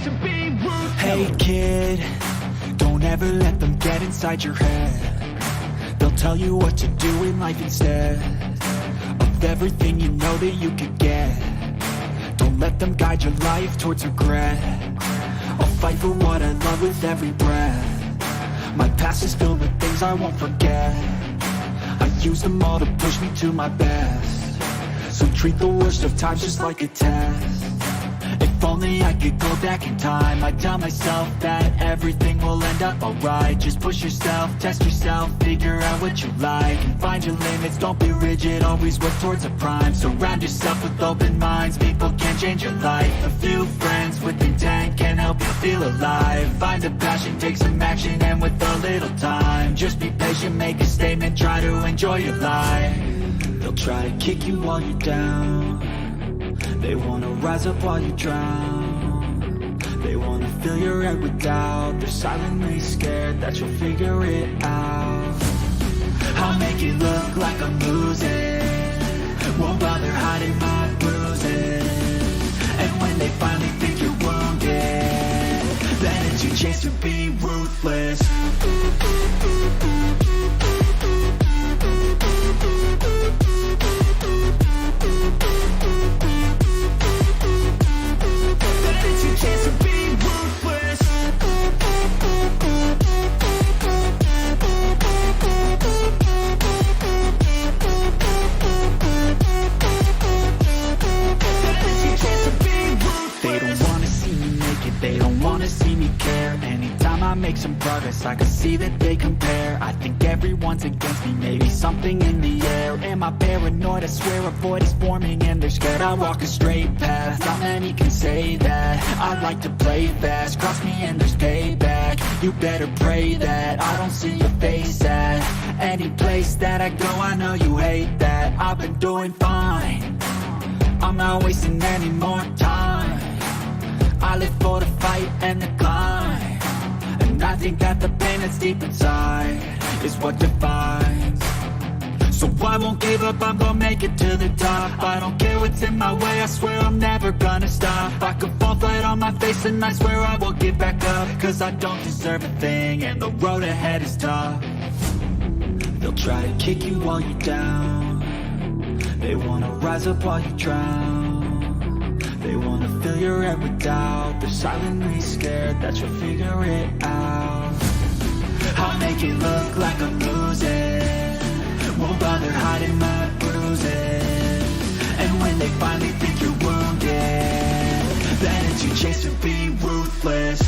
chance to be ruthless. Hey kid, don't ever let them get inside your head. They'll tell you what to do in life instead of everything you know that you could get. Don't let them guide your life towards regret. I'll fight for what I love with every breath. My past is filled with things I won't forget. I use them all to push me to my best. So treat the worst of times just like a test. If only I could go back in time, I'd tell myself that everything will end up alright. Just push yourself, test yourself, figure out what you like, and find your limits, don't be rigid, always work towards a prime. Surround yourself with open minds, people can change your life. A few friends with intent can help you feel alive. Find a passion, take some action, and with a little time, just be patient, make a statement, try to enjoy your life. They'll try to kick you while you're down. They wanna rise up while you drown. They wanna fill your head with doubt. They're silently scared that you'll figure it out. I'll make it look like I'm losing. Won't bother hiding my bruises. And when they finally think you're wounded, then it's your chance to be ruthless. They don't wanna see me care. Anytime I make some progress, I can see that they compare. I think everyone's against me, maybe something in the air. Am I paranoid? I swear a void is forming and they're scared. I walk a straight path, not many can say that. I like to play fast, cross me and there's payback. You better pray that I don't see your face at any place that I go. I know you hate that. I've been doing fine, I'm not wasting any more time. I live for the fight and the climb, and I think that the pain that's deep inside is what defines. So I won't give up, I'm gonna make it to the top. I don't care what's in my way, I swear I'm never gonna stop. I could fall flat on my face and I swear I won't get back up, cause I don't deserve a thing and the road ahead is tough. They'll try to kick you while you're down. They wanna rise up while you drown. They wanna fill your head with doubt. They're silently scared that you'll figure it out. I'll make it look like I'm losing. Won't bother hiding my bruises. And when they finally think you're wounded, then it's your chance to be ruthless.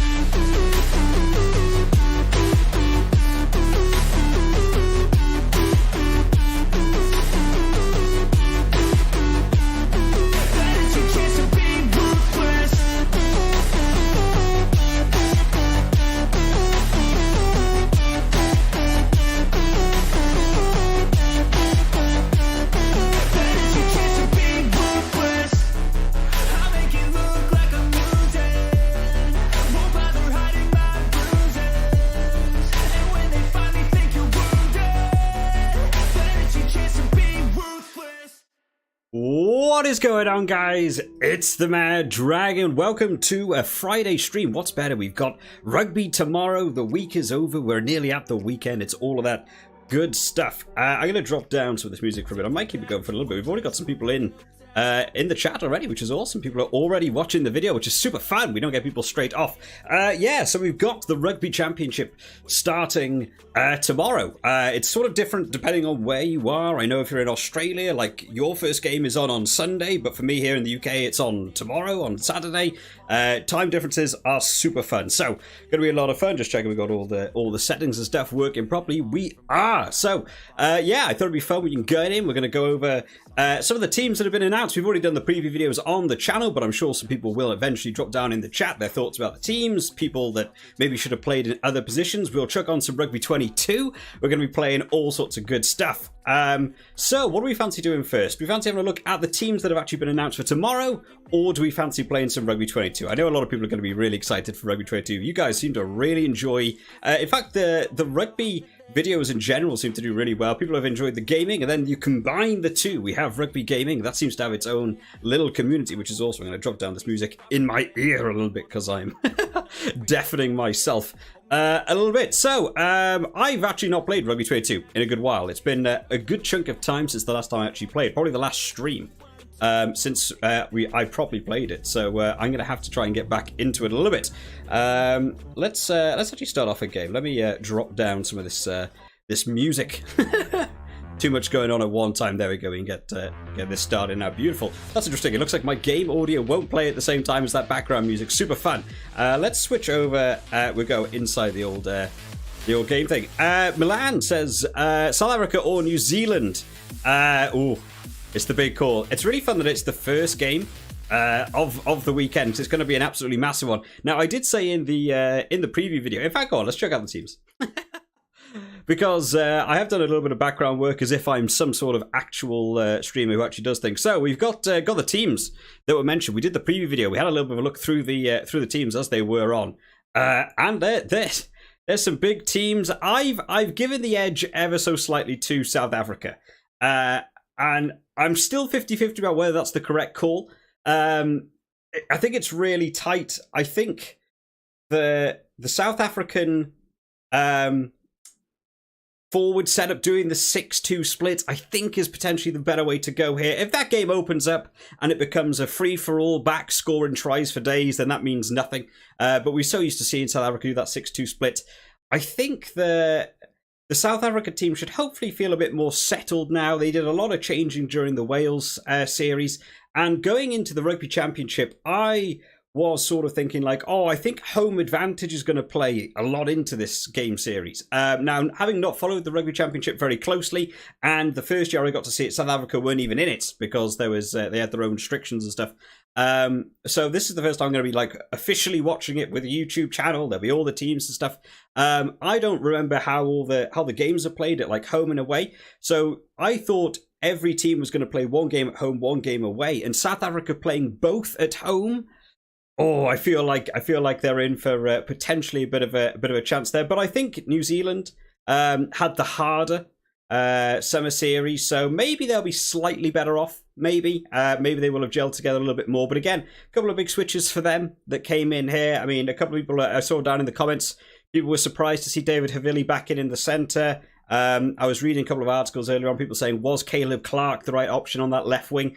What is going on, guys? It's the Mad Dragon. Welcome to a Friday stream. What's better? We've got rugby tomorrow. The week is over. We're nearly at the weekend. It's all of that good stuff. I'm going to drop down some of this music for a bit. I might keep it going for a little bit. We've already got some people in the chat already, which is awesome. People are already watching the video, which is super fun. We don't get people straight off. Yeah, so we've got the Rugby Championship starting tomorrow. It's sort of different depending on where you are. I know if you're in Australia, like your first game is on Sunday, but for me here in the UK, it's on tomorrow, on Saturday. Time differences are super fun, so gonna be a lot of fun. Just checking we got all the settings and stuff working properly. We are. So yeah, I thought it'd be fun. We can get in. We're gonna go over some of the teams that have been announced. We've already done the preview videos on the channel, but I'm sure some people will eventually drop down in the chat their thoughts about the teams, people that maybe should have played in other positions. We'll chuck on some Rugby 22. We're going to be playing all sorts of good stuff. So what do we fancy doing first? Do we fancy having a look at the teams that have actually been announced for tomorrow, or do we fancy playing some Rugby 22? I know a lot of people are going to be really excited for Rugby 22. You guys seem to really enjoy, in fact, the rugby videos in general seem to do really well. People have enjoyed the gaming, and then you combine the two. We have rugby gaming. That seems to have its own little community, which is also, I'm going to drop down this music in my ear a little bit because I'm deafening myself a little bit. So, I've actually not played Rugby 22 in a good while. It's been a good chunk of time since the last time I actually played. Probably the last stream since I properly played it. So I'm going to have to try and get back into it a little bit. Let's actually start off a game. Let me drop down some of this music. Too much going on at one time. There we go. We can get this started now. Beautiful. That's interesting. It looks like my game audio won't play at the same time as that background music. Super fun. Let's switch over. We'll go inside the old game thing. Milan says South Africa or New Zealand. Ooh. It's the big call. It's really fun that it's the first game of the weekend, because it's going to be an absolutely massive one. Now, I did say in the preview video. In fact, go on, let's check out the teams. Because I have done a little bit of background work as if I'm some sort of actual streamer who actually does things. So we've got the teams that were mentioned. We did the preview video. We had a little bit of a look through the teams as they were on, and there's some big teams. I've given the edge ever so slightly to South Africa, and I'm still 50-50 about whether that's the correct call. I think it's really tight. I think the South African forward setup doing the 6-2 split, I think, is potentially the better way to go here. If that game opens up and it becomes a free-for-all, back scoring tries for days, then that means nothing. But we're so used to seeing South Africa do that 6-2 split. I think the South Africa team should hopefully feel a bit more settled now. They did a lot of changing during the Wales series. And going into the Rugby Championship, I was sort of thinking like, oh, I think home advantage is going to play a lot into this game series. Now, having not followed the Rugby Championship very closely, and the first year I got to see it, South Africa weren't even in it because there was they had their own restrictions and stuff. So this is the first time I'm going to be like officially watching it with a YouTube channel. There'll be all the teams and stuff. I don't remember how the games are played at like home and away. So I thought every team was going to play one game at home, one game away, and South Africa playing both at home. Oh, I feel like they're in for potentially a bit of a chance there. But I think New Zealand had the harder summer series, so maybe they'll be slightly better off. Maybe they will have gelled together a little bit more. But again, a couple of big switches for them that came in here. I mean, a couple of people I saw down in the comments, people were surprised to see David Havili back in the centre. I was reading a couple of articles earlier on, people saying, was Caleb Clark the right option on that left wing?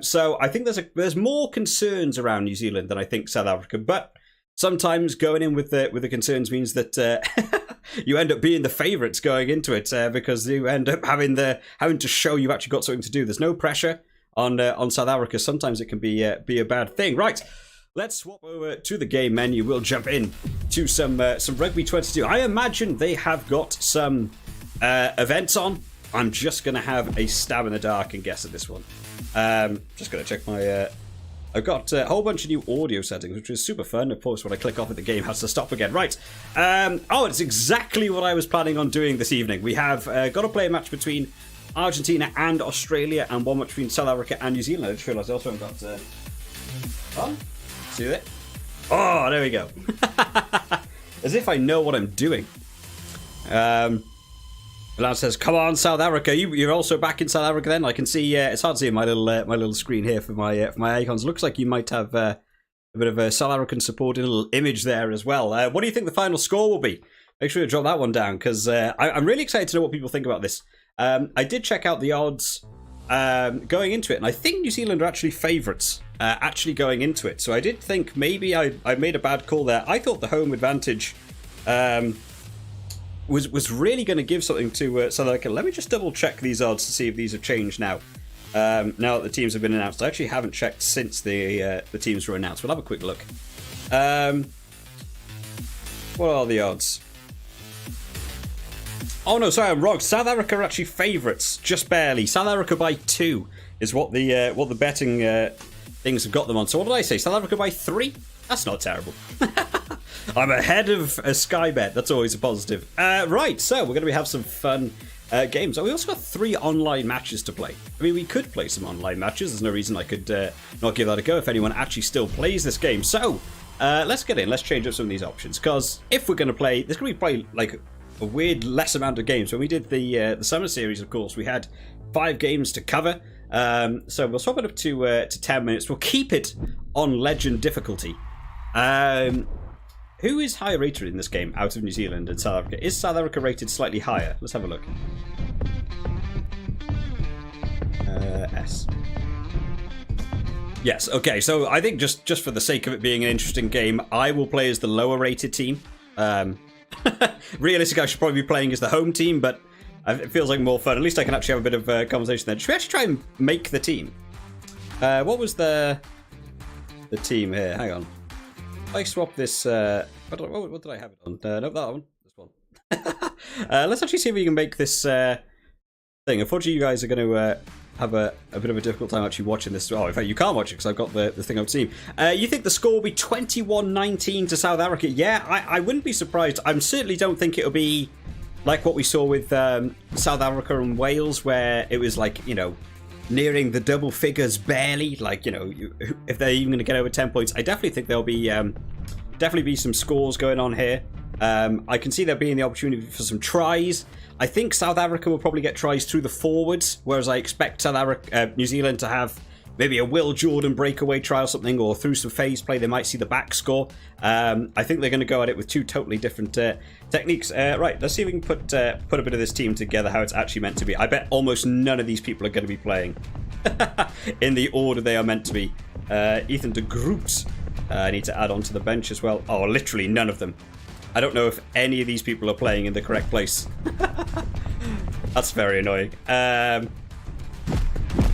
So I think there's more concerns around New Zealand than I think South Africa. But sometimes going in with the concerns means that you end up being the favourites going into it because you end up having to show you've actually got something to do. There's no pressure on South Africa. Sometimes it can be a bad thing. Right. Let's swap over to the game menu. We'll jump in to some Rugby 22. I imagine they have got some events on. I'm just going to have a stab in the dark and guess at this one. Just going to check my... I've got a whole bunch of new audio settings, which is super fun. Of course, when I click off it, the game has to stop again. Right. Oh, it's exactly what I was planning on doing this evening. We have got to play a match between Argentina and Australia, and one match between South Africa and New Zealand. I just realised I also haven't got... Oh, see that? Oh, there we go. As if I know what I'm doing. Milan says, "Come on, South Africa! You're also back in South Africa. Then I can see. It's hard to see my little screen here for my icons. Looks like you might have a bit of a South African supporting little image there as well. What do you think the final score will be? Make sure you drop that one down because I'm really excited to know what people think about this. I did check out the odds going into it, and I think New Zealand are actually favourites actually going into it. So I did think maybe I made a bad call there. I thought the home advantage was really going to give something to South Africa. Let me just double check these odds to see if these have changed now. Now that the teams have been announced. I actually haven't checked since the teams were announced. We'll have a quick look. What are the odds? Oh no, sorry, I'm wrong. South Africa are actually favourites, just barely. South Africa by 2 is what the betting things have got them on. So what did I say? South Africa by 3? That's not terrible. I'm ahead of a Sky Bet. That's always a positive. Right, so we're going to have some fun games. We also got 3 online matches to play. I mean, we could play some online matches. There's no reason I could not give that a go if anyone actually still plays this game. So let's get in. Let's change up some of these options because if we're going to play, there's going to be probably like a weird less amount of games. When we did the summer series, of course, we had 5 games to cover. So we'll swap it up to 10 minutes. We'll keep it on legend difficulty. Who is higher rated in this game out of New Zealand and South Africa? Is South Africa rated slightly higher? Let's have a look. S. Yes, okay, so I think just for the sake of it being an interesting game, I will play as the lower rated team. Realistically, I should probably be playing as the home team, but it feels like more fun. At least I can actually have a bit of conversation there. Should we actually try and make the team? What was the team here? Hang on. I swap this. What did I have it on? No, that one. This one. Let's actually see if we can make this thing. Unfortunately, you guys are going to have a bit of a difficult time actually watching this. Oh, in fact, you can't watch it because I've got the thing on team. You think the score will be 21-19 to South Africa? Yeah, I wouldn't be surprised. I certainly don't think it'll be like what we saw with South Africa and Wales, where it was like, you know, nearing the double figures barely. Like, you know, if they're even going to get over 10 points, I definitely think there'll be some scores going on here. I can see there being the opportunity for some tries. I think South Africa will probably get tries through the forwards, whereas I expect New Zealand to have maybe a Will Jordan breakaway try or something, or through some phase play they might see the back score. I think they're going to go at it with 2 totally different techniques. Right, let's see if we can put a bit of this team together how it's actually meant to be. I bet almost none of these people are going to be playing in the order they are meant to be. Ethan de Groot, I need to add on to the bench as well. Oh, literally none of them. I don't know if any of these people are playing in the correct place. That's very annoying.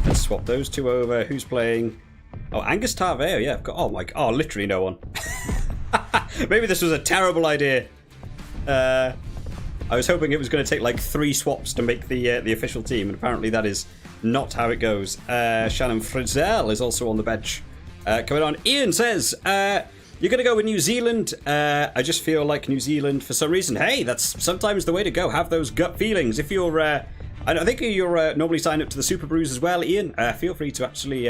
Let's swap those 2 over. Who's playing? Oh, Angus Tarveo, yeah. Oh, literally no one. Maybe this was a terrible idea. I was hoping it was going to take like 3 swaps to make the official team, and apparently that is not how it goes. Shannon Frizzell is also on the bench. Coming on, Ian says, you're going to go with New Zealand. I just feel like New Zealand for some reason. Hey, that's sometimes the way to go. Have those gut feelings. If you're, I think you're normally signed up to the Super Brews as well, Ian. Feel free to actually,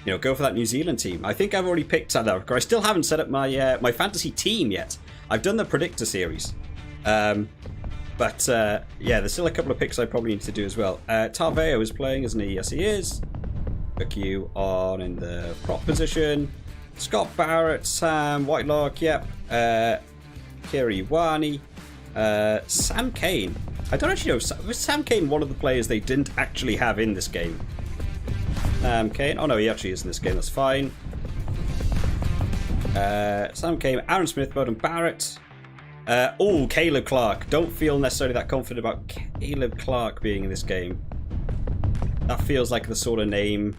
go for that New Zealand team. I think I've already picked South Africa. I still haven't set up my my fantasy team yet. I've done the Predictor series. Yeah, there's still a couple of picks I probably need to do as well. Tarveo is playing, isn't he? Yes, he is. Put you on in the prop position. Scott Barrett, Sam Whitelock, yep. Kira Ioane, Sam Kane. I don't actually know. Was Sam Kane one of the players they didn't actually have in this game? Sam Kane. Oh no, he actually is in this game. That's fine. Sam Kane, Aaron Smith, Bowden Barrett. Caleb Clark. Don't feel necessarily that confident about Caleb Clark being in this game. That feels like the sort of name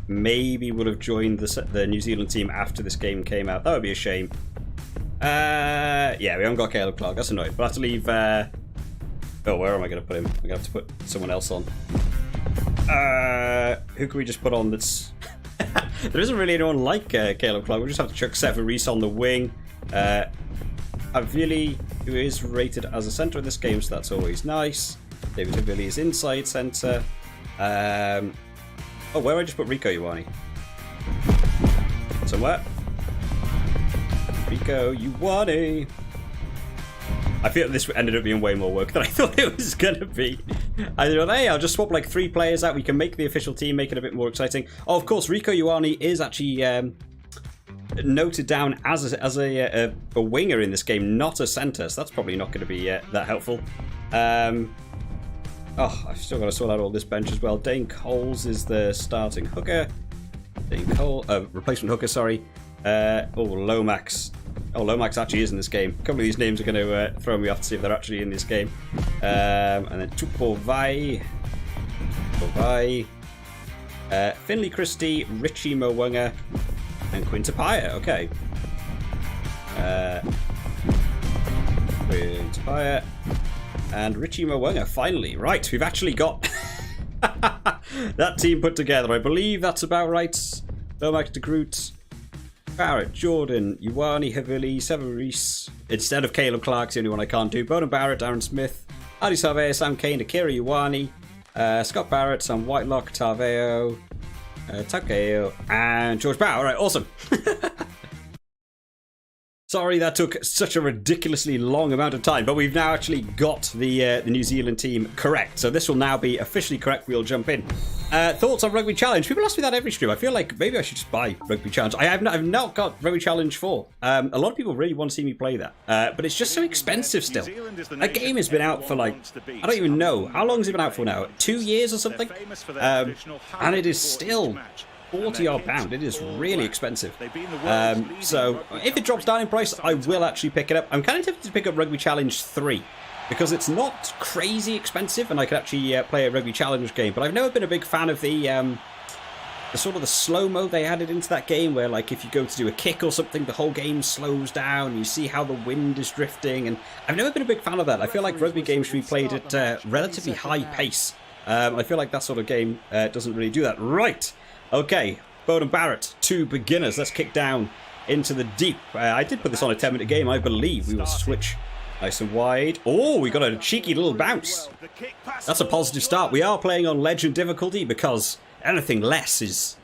maybe would have joined the New Zealand team after this game came out. That would be a shame. Yeah, we haven't got Caleb Clark. That's annoying. We'll have to leave... where am I going to put him? I'm going to have to put someone else on. Who can we just put on that's... There isn't really anyone like Caleb Clark. We'll just have to chuck Sever Reese on the wing. Havili, who is rated as a centre in this game, so that's always nice. David Havili is inside centre. Where I just put Rieko Ioane? Somewhere. Rieko Ioane. I feel this ended up being way more work than I thought it was going to be. I thought, hey, I'll just swap like 3 players out. We can make the official team, make it a bit more exciting. Oh, of course, Rieko Ioane is actually noted down as a winger in this game, not a centre. So that's probably not going to be that helpful. I've still got to sort out all this bench as well. Dane Coles is the starting hooker. Replacement hooker, sorry. Lomax. Oh, Lomax actually is in this game. A couple of these names are going to throw me off to see if they're actually in this game. And then Tupovai. Finley Christie, Richie Mwanga, and Quintapaya. Okay. Quintapaya. And Richie Mwanga, finally. Right, we've actually got that team put together. I believe that's about right. Lomax, de Groot, Barrett, Jordan, Ioane, Havili, Sever Reese. Instead of Caleb Clark, the only one I can't do. Bowden Barrett, Aaron Smith, Adi Tarveo, Sam Kane, Akira Ioane, Scott Barrett, Sam Whitelock, Tarveo, Takeo, and George Bow. All right, awesome. Sorry that took such a ridiculously long amount of time, but we've now actually got the New Zealand team correct. So this will now be officially correct. We'll jump in. Thoughts on Rugby Challenge? People ask me that every stream. I feel like maybe I should just buy Rugby Challenge. I've not got Rugby Challenge 4. A lot of people really want to see me play that, but it's just so expensive still. That game has been out for like, I don't even know. How long has it been out for now? 2 years or something? And it is still £40 odd. It is really expensive. So if it drops down in price, I will actually pick it up. I'm kind of tempted to pick up Rugby Challenge 3 because it's not crazy expensive and I could actually play a Rugby Challenge game. But I've never been a big fan of the sort of the slow-mo they added into that game where, like, if you go to do a kick or something, the whole game slows down. You see how the wind is drifting, and I've never been a big fan of that. I feel like rugby games should be played at relatively high pace. I feel like that sort of game doesn't really do that. Right. Okay, Bowden Barrett, 2 beginners. Let's kick down into the deep. I did put this on a 10-minute game, I believe. We will switch nice and wide. Oh, we got a cheeky little bounce. That's a positive start. We are playing on legend difficulty because anything less is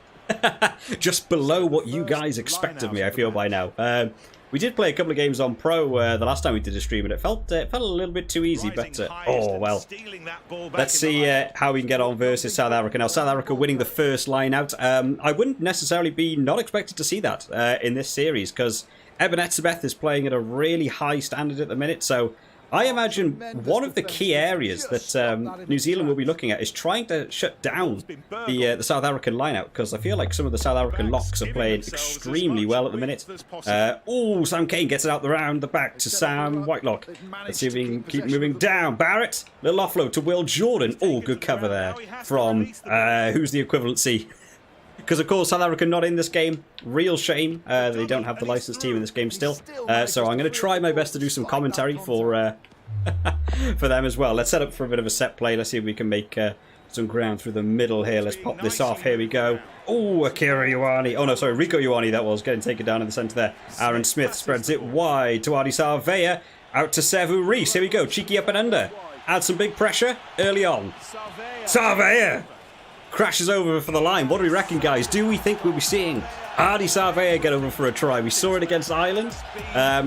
just below what you guys expect of me, I feel by now. We did play a couple of games on Pro the last time we did a stream, and it felt a little bit too easy, but oh well. Let's see how we can get on versus South Africa. Now, South Africa winning the first line out. I wouldn't necessarily be not expected to see that in this series, because Eben Etzebeth is playing at a really high standard at the minute, so I imagine one of the key areas that New Zealand will be looking at is trying to shut down the South African lineout, because I feel like some of the South African locks are playing extremely well at the minute. Oh, Sam Cane gets it out around the back to Sam Whitelock. Let's see if we can keep moving down. Barrett, little offload to Will Jordan. Oh, good cover there from, who's the equivalency? Because, of course, South Africa not in this game. Real shame. They don't have the licensed team in this game still. So I'm going to try my best to do some commentary for for them as well. Let's set up for a bit of a set play. Let's see if we can make some ground through the middle here. Let's pop this off. Here we go. Oh, Akira Ioane. Oh, no, sorry. Rico Ioane, that was. Getting taken down in the centre there. Aaron Smith spreads it wide to Adi Sarveya. Out to Sevu Reese. Here we go. Cheeky up and under. Add some big pressure early on. Sarveya crashes over for the line. What do we reckon, guys? Do we think we'll be seeing Adi Sarveya get over for a try? We saw it against Ireland.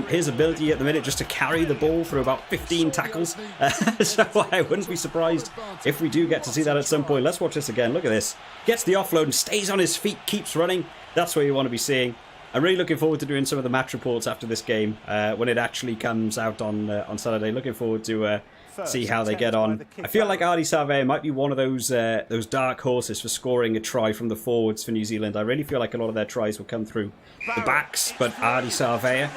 His ability at the minute just to carry the ball for about 15 tackles. So I wouldn't be surprised if we do get to see that at some point. Let's watch this again. Look at this. Gets the offload and stays on his feet, keeps running. That's what you want to be seeing. I'm really looking forward to doing some of the match reports after this game when it actually comes out on Saturday. Looking forward to see how they get on. I feel like Adi Sarveya might be one of those dark horses for scoring a try from the forwards for New Zealand. I really feel like a lot of their tries will come through the backs, but Adi Sarveya,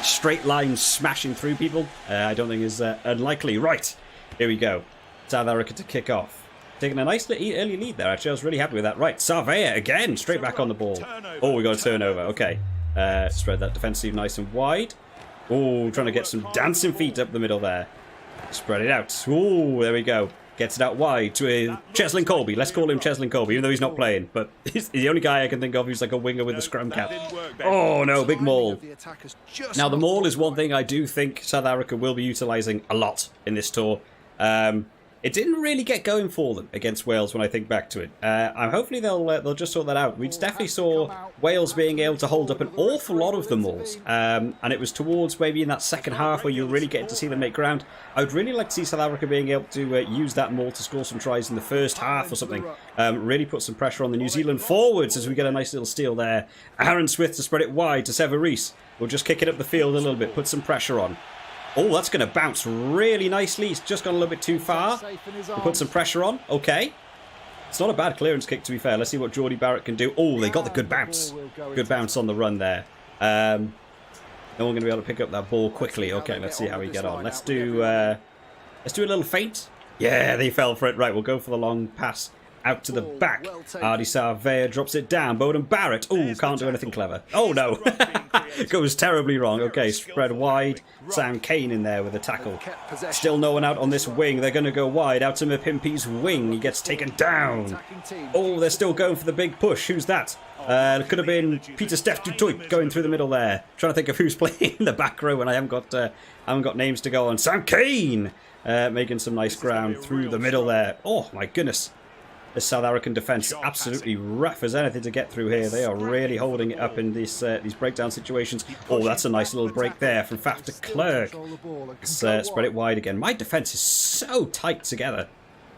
straight line smashing through people, I don't think is unlikely. Right, here we go. South Africa to kick off. Taking a nice early lead there, actually. I was really happy with that. Right, Sarveya again, straight back on the ball. Oh, we got a turnover. Okay. Spread that defensive nice and wide. Oh, trying to get some dancing feet up the middle there. Spread it out. Oh, there we go. Gets it out wide to Cheslin Colby. Let's call him Cheslin Colby, even though he's not playing. But he's the only guy I can think of who's like a winger with a scrum cap. Oh, no, big maul. Now, the maul is one thing I do think South Africa will be utilising a lot in this tour. It didn't really get going for them against Wales when I think back to it. Hopefully they'll just sort that out. We definitely saw Wales being able to hold up an awful lot of the mauls. And it was towards maybe in that second half where you're really getting to see them make ground. I would really like to see South Africa being able to use that maul to score some tries in the first half or something. Really put some pressure on the New Zealand forwards as we get a nice little steal there. Aaron Smith to spread it wide to Sevu Reece. We'll just kick it up the field a little bit, put some pressure on. Oh, that's going to bounce really nicely. It's just gone a little bit too far. We'll put some pressure on. Okay. It's not a bad clearance kick, to be fair. Let's see what Geordie Barrett can do. Oh, they got the good bounce. Good bounce on the run there. No one going to be able to pick up that ball quickly. Okay, let's see how we get on. Let's do a little feint. Yeah, they fell for it. Right, we'll go for the long pass out to the back. Adi Sarveya drops it down. Bowden Barrett. Oh, can't do anything clever. Oh, no. Goes terribly wrong. Okay, spread wide. Sam Cane in there with a tackle. Still no one out on this wing. They're going to go wide. Out to Mapimpi's wing. He gets taken down. Oh, they're still going for the big push. Who's that? It could have been Peter Steph Dutoit going through the middle there. Trying to think of who's playing in the back row, and I haven't got names to go on. Sam Cane making some nice ground through the middle there. Oh, my goodness. The South African defence absolutely rough as anything to get through here. They are really holding it up in these breakdown situations. Oh, that's a nice little break there from Faf to Clerk. Let's spread it wide again. My defence is so tight together.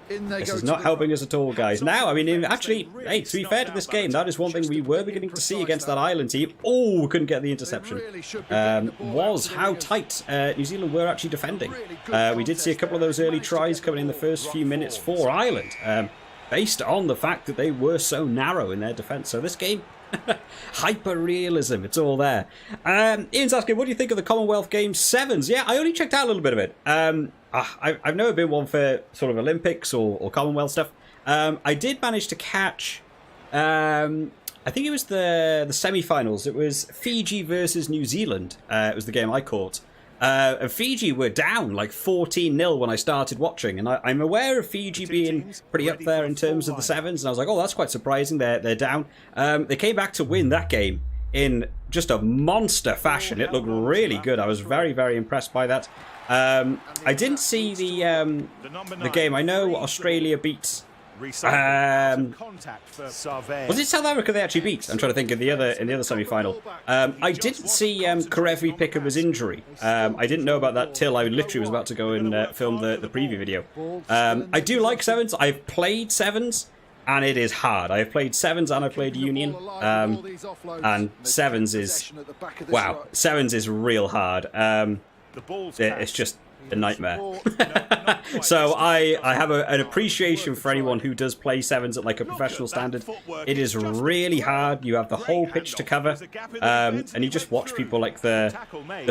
This is not helping us at all, guys. Now, I mean, actually, hey, to be fair to this game, that is one thing we were beginning to see against that Ireland team. Oh, couldn't get the interception. Was how tight New Zealand were actually defending. We did see a couple of those early tries coming in the first few minutes for Ireland, based on the fact that they were so narrow in their defence. So this game, hyper-realism, it's all there. Ian's asking, what do you think of the Commonwealth Games Sevens? Yeah, I only checked out a little bit of it. I've never been one for sort of Olympics or Commonwealth stuff. I did manage to catch, I think it was the semi-finals. It was Fiji versus New Zealand. It was the game I caught. And Fiji were down like 14-0 when I started watching. And I'm aware of Fiji being pretty up there in terms of the sevens. And I was like, oh, that's quite surprising. They're down. They came back to win that game in just a monster fashion. It looked really good. I was very, very impressed by that. I didn't see the game. I know Australia beat. Was it South Africa they actually beat? I'm trying to think of the other semi-final. I didn't see Karevi Picker's injury. I didn't know about that till I literally was about to go and film the preview video. I do like sevens. I've played sevens, and it is hard. I've played sevens and I've played union, and sevens is sevens is real hard. It's just a nightmare. So I have an appreciation for anyone who does play sevens at like a professional standard. It is really hard. You have the whole pitch to cover, and you just watch people like the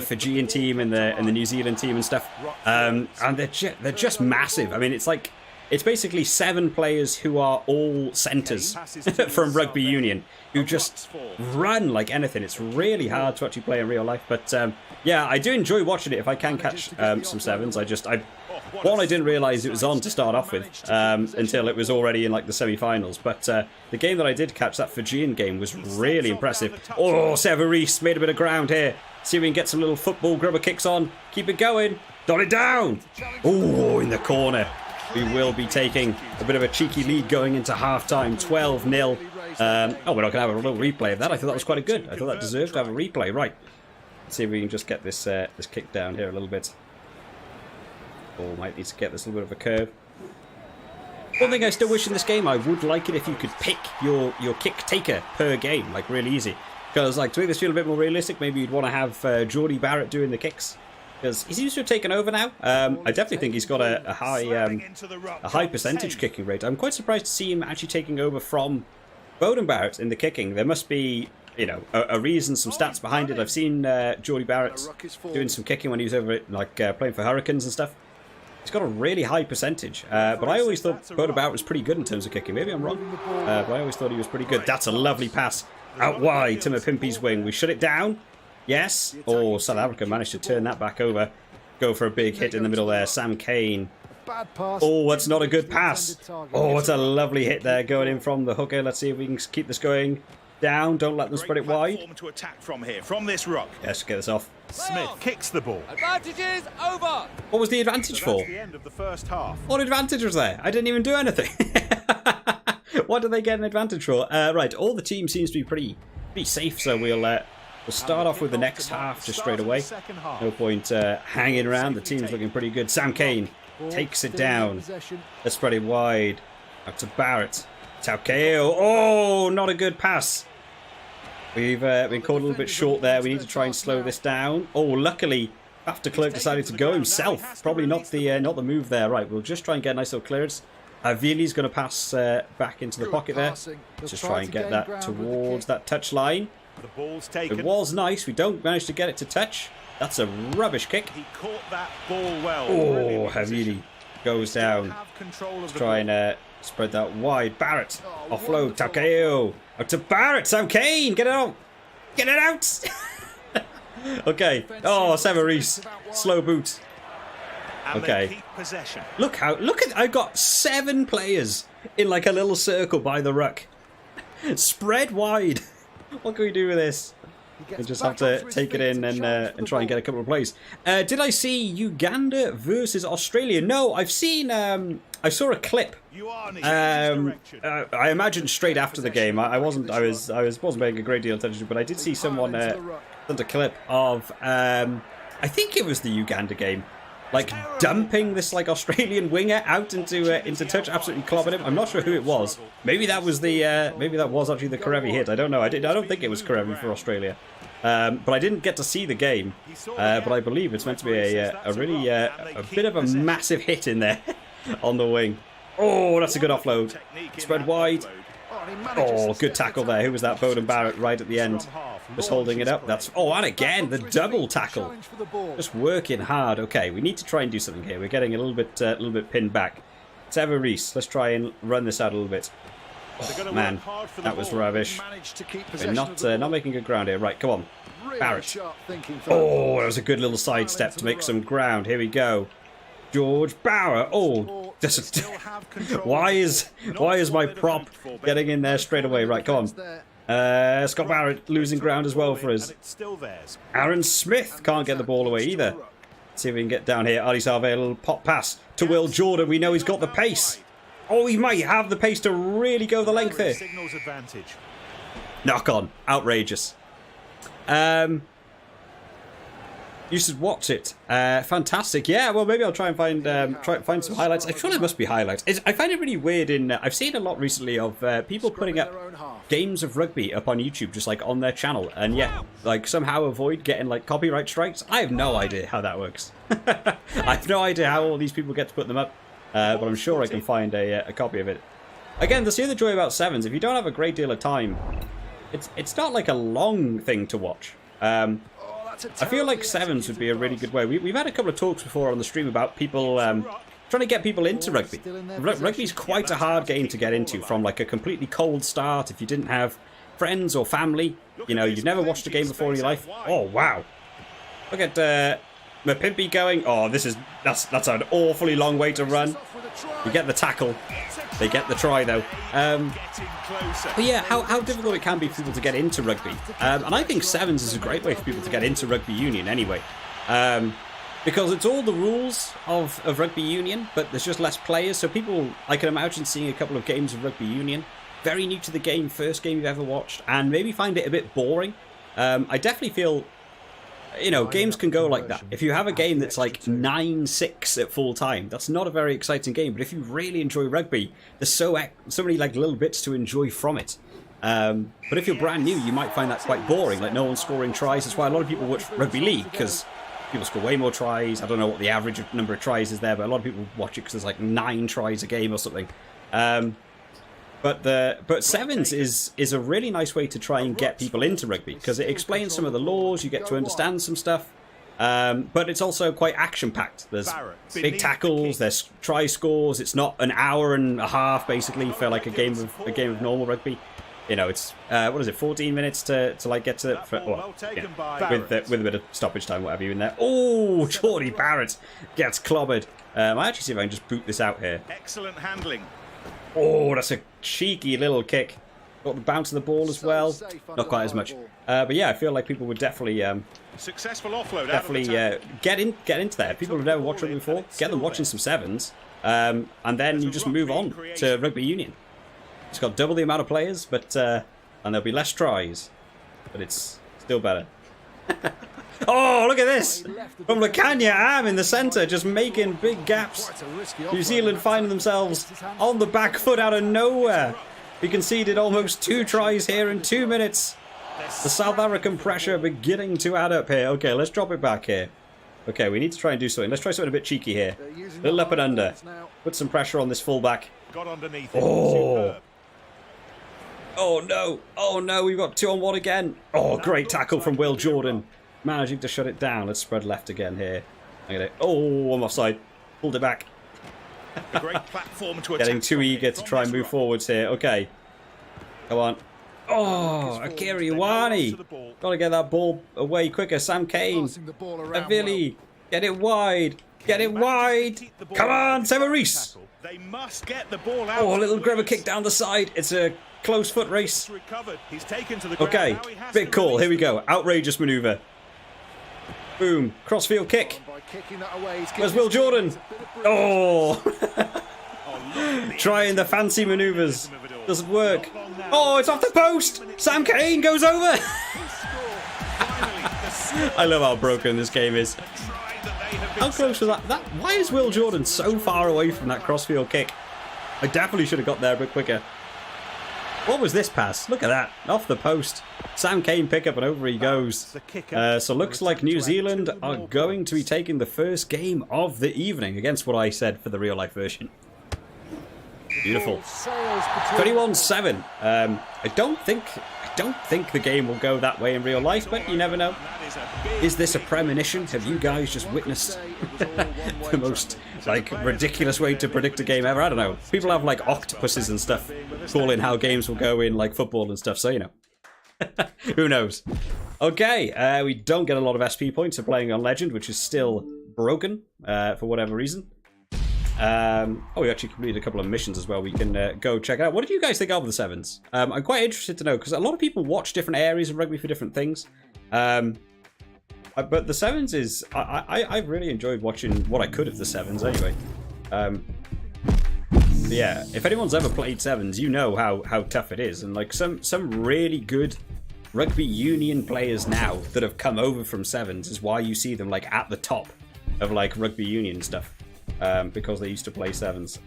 Fijian team and the New Zealand team and stuff, and they're just massive. I mean, it's basically 7 players who are all centres from rugby union who just run like anything. It's really hard to actually play in real life. But yeah, I do enjoy watching it if I can catch some sevens. I didn't realise it was on to start off with until it was already in like the semi-finals. But the game that I did catch, that Fijian game, was really impressive. Oh, Severis made a bit of ground here. See if we can get some little football grubber kicks on. Keep it going. Dot it down. Oh, in the corner. We will be taking a bit of a cheeky lead going into half-time, 12-0. Oh, we're not going to have a little replay of that. I thought that was quite good. I thought that deserved to have a replay. Right. Let's see if we can just get this this kick down here a little bit. Oh, might need to get this a little bit of a curve. One thing I still wish in this game, I would like it if you could pick your kick taker per game, like really easy. Because like to make this feel a bit more realistic, maybe you'd want to have Geordie Barrett doing the kicks. Because he seems to have taken over now. I definitely think he's got a high percentage kicking rate. I'm quite surprised to see him actually taking over from Beauden Barrett in the kicking. There must be, you know, a reason, some stats behind it. I've seen Geordie Barrett doing some kicking when he was over at, like playing for Hurricanes and stuff. He's got a really high percentage. But I always thought Beauden Barrett was pretty good in terms of kicking. Maybe I'm wrong. But I always thought he was pretty good. That's a lovely pass out wide. Timur Pimpy's wing. We shut it down. Yes. Oh, South Africa managed to turn that back over. Go for a big hit in the middle there. Sam Kane. Oh, that's not a good pass. Oh, it's a lovely hit there going in from the hooker. Let's see if we can keep this going. Down. Don't let them spread it wide. To attack from here, from this rock. Yes, get this off. Smith kicks the ball. Advantages over. What was the advantage for? That's the end of the first half. What advantage was there? I didn't even do anything. What did they get an advantage for? Right, all the team seems to be pretty safe, so we'll start off with the next half just straight away. No point hanging around. The team's looking pretty good. Sam Kane takes it down. Let's spread it wide. Back to Barrett. Taukeo. Oh, not a good pass. We've been caught a little bit short there. We need to try and slow this down. Oh, luckily, after Clerk decided to go himself. Probably not the move there. Right, we'll just try and get a nice little clearance. Vili's going to pass back into the pocket there. Just try and get that towards that touch line. The ball's taken. It was nice. We don't manage to get it to touch. That's a rubbish kick. He caught that ball well. Oh, Havili goes down. Let's try and spread that wide. Barrett. Offload. Taukeo. Out to Barrett. Sam Kane. Get it out. Get it out. Okay. Oh, Severis. Slow boot. Okay. Look at, I've got 7 players in like a little circle by the ruck. Spread wide. What can we do with this? We just have to take it in and try and get a couple of plays. Did I see Uganda versus Australia? No, I've seen. I saw a clip. I imagine straight after the game. I wasn't paying a great deal of attention, but I did see someone sent a clip of. I think it was the Uganda game, like dumping this like Australian winger out into touch, absolutely clobbing him. I'm not sure who it was. Maybe that was actually the Karevi hit. I don't know. I don't think it was Karevi for Australia. But I didn't get to see the game. But I believe it's meant to be a bit of a massive hit in there on the wing. Oh, that's a good offload. Spread wide. Oh, good tackle there. Who was that? Bowden Barrett right at the end. Just holding it up. And again, the double tackle. Just working hard. Okay, we need to try and do something here. We're getting a little bit pinned back. Trevor Reese. Let's try and run this out a little bit. Oh, man, that was rubbish. We're not making good ground here. Right, come on. Barrett. Oh, that was a good little sidestep to make some ground. Here we go. George Bauer. Oh, just why is my prop getting in there straight away? Right, come on. Scott Barrett losing ground as well for us. Aaron Smith can't get the ball away either. Let's see if we can get down here. Ali Salve, a little pop pass to Will Jordan. We know he's got the pace. Oh, he might have the pace to really go the length here. Knock on. Outrageous. You should watch it. Fantastic. Yeah, well, maybe I'll try and find some highlights. I'm sure there must be highlights. I find it really weird I've seen a lot recently of people putting up games of rugby up on YouTube, just like on their channel, and yet like somehow avoid getting like copyright strikes. I have no idea how that works. I have no idea how all these people get to put them up. But I'm sure I can find a copy of it. Again, that's the other joy about Sevens. If you don't have a great deal of time, it's not like a long thing to watch. I feel like Sevens would be a really good way. We've had a couple of talks before on the stream about people trying to get people into rugby. Rugby's quite a hard game to get into from like a completely cold start. If you didn't have friends or family, you know, you've never watched a game before in your life. Oh, wow. Look at... Mapimpi going. Oh, that's an awfully long way to run. You get the tackle. They get the try though. But yeah, how difficult it can be for people to get into rugby. And I think Sevens is a great way for people to get into rugby union anyway. Because it's all the rules of rugby union, but there's just less players. So people, I can imagine seeing a couple of games of rugby union, very new to the game, first game you've ever watched, and maybe find it a bit boring. I definitely feel... You know, games can go like that. If you have a game that's like 9-6 at full time, that's not a very exciting game. But if you really enjoy rugby, there's so many like little bits to enjoy from it. But if you're brand new, you might find that quite boring. Like no one's scoring tries. That's why a lot of people watch rugby league, because people score way more tries. I don't know what the average number of tries is there, but a lot of people watch it because there's like 9 tries a game or something. But Sevens is a really nice way to try and get people into rugby, because it explains some of the laws, you get to understand some stuff, but it's also quite action-packed. There's big tackles, there's try scores. It's not an hour and a half basically for like a game of normal rugby. You know, it's what is it, 14 minutes to like get to with a bit of stoppage time, whatever you in there. Oh, Geordie Barrett gets clobbered. I actually see if I can just boot this out here. Excellent handling. Oh, that's a cheeky little kick. Got the bounce of the ball as well. Not quite as much. But yeah, I feel like people would definitely successful offload. Get into there. People who've never watched rugby before, get them watching some Sevens, and then you just move on to rugby union. It's got double the amount of players, but and there'll be less tries, but it's still better. Oh, look at this! From Lacania Am in the centre, just making big gaps. New Zealand finding themselves on the back foot out of nowhere. We conceded almost 2 tries here in 2 minutes. The South African pressure beginning to add up here. Okay, let's drop it back here. Okay, we need to try and do something. Let's try something a bit cheeky here. A little up and under. Put some pressure on this fullback. Oh! Oh no! Oh no! We've got 2 on 1 again. Oh, great tackle from Will Jordan. Managing to shut it down. Let's spread left again here. Oh, I'm offside. Pulled it back. A great platform to Getting too eager to try and move forwards here. Okay. Come on. Oh, Akira Iwani. Got to get that ball away quicker. Sam Kane. Avili. Get it wide. Get it wide. Come on, Trevor Reese. They must get the ball out. Oh, a little grabber kick down the side. It's a Close foot race. Recovered. He's taken to the ground. Okay, Now he has big to call. release Here we it. go. Outrageous maneuver. Boom. Crossfield kick. Where's Will Jordan? Oh! Trying the fancy maneuvers. Doesn't work. Oh, it's off the post. Sam Cane goes over. I love how broken this game is. How close was that? Why is Will Jordan so far away from that crossfield kick? I definitely should have got there a bit quicker. What was this pass? Look at that. Off the post. Sam Cane pick up and over he goes. So looks like New Zealand are going to be taking the first game of the evening against what I said for the real life version. Beautiful. 21-7. I don't think the game will go that way in real life, but you never know. Is this a premonition? Have you guys just witnessed the most ridiculous way to predict a game ever? I don't know. People have like octopuses and stuff calling how games will go in like football and stuff, so you know. Who knows? Okay, we don't get a lot of SP points for playing on Legend, which is still broken for whatever reason. We actually completed a couple of missions as well. We can go check out. What did you guys think of the Sevens? I'm quite interested to know because a lot of people watch different areas of rugby for different things. But the Sevens is I've really enjoyed watching what I could of the Sevens anyway. Yeah, if anyone's ever played Sevens, you know how tough it is, and like some really good rugby union players now that have come over from Sevens is why you see them like at the top of like rugby union stuff. Because they used to play Sevens.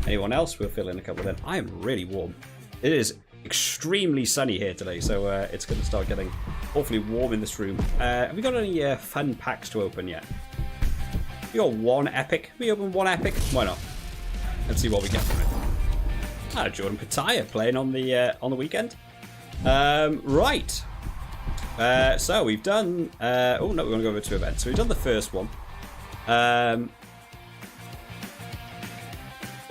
Anyone else? We'll fill in a couple then. I am really warm. It is extremely sunny here today, so it's going to start getting awfully warm in this room. Have we got any fun packs to open yet? We got one epic. We open one epic. Why not? Let's see what we get from it. Jordan Pataya playing on the weekend. Right. So we've done. Oh no, we're going to go over to events. So we've done the first one. Oh,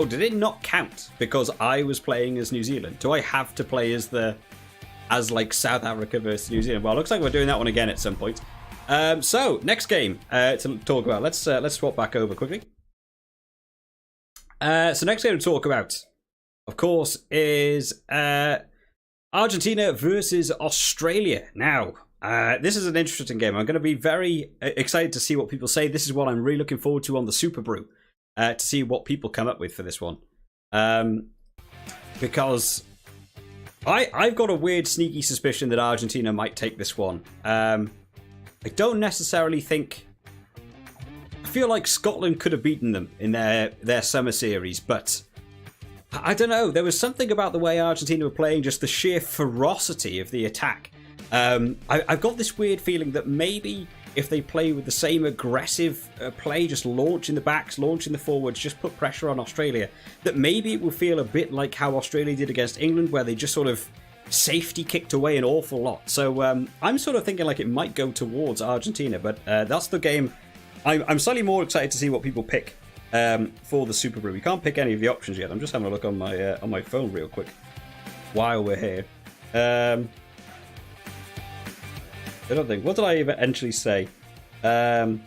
did it not count because I was playing as New Zealand? Do I have to play as like South Africa versus New Zealand? Well, it looks like we're doing that one again at some point. So next game to talk about. Let's swap back over quickly. So next game to talk about, of course, is Argentina versus Australia. Now, this is an interesting game. I'm going to be very excited to see what people say. This is what I'm really looking forward to on the Super Brew, to see what people come up with for this one. Because I've got a weird, sneaky suspicion that Argentina might take this one. I don't necessarily think... I feel like Scotland could have beaten them in their summer series, but I don't know. There was something about the way Argentina were playing, just the sheer ferocity of the attack. I've got this weird feeling that maybe if they play with the same aggressive play, just launching the backs, launching the forwards, just put pressure on Australia, that maybe it will feel a bit like how Australia did against England, where they just sort of safety kicked away an awful lot. So I'm sort of thinking like it might go towards Argentina, but that's the game. I'm slightly more excited to see what people pick for the Super Brew. We can't pick any of the options yet. I'm just having a look on my phone real quick while we're here. I don't think. What did I eventually say? I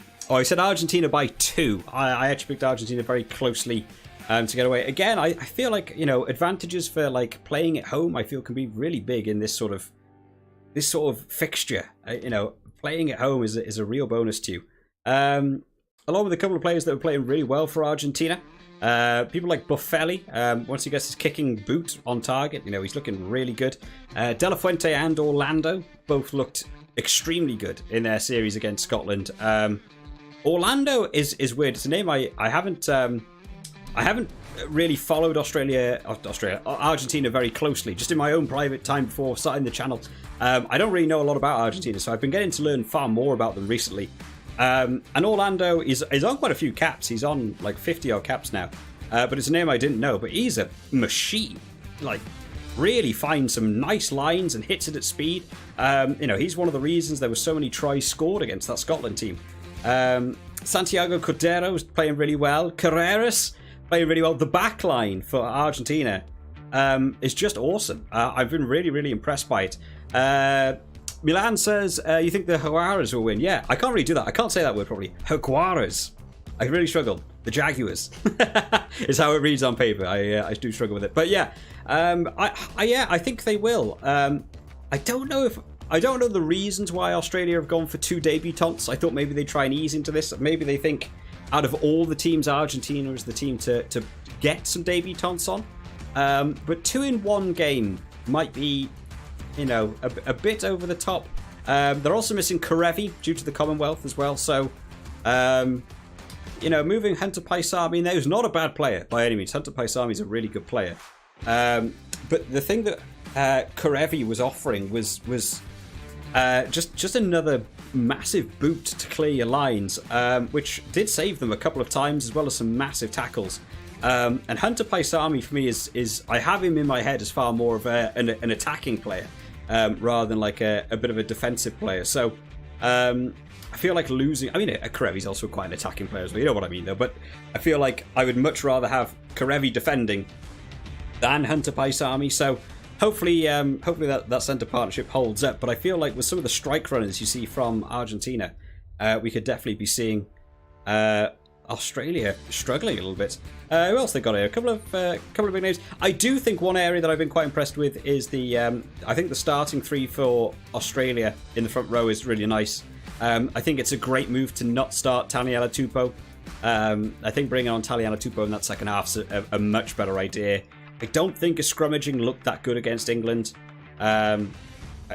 said Argentina by 2. I actually picked Argentina very closely to get away. Again, I feel like, advantages for like playing at home, I feel can be really big in this sort of fixture. Playing at home is a real bonus to you. Along with a couple of players that were playing really well for Argentina. People like Buffelli, once he gets his kicking boot on target, he's looking really good. De La Fuente and Orlando both looked extremely good in their series against Scotland. Orlando is weird. It's a name I haven't really followed Argentina very closely, just in my own private time before starting the channel. I don't really know a lot about Argentina, so I've been getting to learn far more about them recently. And Orlando is on quite a few caps. He's on like 50 odd caps now, but it's a name I didn't know. But he's a machine. Like, really finds some nice lines and hits it at speed. He's one of the reasons there were so many tries scored against that Scotland team. Santiago Cordero's playing really well. Carreras playing really well. The back line for Argentina is just awesome. I've been really, really impressed by it. Milan says, you think the Jaguares will win? Yeah, I can't really do that. I can't say that word properly. Jaguares. I really struggled. the Jaguars is how it reads on paper. I do struggle with it, but yeah, I think they will. I don't know the reasons why Australia have gone for 2 debutants. I thought maybe they'd try and ease into this. Maybe they think out of all the teams, Argentina is the team to get some debutants on. But 2 in 1 game might be, you know, a bit over the top. They're also missing Karevi due to the Commonwealth as well. So, you know, moving Hunter Paisami in there is not a bad player by any means. Hunter Paisami is a really good player. But the thing that Karevi was offering was just another massive boot to clear your lines, which did save them a couple of times, as well as some massive tackles. And Hunter Paisami for me is I have him in my head as far more of an attacking player rather than like a bit of a defensive player. So I feel like losing. I mean, Karevi's also quite an attacking player as well. You know what I mean, though. But I feel like I would much rather have Karevi defending than Hunter Paisami. So hopefully that centre partnership holds up. But I feel like with some of the strike runners you see from Argentina, we could definitely be seeing Australia struggling a little bit. Who else they got here? A couple of big names. I do think one area that I've been quite impressed with is the I think the starting 3 for Australia in the front row is really nice. I think it's a great move to not start Taniela Tupou. I think bringing on Taniela Tupou in that second half is a much better idea. I don't think his scrummaging looked that good against England.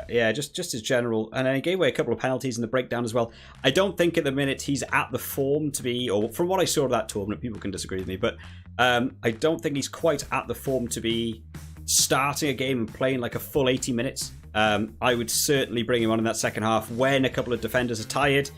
Yeah, just his general, and he gave away a couple of penalties in the breakdown as well. I don't think at the minute he's at the form to be, or from what I saw of that tournament, people can disagree with me, but I don't think he's quite at the form to be starting a game and playing like a full 80 minutes. I would certainly bring him on in that second half when a couple of defenders are tired,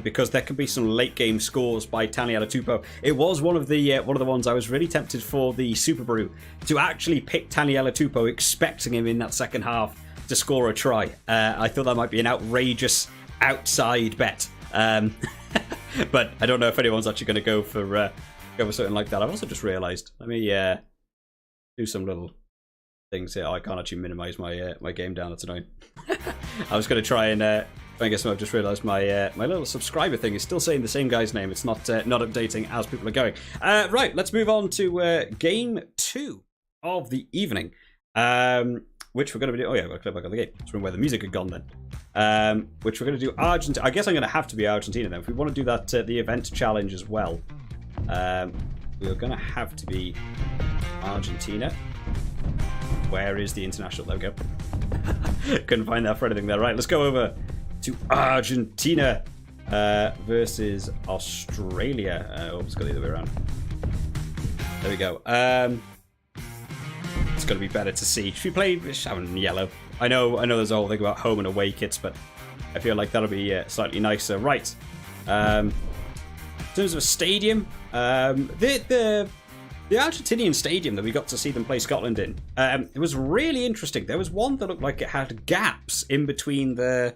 because there can be some late game scores by Taniela Tupou. It was one of the ones I was really tempted for the Super Brew to actually pick Taniela Tupou, expecting him in that second half to score a try. I thought that might be an outrageous outside bet, but I don't know if anyone's actually going to go for something like that. I've also just realised. Let me do some little things here. Oh, I can't actually minimise my game down. That's annoying. I was going to try and get some. I've just realised my my little subscriber thing is still saying the same guy's name. It's not updating as people are going. Right, let's move on to game 2 of the evening. Which we're going to be doing. Oh yeah, I've got to click back on the game. That's where the music had gone then. Which we're going to do Argentina. I guess I'm going to have to be Argentina then. If we want to do that, the event challenge as well, we're going to have to be Argentina. Where is the international? There we go. Couldn't find that for anything there. Right, let's go over to Argentina versus Australia. Oh, it's got the other way around. There we go. It's going to be better to see. Should we play in yellow? I know there's a whole thing about home and away kits, but I feel like that'll be slightly nicer. Right. In terms of a stadium, the Argentinian stadium that we got to see them play Scotland in, it was really interesting. There was one that looked like it had gaps in between the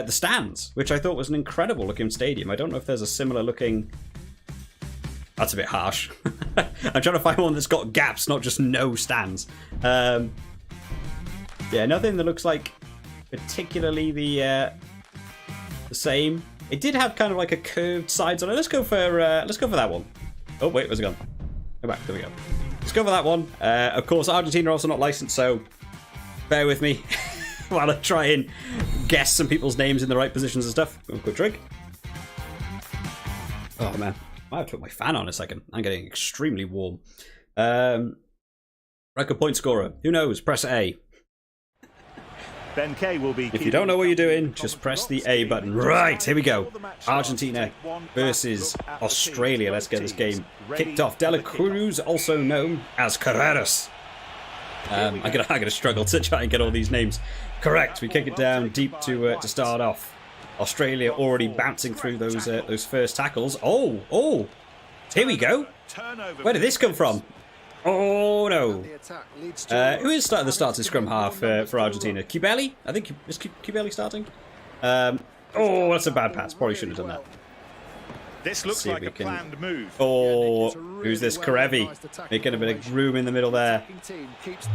stands, which I thought was an incredible looking stadium. I don't know if there's a similar looking... That's a bit harsh. I'm trying to find one that's got gaps, not just no stands. Yeah, nothing that looks like particularly the same. It did have kind of like a curved sides on it. Let's go for that one. Oh wait, where's it gone? Go back. There we go. Let's go for that one. Of course, Argentina are also not licensed, so bear with me while I try and guess some people's names in the right positions and stuff. Go quick drink. Oh man. I have to put my fan on a second. I'm getting extremely warm. Record point scorer. Who knows? Press A. Ben K will be. If you don't know what you're doing, just press the A button. Right, here we go. Argentina versus Australia. Let's get this game kicked off. De La Cruz, also known as Carreras. I'm gonna struggle to try and get all these names correct. We kick it down deep to start off. Australia already bouncing through those first tackles. Oh, here we go. Where did this come from? Oh no. Who is starting the starting scrum half for Argentina? Kibeli? I think is Kibeli starting. Oh, that's a bad pass. Probably shouldn't have done that. This looks like a planned move. Oh, who's this? Karevi making a bit of room in the middle there.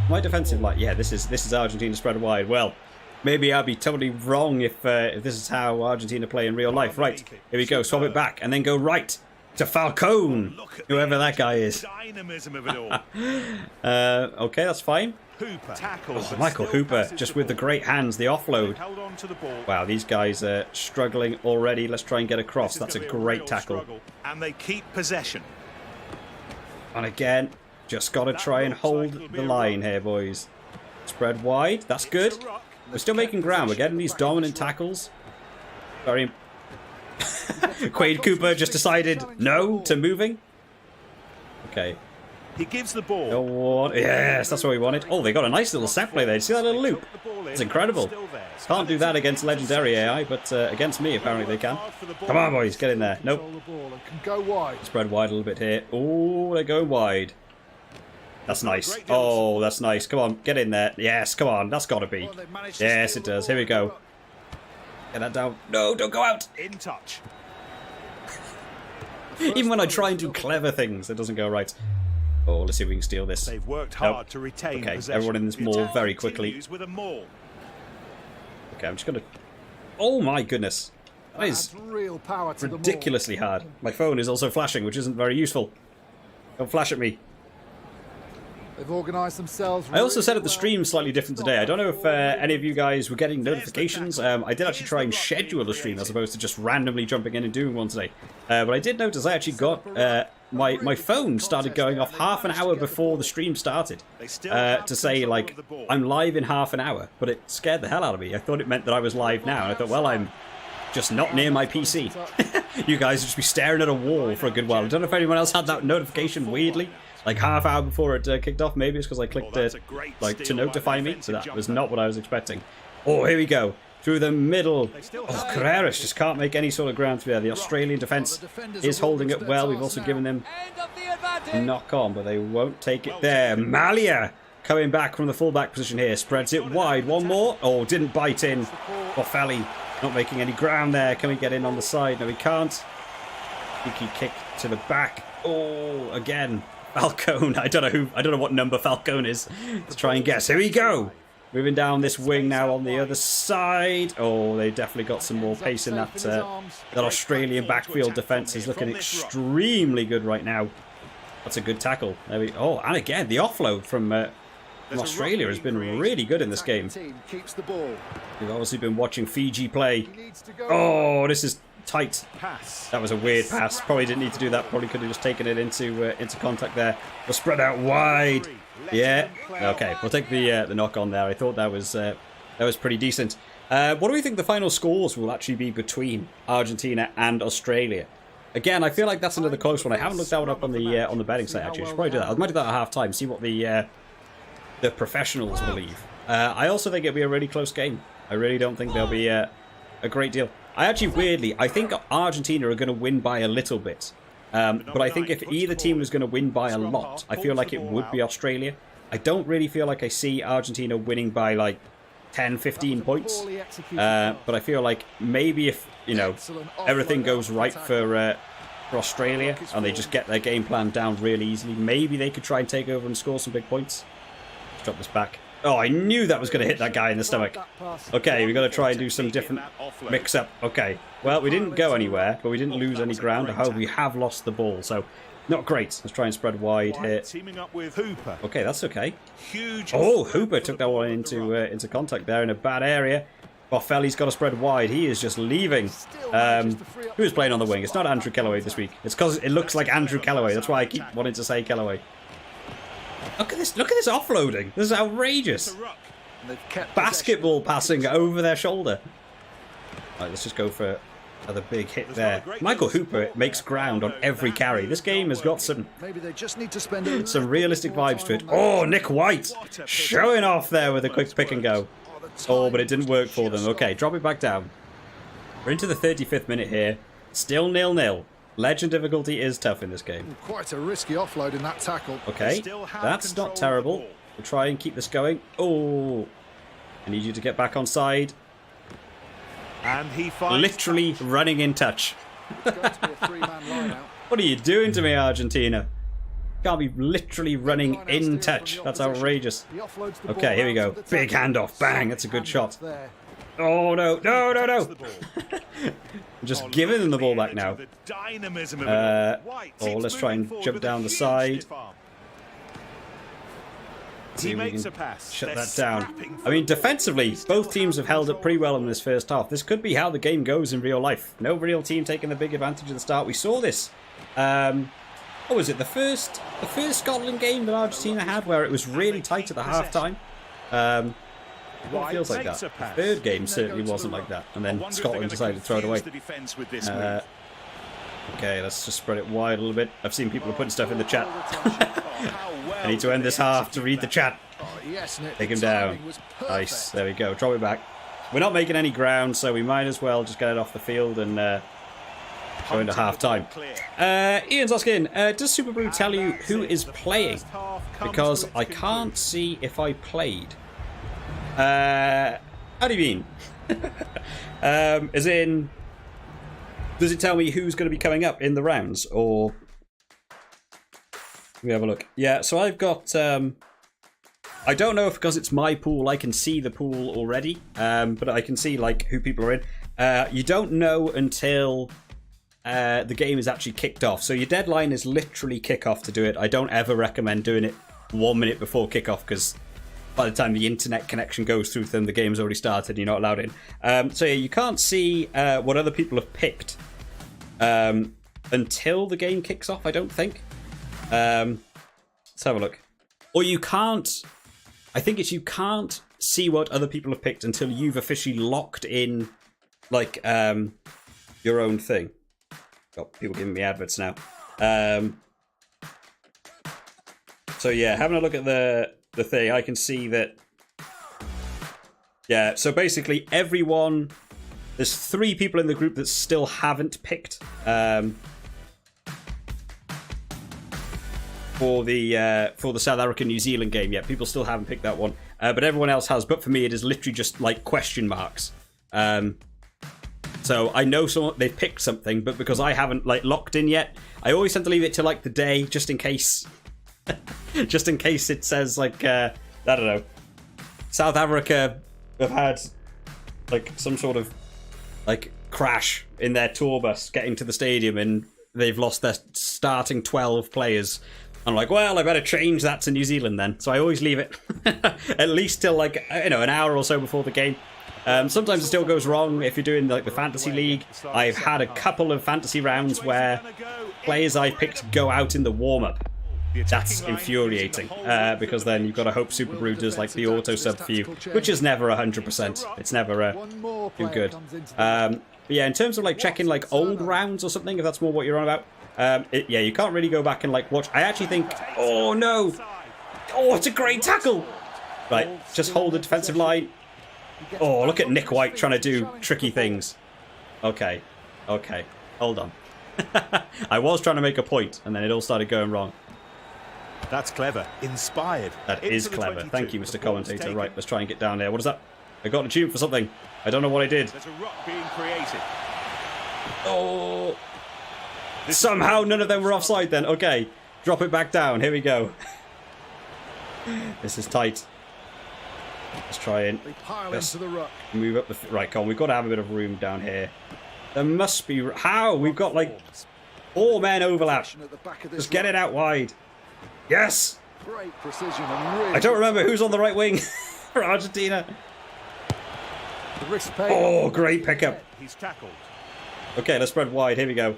My defensive line. Yeah, this is Argentina spread wide. Well. Maybe I'll be totally wrong if this is how Argentina play in real life. Right, here we go. Swap it back and then go right to Falcone, Look at whoever the that guy is. dynamism of it all. Okay, that's fine. Hooper tackles. Oh, Michael Hooper, just with the great hands, the offload. Held on to the ball. Wow, these guys are struggling already. Let's try and get across. That's a great tackle. And they keep possession. And again, just got to try and hold the line here, boys. Spread wide. That's good. We're still making ground. We're getting these dominant tackles. Very. Quade Cooper just decided no to moving. Okay. He gives the ball. Oh, what? Yes, that's what we wanted. Oh, they got a nice little set play there. Did you see that little loop? It's incredible. Can't do that against legendary AI, but against me, apparently they can. Come on, boys, get in there. Nope. Spread wide a little bit here. Oh, they're going wide. That's nice. Oh, that's nice. Come on, get in there. Yes, come on. That's got to be. Yes, it does. Here we go. Get that down. No, don't go out. In touch. Even when I try and do clever things, it doesn't go right. Oh, let's see if we can steal this. They've worked hard to retain possession. Everyone in this maul very quickly. With a maul. Okay, I'm just going to... Oh my goodness. That is ridiculously hard. My phone is also flashing, which isn't very useful. Don't flash at me. They've organised themselves. I also set up the stream slightly different today. I don't know if any of you guys were getting notifications. I did actually try and schedule a stream as opposed to just randomly jumping in and doing one today. But I did notice I actually got... my phone started going off half an hour before the stream started to say, like, I'm live in half an hour. But it scared the hell out of me. I thought it meant that I was live now. And I thought, well, I'm just not near my PC. You guys would just be staring at a wall for a good while. I don't know if anyone else had that notification weirdly. Like half hour before it kicked off. Maybe it's because I clicked like to notify me. So that was not what I was expecting. Oh, here we go. Through the middle. Oh, Carreras just can't make any sort of ground through there. The Australian defence is holding it well. We've also given them a knock on, but they won't take it there. Malia coming back from the fullback position here. Spreads it wide. One more. Oh, didn't bite in. Boffelli not making any ground there. Can we get in on the side? No, we can't. Cheeky kick to the back. Oh, again. Falcone. I don't know what number Falcone is. Let's try and guess. Here we go. Moving down this wing now on the other side. Oh, they definitely got some more pace in that. That Australian backfield defence is looking extremely good right now. That's a good tackle. There we. Oh, and again the offload from Australia has been really good in this game. We've obviously been watching Fiji play. Oh, this is tight. That was a weird pass. Probably didn't need to do that. Probably could have just taken it into contact there. We'll spread out wide. Yeah. Okay. We'll take the knock on there. I thought that was pretty decent. What do we think the final scores will actually be between Argentina and Australia? Again, I feel like that's another close one. I haven't looked that one up on the betting site actually. I should probably do that. I might do that at half time. See what the professionals believe. I also think it'll be a really close game. I really don't think there'll be a great deal. I think Argentina are going to win by a little bit. But I think if either team was going to win by a lot, I feel like it would be Australia. I don't really feel like I see Argentina winning by like 10, 15 points. But I feel like maybe if, everything goes right for Australia and they just get their game plan down really easily, maybe they could try and take over and score some big points. Let's drop this back. Oh, I knew that was going to hit that guy in the stomach. Okay, we've got to try and do some different mix-up. Okay, well, we didn't go anywhere, but we didn't lose any ground. However, we have lost the ball, so not great. Let's try and spread wide here. Okay, that's okay. Oh, Hooper took that one into contact there in a bad area. Boffelli's got to spread wide. He is just leaving. Who's playing on the wing? It's not Andrew Kellaway this week. It's because it looks like Andrew Kellaway. That's why I keep wanting to say Kellaway. Look at this offloading. This is outrageous. Basketball passing over their shoulder. Right, let's just go for another big hit there. Michael Hooper makes ground on every carry. This game has got some realistic vibes to it. Oh, Nick White showing off there with a quick pick and go. Oh, but it didn't work for them. Okay, drop it back down. We're into the 35th minute here. Still 0-0. Legend difficulty is tough in this game. Quite a risky offload in that tackle. Okay, that's not terrible. We'll try and keep this going. Oh, I need you to get back on side. And he finds literally running in touch. What are you doing to me, Argentina? Can't be literally running in touch. That's outrageous. Okay, here we go. Big handoff. Bang. That's a good shot. Oh, no. No, no, no. The ball. I'm just giving them the ball back now. The dynamism of it all. White Oh, seems let's try and moving forward jump with a down the huge side. stiff arm. See He if we makes can a pass. shut They're that down. scrapping I mean, for the ball. defensively, both teams have held up pretty well in this first half. This could be how the game goes in real life. No real team taking the big advantage at the start. We saw this. What was it? The first Scotland game that Argentina had, where it was really tight at the half-time. It feels like that. The third game certainly wasn't like that. And then Scotland decided to throw it away. Okay, let's just spread it wide a little bit. I've seen people are putting stuff in the chat. I need to end this half to read the chat. Take him down. Nice. There we go. Drop it back. We're not making any ground, so we might as well just get it off the field and go into half-time. Ian's asking, does Super Brew tell you who is playing? Because I can't see if I played. How do you mean? As in, does it tell me who's going to be coming up in the rounds? Or let me have a look. Yeah, so I've got... I don't know if because it's my pool I can see the pool already, but I can see like who people are in. You don't know until the game is actually kicked off. So your deadline is literally kickoff to do it. I don't ever recommend doing it 1 minute before kickoff because by the time the internet connection goes through them, the game's already started and you're not allowed in. So yeah, you can't see what other people have picked until the game kicks off, I don't think. Let's have a look. Or you can't... I think it's you can't see what other people have picked until you've officially locked in, like, your own thing. Got people giving me adverts now. So yeah, having a look at the thing, I can see that... Yeah, so basically everyone... There's 3 people in the group that still haven't picked for the South Africa-New Zealand game. Yeah, people still haven't picked that one, but everyone else has. But for me, it is literally just like question marks. So I know they've picked something, but because I haven't like locked in yet, I always tend to leave it to like the day, just in case. Just in case it says like I don't know, South Africa have had like some sort of like crash in their tour bus getting to the stadium and they've lost their starting 12 players. I'm like, well, I better change that to New Zealand then. So I always leave it at least till like, you know, an hour or so before the game. Sometimes it still goes wrong if you're doing like the fantasy league. I've had a couple of fantasy rounds where players I picked go out in the warm-up. That's infuriating because then you've got to hope Super Brew does like the auto sub for you, which is never 100%. It's never too good. But yeah, in terms of like checking like old rounds or something, if that's more what you're on about, yeah, you can't really go back and like watch. I actually think, oh no, oh, it's a great tackle. Right, just hold the defensive line. Oh, look at Nick White trying to do tricky things. Okay, okay, hold on. I was trying to make a point, and then it all started going wrong. That's clever. Inspired. That is clever. Thank you, Mr. Commentator. Right, let's try and get down there. What is that? I got a tune for something. I don't know what I did. There's a rock being created. Oh. Somehow none of them were offside then. Okay. Drop it back down. Here we go. This is tight. Let's try and move up the... Right, come on. We've got to have a bit of room down here. There must be... How? We've got like 4 men overlap. Just get it out wide. Yes! Great precision and really I don't remember who's on the right wing for Argentina. Oh, great pickup. He's tackled. Okay, let's spread wide. Here we go.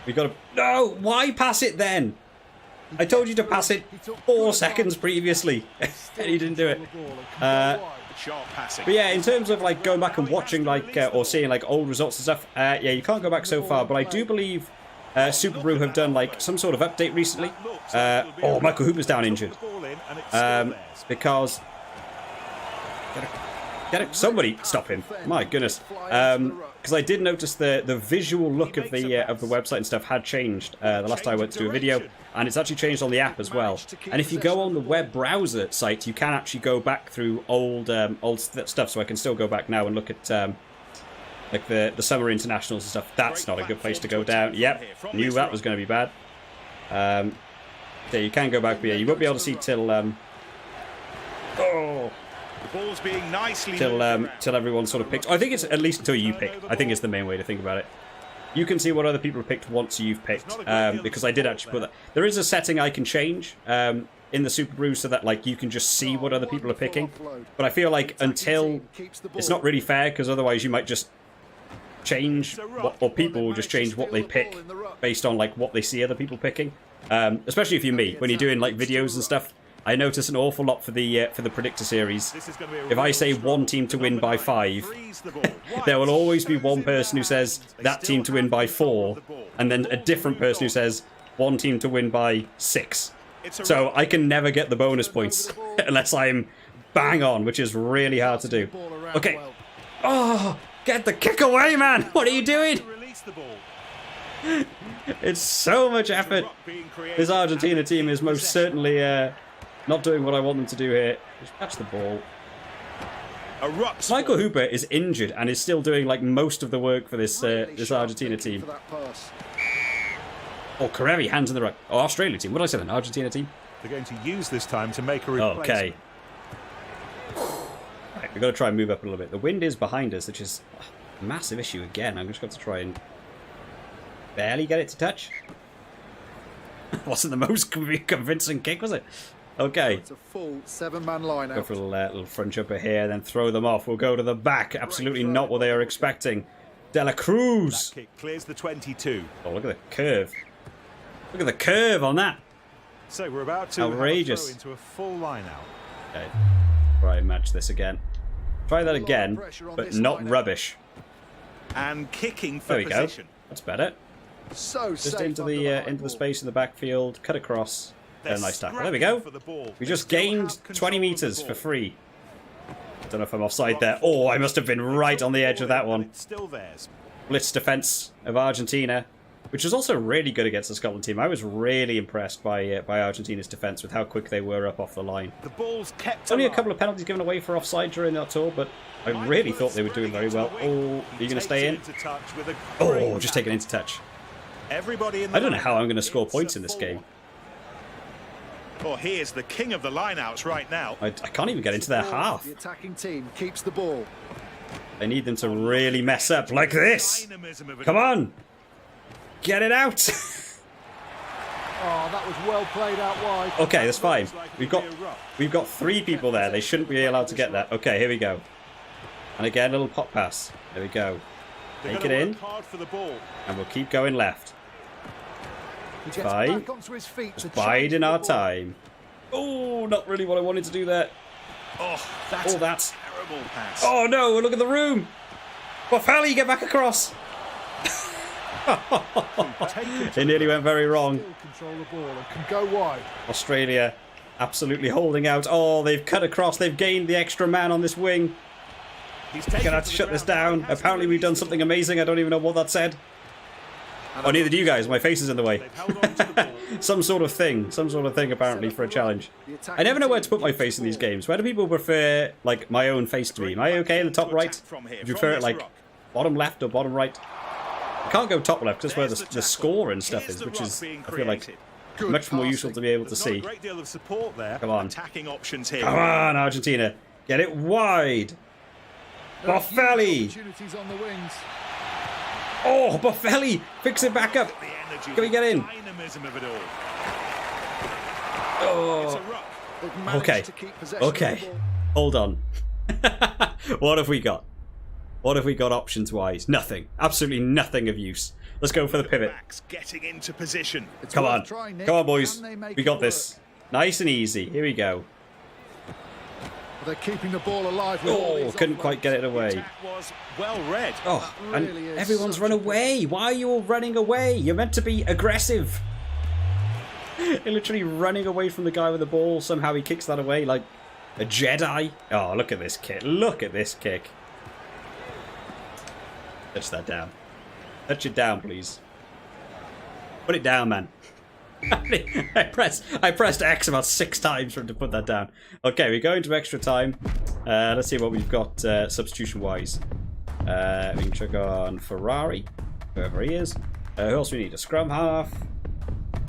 We've got to... No! Why pass it then? I told you to pass it 4 seconds previously. And he didn't do it. But yeah, in terms of like going back and watching like or seeing like old results and stuff, yeah, you can't go back so far. But I do believe Super Brew have done like some sort of update recently. Oh, Michael Hooper's down injured. Because get it, somebody stop him! My goodness, because I did notice the visual look of the website and stuff had changed the last time I went to do a video, and it's actually changed on the app as well. And if you go on the web browser site, you can actually go back through old stuff. So I can still go back now and look at like the summer internationals and stuff. That's not a good place to go down. Yep, knew that was going to be bad. Yeah, you can go back, but yeah, you won't be able to see till. Oh, The ball's being nicely till moved till everyone sort of picks. I think it's at least until you pick. I think it's the main way to think about it. You can see what other people have picked once you've picked, because I did actually put that. There is a setting I can change in the Super Brew so that like you can just see what other people are picking. But I feel like until it's not really fair, because otherwise you might just change what, or people will just change what they pick based on like what they see other people picking. Especially if you're me, when you're doing like videos and stuff. I notice an awful lot for the predictor series. If I say one team to win by 5, there will always be one person who says that team to win by 4, and then a different person who says one team to win by 6. So I can never get the bonus points unless I'm bang on, which is really hard to do. Okay. Oh, get the kick away, man! What are you doing? It's so much effort. This Argentina team is most certainly not doing what I want them to do here. Just catch the ball. Michael Hooper is injured and is still doing like most of the work for this this Argentina team. Oh, Karevi, hands in the right. Oh, Australia team. What did I say then? Argentina team? They're going to use this time to make a replacement. Okay. Right, we've got to try and move up a little bit. The wind is behind us, which is a massive issue again. I'm just going to try and barely get it to touch. Wasn't the most convincing kick, was it? Okay. It's a full 7-man line Go out. for a little front jumper here, then throw them off. We'll go to the back. Absolutely not what they are expecting. De La Cruz. That kick clears the 22. Oh, look at the curve. Look at the curve on that. So we're about to Outrageous. have a throw into a full line out. Okay. Try and match this again. Try that again, but not rubbish. And kicking for There we go. position. That's better. So Just safe into under the high into the ball. space in the backfield. Cut across. They're Nice tackle. There we scrapping go. for the ball. We They just still gained have control 20 of the meters ball. for free. Don't know if I'm offside there. Oh, I must have been right on the edge of that one. It's still theirs. Blitz defense of Argentina, which was also really good against the Scotland team. I was really impressed by Argentina's defense with how quick they were up off the line. The ball's kept Only a alive. couple of penalties given away for offside during that tour, but I really thought they were doing very well. Oh, are you going to stay in? Oh, just take it into touch. Everybody in the I don't know how line. I'm going to score It's points a in this 4-1. game. Oh, here's the king of the lineouts right now. I can't even get into their half. The attacking team keeps the ball. I need them to really mess up like this. Dynamism of it. Come on. Get it out. Oh, that was well played out wide. Okay, that's fine. Looks like We've it'll got be a ruck. we've got 3 people there. They shouldn't be allowed to get that. Okay, here we go. And again, a little pop pass. There we go. They're Take gonna it work in, hard for the ball. and we'll keep going left. He gets fine. back onto his feet to Biding change our the ball. time. Oh, not really what I wanted to do there. Oh, that's Oh, that's... a terrible pass. Oh no, look at the room. Boffelli, get back across. It nearly went very wrong. Still control the ball and can go wide. Australia absolutely holding out. Oh, they've cut across. They've gained the extra man on this wing. He's Gonna have to shut this down. Apparently we've done something amazing. I don't even know what that said. Oh, neither do you guys. My face is in the way. They've held on to the ball. Some sort of thing apparently for a challenge. I never know where to put my face in these games. Where do people prefer like my own face to be? Am I okay in the top right? Do you prefer it like bottom left or bottom right? I can't go top left, just where the score and stuff is, which is, I feel like, Good much more passing. useful to be able to There's not a see. great deal of support there. Come on. Attacking options here. Come on, Argentina. Get it wide. There are huge Boffelli. opportunities on the wings. Oh, Boffelli. Fix it back up. The energy, Can we get in? the dynamism of it all. It's Oh. a ruck. They've managed Okay. to keep possession of Okay. the ball. Hold on. What have we got? What have we got options-wise? Nothing. Absolutely nothing of use. Let's go for the pivot. Backs getting into position. It's Come worth on. trying, Nick. Come on, boys. Can they make We it got work? this. Nice and easy. Here we go. They're keeping the ball alive. With all Oh, these couldn't offloads. quite get it away. Attack was well read. Oh, That and really is everyone's such run a away. Why are you all running away? You're meant to be aggressive. You're literally running away from the guy with the ball. Somehow he kicks that away like a Jedi. Oh, look at this kick. Look at this kick. Touch that down. Touch it down, please. Put it down, man. I pressed X about 6 times for him to put that down. Okay, we go into extra time. Let's see what we've got substitution-wise. We can check on Ferrari, whoever he is. Who else we need? A scrum half.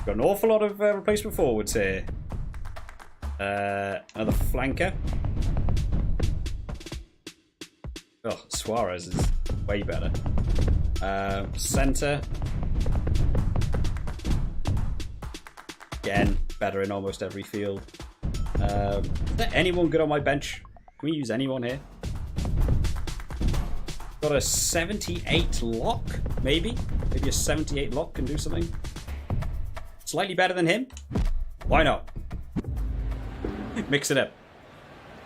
Got an awful lot of replacement forwards here. Another flanker. Oh, Suarez is way better. Center. Again, better in almost every field. Is there anyone good on my bench? Can we use anyone here? Got a 78 lock, maybe? Maybe a 78 lock can do something. Slightly better than him? Why not? Mix it up.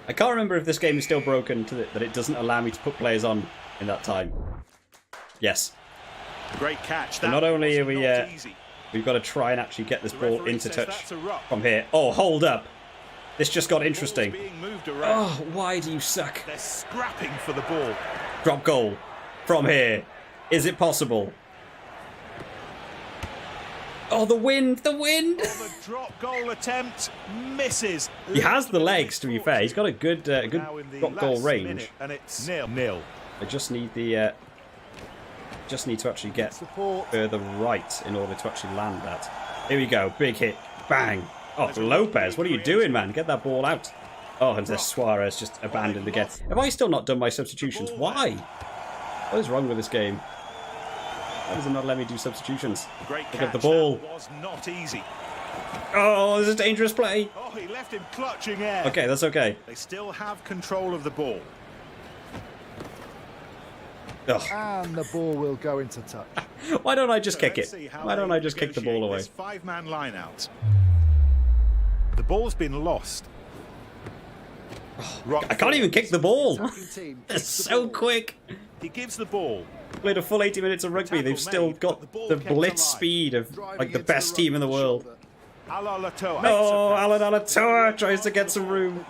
I can't remember if this game is still broken that it doesn't allow me to put players on in that time. Yes. Great catch. So not only are we've got to try and actually get this ball into touch from here. Oh, hold up. This just got interesting. Oh, why do you suck? They're scrapping for the ball. Drop goal from here. Is it possible? Oh, the wind, the wind! Oh, the drop goal attempt misses. He has the legs, to be fair. He's got a good drop goal range. And it's 0-0. I just need the just need to actually get further right in order to actually land that. Here we go, big hit, bang! Oh, Lopez, what are you doing, man? Get that ball out. Oh, and there's Suarez just abandoned again. Have I still not done my substitutions? Why? What is wrong with this game? Why does it not let me do substitutions? Great Look at the ball. Was not easy. Oh, this is a dangerous play. Oh, he left him clutching air. Okay, that's okay. They still have control of the ball. Ugh. And the ball will go into touch. Why don't I just kick it? Why don't I just kick the ball away? This five-man line out. The ball's been lost. I can't even kick the ball. It's so quick. He gives the ball. Played a full 80 minutes of rugby. They've still got the blitz speed of like the best team in the world. Oh, Alan Alatoa tries to get some room.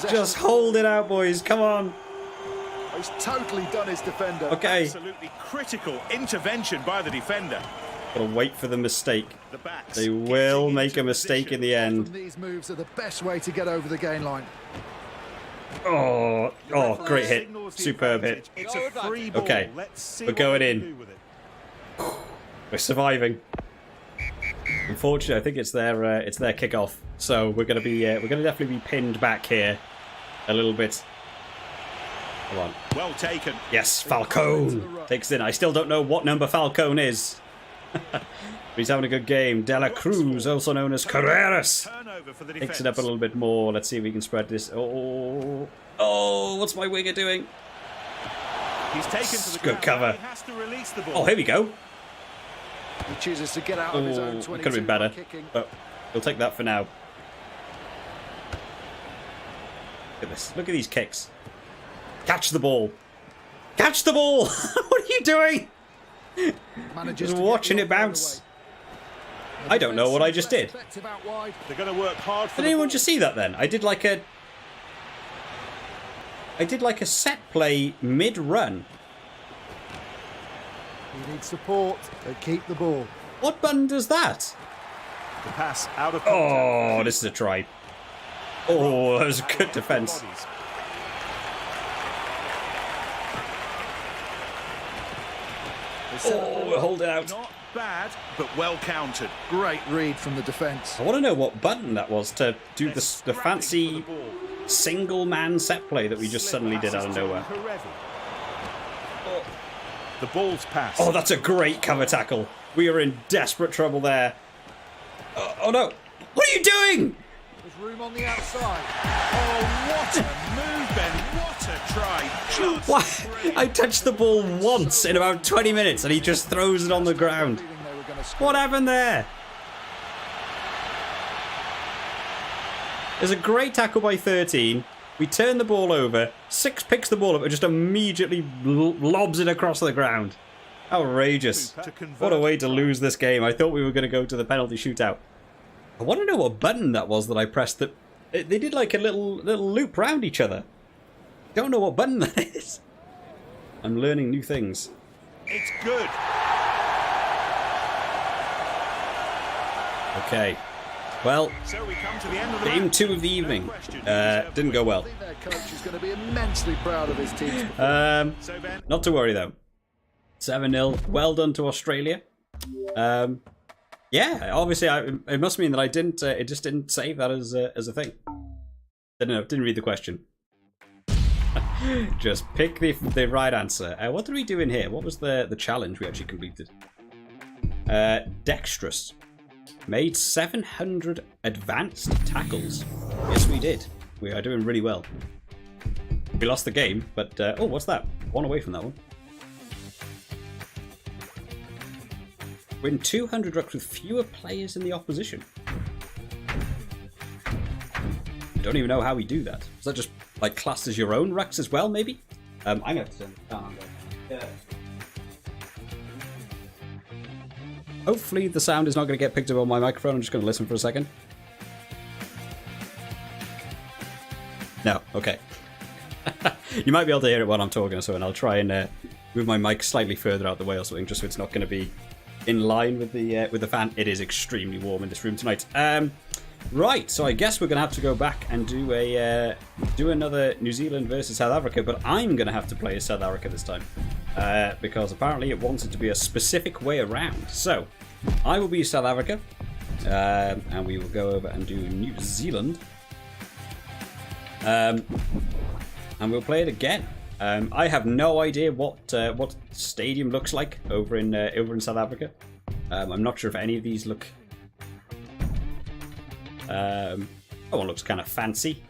Just hold it out, boys. Come on. He's totally done his defender. Okay. Absolutely critical intervention by the defender. Gotta wait for the mistake. They will make a mistake in the end. These moves are the best way to get over the gain line. Oh, great hit. Superb hit. It's a free ball. Okay, we're going in. We're surviving. Unfortunately, I think it's their kickoff. So we're gonna definitely be pinned back here a little bit. Come on. Well taken. Yes, Falcone takes it in. I still don't know what number Falcone is. But he's having a good game. De La Cruz, also known as Carreras, picks it up a little bit more. Let's see if we can spread this. Oh, what's my winger doing? He's taken to the good cover. He has to release the ball. Oh, here we go. He chooses to get out of his own 22 could have been better, but we'll take that for now. Look at this. Look at these kicks. Catch the ball. Catch the ball. What are you doing? Just watching it bounce. I don't know what I just did. They're going to work hard for Did anyone just see that then? I did like a set play mid-run. He needs support. They keep the ball. What button does that? The pass out of Oh, this is a try. Oh, that was a good defense. Oh, we'll hold it out. Not bad, but well countered. Great read from the defence. I want to know what button that was to do the fancy single-man set play that we just suddenly did out of nowhere. The ball's passed. Oh, that's a great cover tackle. We are in desperate trouble there. Oh no. What are you doing? There's room on the outside. Oh, what a move, Ben. What a try. Why? I touched the ball once in about 20 minutes and he just throws it on the ground. What happened there? There's a great tackle by 13. We turn the ball over. 6 picks the ball up and just immediately lobs it across the ground. Outrageous. What a way to lose this game. I thought we were going to go to the penalty shootout. I want to know what button that was that I pressed. That they did like a little loop round each other. Don't know what button that is. I'm learning new things. It's good. Okay. Well, So we come to the end of the game match. 2 of the evening. Didn't go well. I think their coach is going to be immensely proud of his team. So Ben, Not to worry though. 7-0. Well done to Australia. Yeah, obviously it must mean that I didn't. It just didn't save that as a thing. Didn't read the question. Just pick the right answer. What did we do in here? What was the challenge we actually completed? Dexterous. Made 700 advanced tackles. Yes, we did. We are doing really well. We lost the game, but... oh, what's that? One away from that one. Win 200 rucks with fewer players in the opposition. I don't even know how we do that. Is that just like classed as your own rucks as well, maybe? I'm going to have to turn it down. Yeah. Hopefully the sound is not going to get picked up on my microphone. I'm just going to listen for a second. No, okay. You might be able to hear it while I'm talking, so I'll try and move my mic slightly further out the way or something, just so it's not going to be in line with the fan. It is extremely warm in this room tonight. Right, so I guess we're going to have to go back and do another New Zealand versus South Africa, but I'm going to have to play as South Africa this time, because apparently it wants it to be a specific way around. So, I will be South Africa, and we will go over and do New Zealand, and we'll play it again. I have no idea what stadium looks like over in South Africa. I'm not sure if any of these look. That one looks kind of fancy.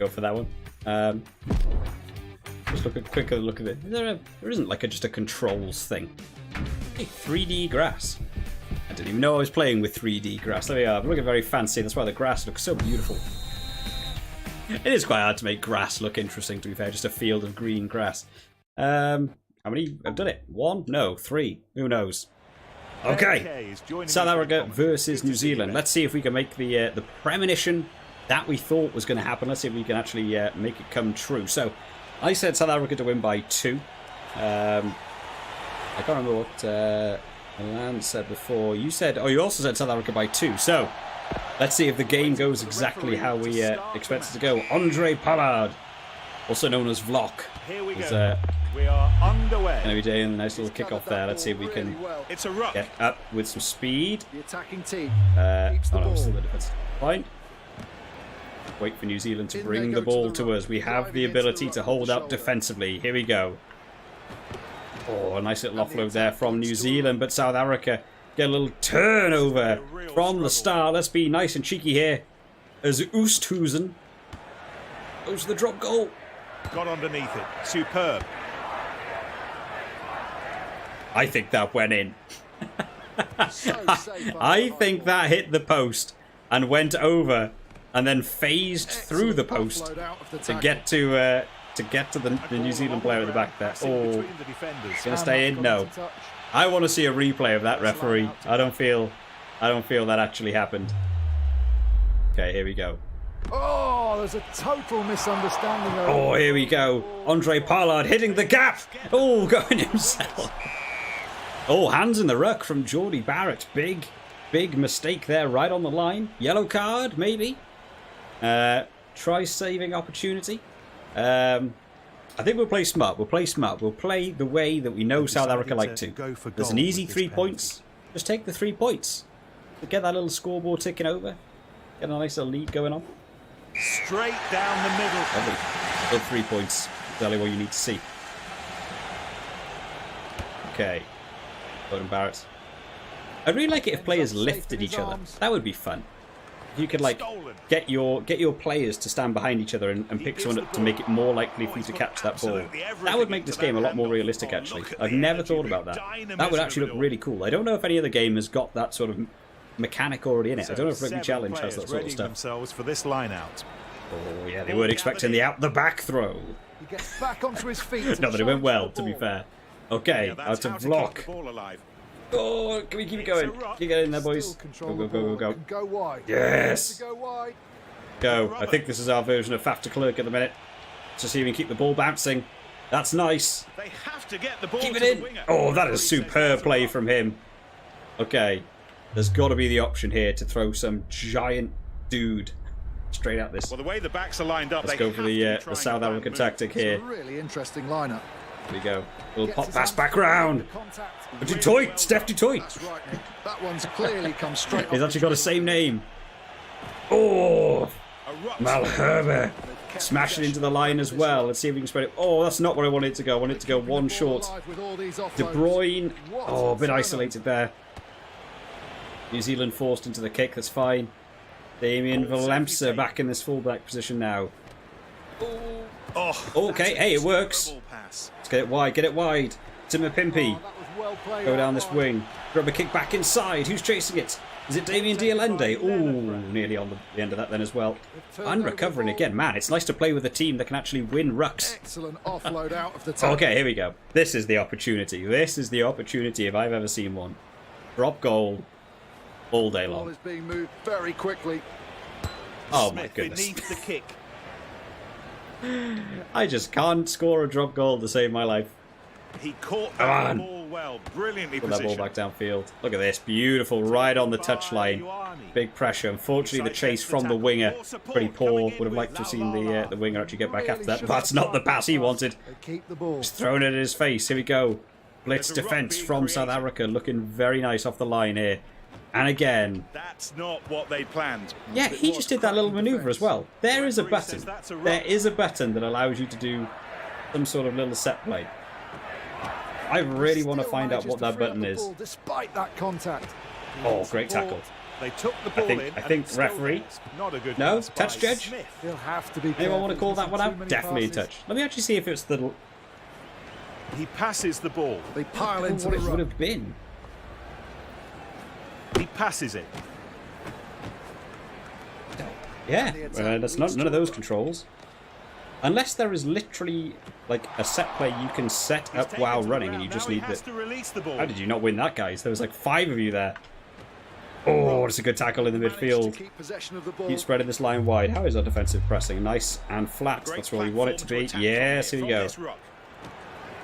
Go for that one. Just look a quicker look at it. There isn't like just a controls thing. Hey, 3D grass. I didn't even know I was playing with 3D grass. There we are. Looking very fancy. That's why the grass looks so beautiful. It is quite hard to make grass look interesting, to be fair. Just a field of green grass. How many have done it? 1? No, 3. Who knows? Okay. South Africa versus New Zealand. Let's see if we can make the premonition that we thought was going to happen. Let's see if we can actually make it come true. So, I said South Africa to win by 2. I can't remember what Alan said before. You said... Oh, you also said South Africa by 2. So... let's see if the game goes exactly how we expect it to go. Andre Pollard, also known as Vlok, is we are underway. going to be doing a nice little kick-off there. Let's see if we can get up with some speed. The attacking team Still the defense. Fine. Wait for New Zealand to bring the ball to us. We have the ability to hold up defensively. Here we go. Oh, a nice little offload there from New Zealand, but South Africa get a little turnover from the start. Let's be nice and cheeky here. As Oosthuizen goes to the drop goal. Got underneath it. Superb. I think that went in. I think that hit the post and went over and then phased through the post to get to the New Zealand player at the back there. Oh, it's going to stay in? No. I want to see a replay of that, referee. I don't feel that actually happened. Okay, here we go. Oh, there's a total misunderstanding. Oh, here we go. Andre Pollard hitting the gap. Oh, going himself. Oh, hands in the ruck from Geordie Barrett. Big mistake there, right on the line. Yellow card, maybe. Try saving opportunity. I think we'll play smart. We'll play the way that we know South Africa like to. There's an easy 3 points. Just take the 3 points. Get that little scoreboard ticking over. Get a nice little lead going on. Straight down the middle. Lovely. Good 3 points. Exactly what you need to see. Okay. Gordon Barrett. I'd really like it if players lifted each other. That would be fun. If you could like get your players to stand behind each other and pick someone up to make it more likely for you to catch that ball. That would make this game a lot more realistic, actually. I've never thought about that. That would actually look really cool. I don't know if any other game has got that sort of mechanic already in it. I don't know if Rugby Challenge has that sort of stuff. For this line out. Oh yeah, they weren't expecting the out the back throw. He gets back onto his feet. Not that it went well, to be fair. Okay, out to Vlok. Oh, can we keep it going? Keep getting in there, boys. Go. Go wide. Yes. Go wide. Go. I think this is our version of Faf de Klerk at the minute. To see if we can keep the ball bouncing. That's nice. They have to get the ball. Keep it in. Oh, that is superb play from him. Okay. There's got to be the option here to throw some giant dude straight at this. Well, the way the backs are lined up, let's go for the South African tactic here. It's a really interesting lineup. There we go. Little pop pass back round. Du Toit, Steph Du Toit. That's right, Nick. That one's clearly come straight. He's actually got the same name. Oh, Malherbe. Smash it into the line as well. Let's see if we can spread it. Oh, that's not where I wanted it to go. I wanted it to go one short. De Bruyne. Oh, a bit isolated there. New Zealand forced into the kick. That's fine. Damien Valemsa back in this fullback position now. Oh, okay, hey, it works. Let's get it wide. Get it wide. To Mapimpi. Go down this wing. Grab a kick back inside. Who's chasing it? Is it Damien Dialende? Ooh, nearly on the end of that then as well. And recovering again. Man, it's nice to play with a team that can actually win rucks. Excellent offload out of the top. Okay, here we go. This is the opportunity. This is the opportunity if I've ever seen one. Drop goal all day long. Ball is being moved very quickly. Oh my goodness. Beneath the kick. I just can't score a drop goal to save my life. He caught that ball well, brilliantly Put that positioned. ball back downfield. Look at this, beautiful, right on the touchline. Big pressure. Unfortunately, the chase from the winger pretty poor. Would have liked to have seen the winger actually get back after that. That's not the pass he wanted. He's thrown it at his face. Here we go. Blitz defense from South Africa, looking very nice off the line here. And again, that's not what they planned. Yeah, he just did that little maneuver as well. There is a button. There is a button that allows you to do some sort of little set play. I really want to find out what that button is. Despite that contact. Oh, great tackle. They took the ball I think referee. Not a good no, pass touch by judge. Smith. He'll have to be. Anyone want to call that one out? Definitely a touch. Let me actually see if it's the. He passes the ball. They pile into what the it would have been. He passes it. Yeah, that's not none of those controls. Unless there is literally like a set play you can set up while running and you just need it. How did you not win that, guys? There was like 5 of you there. Oh, it's a good tackle in the midfield. Keep spreading this line wide. How is our defensive pressing? Nice and flat. That's where we want it to be. Yes, here we go.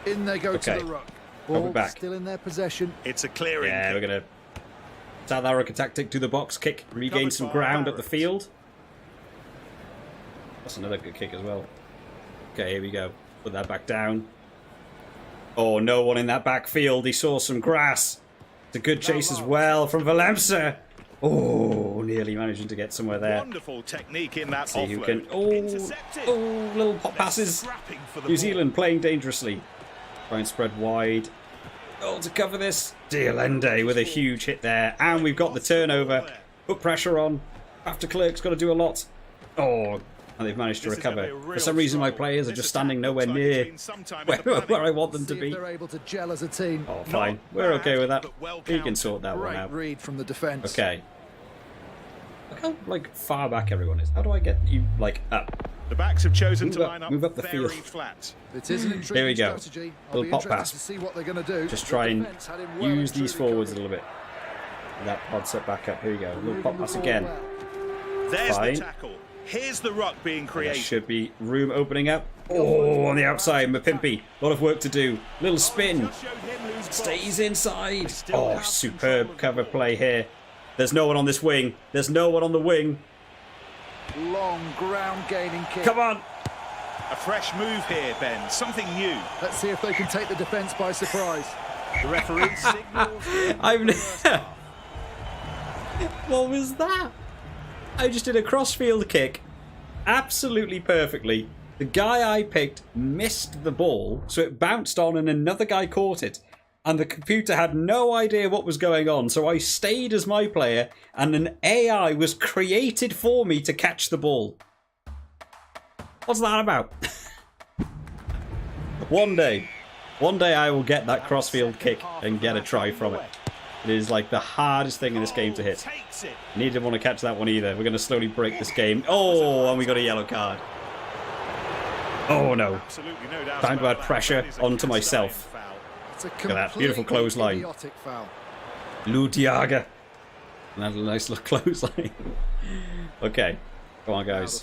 In they go to the ruck. Ball back. Still in their possession. It's a clearing. Yeah, we're gonna South Africa tactic to the box kick, regain some ground up the field. That's another good kick as well. Okay, here we go. Put that back down. Oh, no one in that backfield. He saw some grass. It's a good chase as well from Valemsa. Oh, nearly managing to get somewhere there. Wonderful technique in that See who can. Oh, little pop passes. New Zealand playing dangerously. Try and spread wide. Oh, to cover this. Dialende with a huge hit there. And we've got the turnover. Put pressure on. After Clerk's got to do a lot. Oh, and they've managed to recover. For some reason, my players are just standing nowhere near where I want them to be. They're able to gel as a team. Oh, fine. We're okay with that. We can sort that one out. Read from the defense. Okay. Look how like far back everyone is. How do I get you like up? The backs have chosen to line up. Move up the very field. Flat. It is an intriguing Here we go. strategy. Little pop pass. To see what they're going to do. Just try and use these forwards a little bit. That pod set back up. Here we go. A little pop pass again. There's Fine. the tackle. Here's the ruck being created. There should be room opening up. Oh, on the outside, Mapimpi. A lot of work to do. Little spin. Stays inside. Oh, superb cover play here. There's no one on this wing. There's no one on the wing. Long ground gaining kick. Come on. A fresh move here, Ben. Something new. Let's see if they can take the defence by surprise. The referee signals. What was that? I just did a crossfield kick absolutely perfectly. The guy I picked missed the ball, so it bounced on and another guy caught it. And the computer had no idea what was going on, so I stayed as my player and an AI was created for me to catch the ball. What's that about? One day I will get that crossfield kick and get a try from it. It is like the hardest thing in this game to hit. Neither want to catch that one either. We're going to slowly break this game. Oh, and we got a yellow card. Oh no. Time to add pressure onto myself. Look at that. Beautiful clothesline. Lutiaga. Another nice little clothesline. Okay. Come on, guys.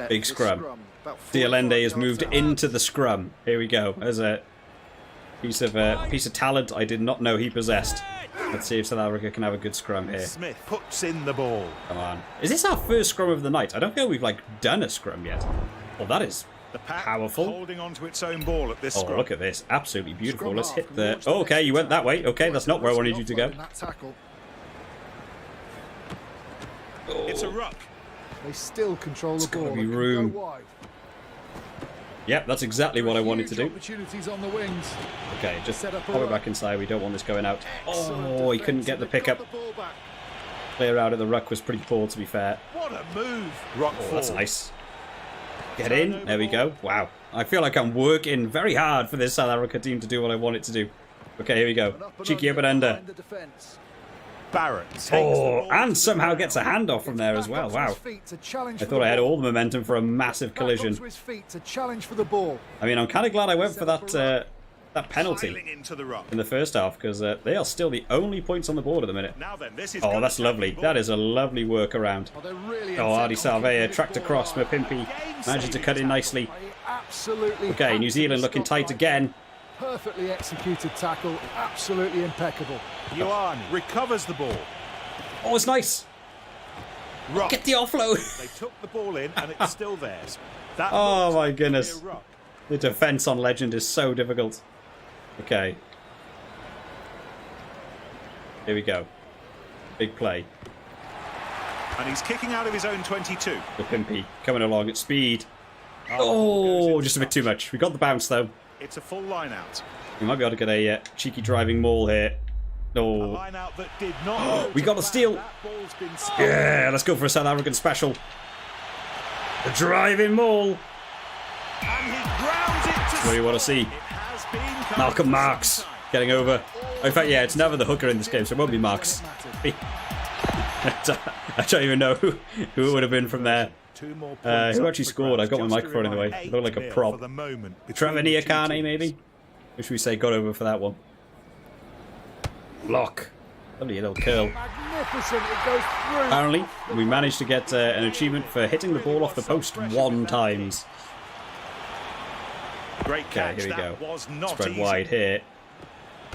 Big scrum. Dialende has moved into the scrum. Here we go. There's a piece of talent I did not know he possessed. Let's see if South Africa can have a good scrum here. Smith puts in the ball. Come on. Is this our first scrum of the night? I don't feel we've like done a scrum yet. Well, that is powerful. Holding on to its own ball at this scrum. Look at this. Absolutely beautiful. Let's hit the... Oh, okay, you went that way. Okay, that's not where I wanted you to go. It's a ruck. They still control the ball. There's got to be room. Yep, that's exactly what I wanted to do. Opportunities on the wings. Okay, just pop it back inside. We don't want this going out. Oh, he couldn't get the pickup. Clear out of the ruck was pretty poor, to be fair. What a move. Rock Oh, that's nice. Get in. There we go. Wow. I feel like I'm working very hard for this South Africa team to do what I want it to do. Okay, here we go. Cheeky up and under. Barrett takes Oh, and somehow gets a handoff from there as well. Wow. I thought I had all the momentum for a massive collision. I mean, I'm kind of glad I went for that that penalty in the first half, because they are still the only points on the board at the minute. Oh, that's lovely. That is a lovely workaround. Oh, Ardi Salvea tracked across. Mapimpi manages to cut in nicely. Okay, New Zealand looking tight again. Perfectly executed tackle, absolutely impeccable. Ioane recovers the ball. Oh, it's nice. Rock. Get the offload. They took the ball in and it's still theirs. That Oh my goodness. The defense on Legend is so difficult. Okay. Here we go. Big play. And he's kicking out of his own 22. Mapimpi coming along at speed. Oh, just a bit too much. We got the bounce though. It's a full line out. We might be able to get a cheeky driving maul here. A Oh, line out that did not we got a steal. That ball's been spilled. Yeah, let's go for a South African special. The driving maul. And he grounds it to What do you want to see? It has been Malcolm Marks getting over. In fact, yeah, it's never the hooker in this game, so it won't be Marks. I don't even know who it would have been from there. Who actually scored? I got my microphone in the way. It looked like a prop. Trevor Niakane, maybe? Or should we say got over for that one? Block. Lovely little curl. Magnificent, it goes through. Apparently, we managed to get an achievement for hitting the ball off the post 1 times. Great catch. Okay, here we That go. was not Spread easy. wide here.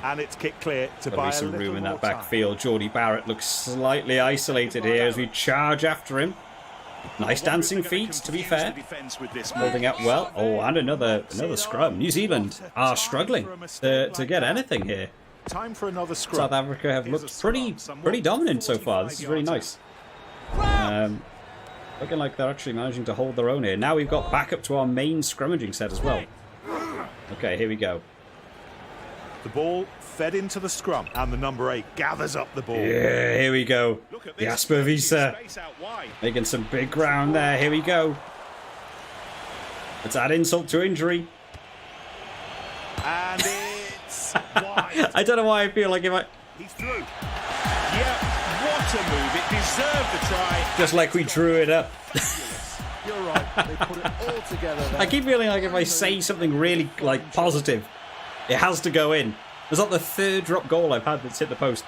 And it's kicked clear to There'll buy be a some little room in that more backfield. Geordie Barrett looks slightly isolated here as we charge after him. Nice dancing feet, to be fair. Holding up well. Oh, and another scrum. New Zealand are struggling to get anything here. Time for another scrum. South Africa have looked pretty dominant so far. This is really nice. Looking like they're actually managing to hold their own here. Now we've got back up to our main scrummaging set as well. Okay, here we go. The ball fed into the scrum, and the number 8 gathers up the ball. Yeah, here we go. Jasper Visa making some big ground there. Here we go. Let's add insult to injury. And it's wide. I don't know why I feel like if I... He's through. Yeah, what a move. It deserved a try. Just like we drew it up. You're right, they put it all together there. I keep feeling like if I say something really like positive, it has to go in. It's like the 3rd drop goal I've had that's hit the post.